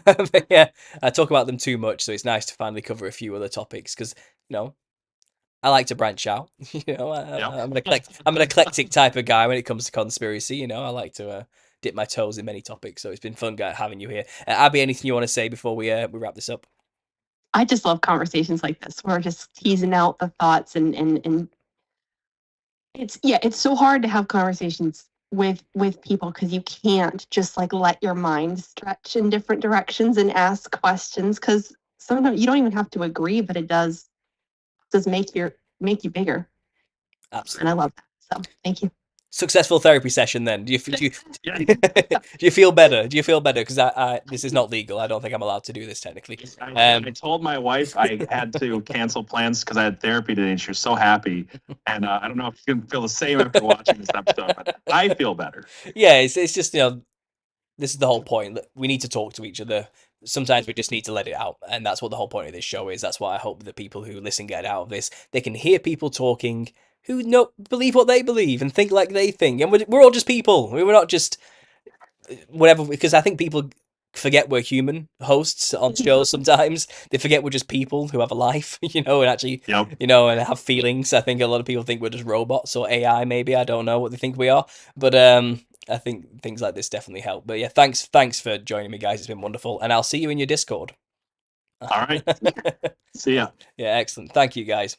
S1: But yeah, I talk about them too much, so it's nice to finally cover a few other topics because I like to branch out. I'm an eclectic type of guy when it comes to conspiracy. I like to dip my toes in many topics. So it's been fun having you here. Abby, anything you want to say before we wrap this up?
S3: I just love conversations like this. We're just teasing out the thoughts and it's so hard to have conversations with people because you can't just like let your mind stretch in different directions and ask questions because sometimes you don't even have to agree, but it does make you bigger.
S1: Absolutely.
S3: And I love that. So thank you.
S1: Successful therapy session then. Do you do you feel better? Do you feel better? Because I this is not legal. I don't think I'm allowed to do this technically.
S2: I told my wife I had to cancel plans because I had therapy today, and she was so happy. And I don't know if you can feel the same after watching this episode, but I feel better.
S1: Yeah, it's just this is the whole point. We need to talk to each other. Sometimes we just need to let it out, and that's what the whole point of this show is. That's what I hope the people who listen get out of this. They can hear people talking who believe what they believe and think like they think, and we're all just people. We're not just whatever. Because I think people forget we're human hosts on shows. Sometimes they forget we're just people who have a life, and actually, and have feelings. I think a lot of people think we're just robots or AI. Maybe I don't know what they think we are, but I think things like this definitely help. But yeah, thanks for joining me, guys. It's been wonderful, and I'll see you in your Discord.
S2: All right. See ya.
S1: Yeah, excellent. Thank you, guys.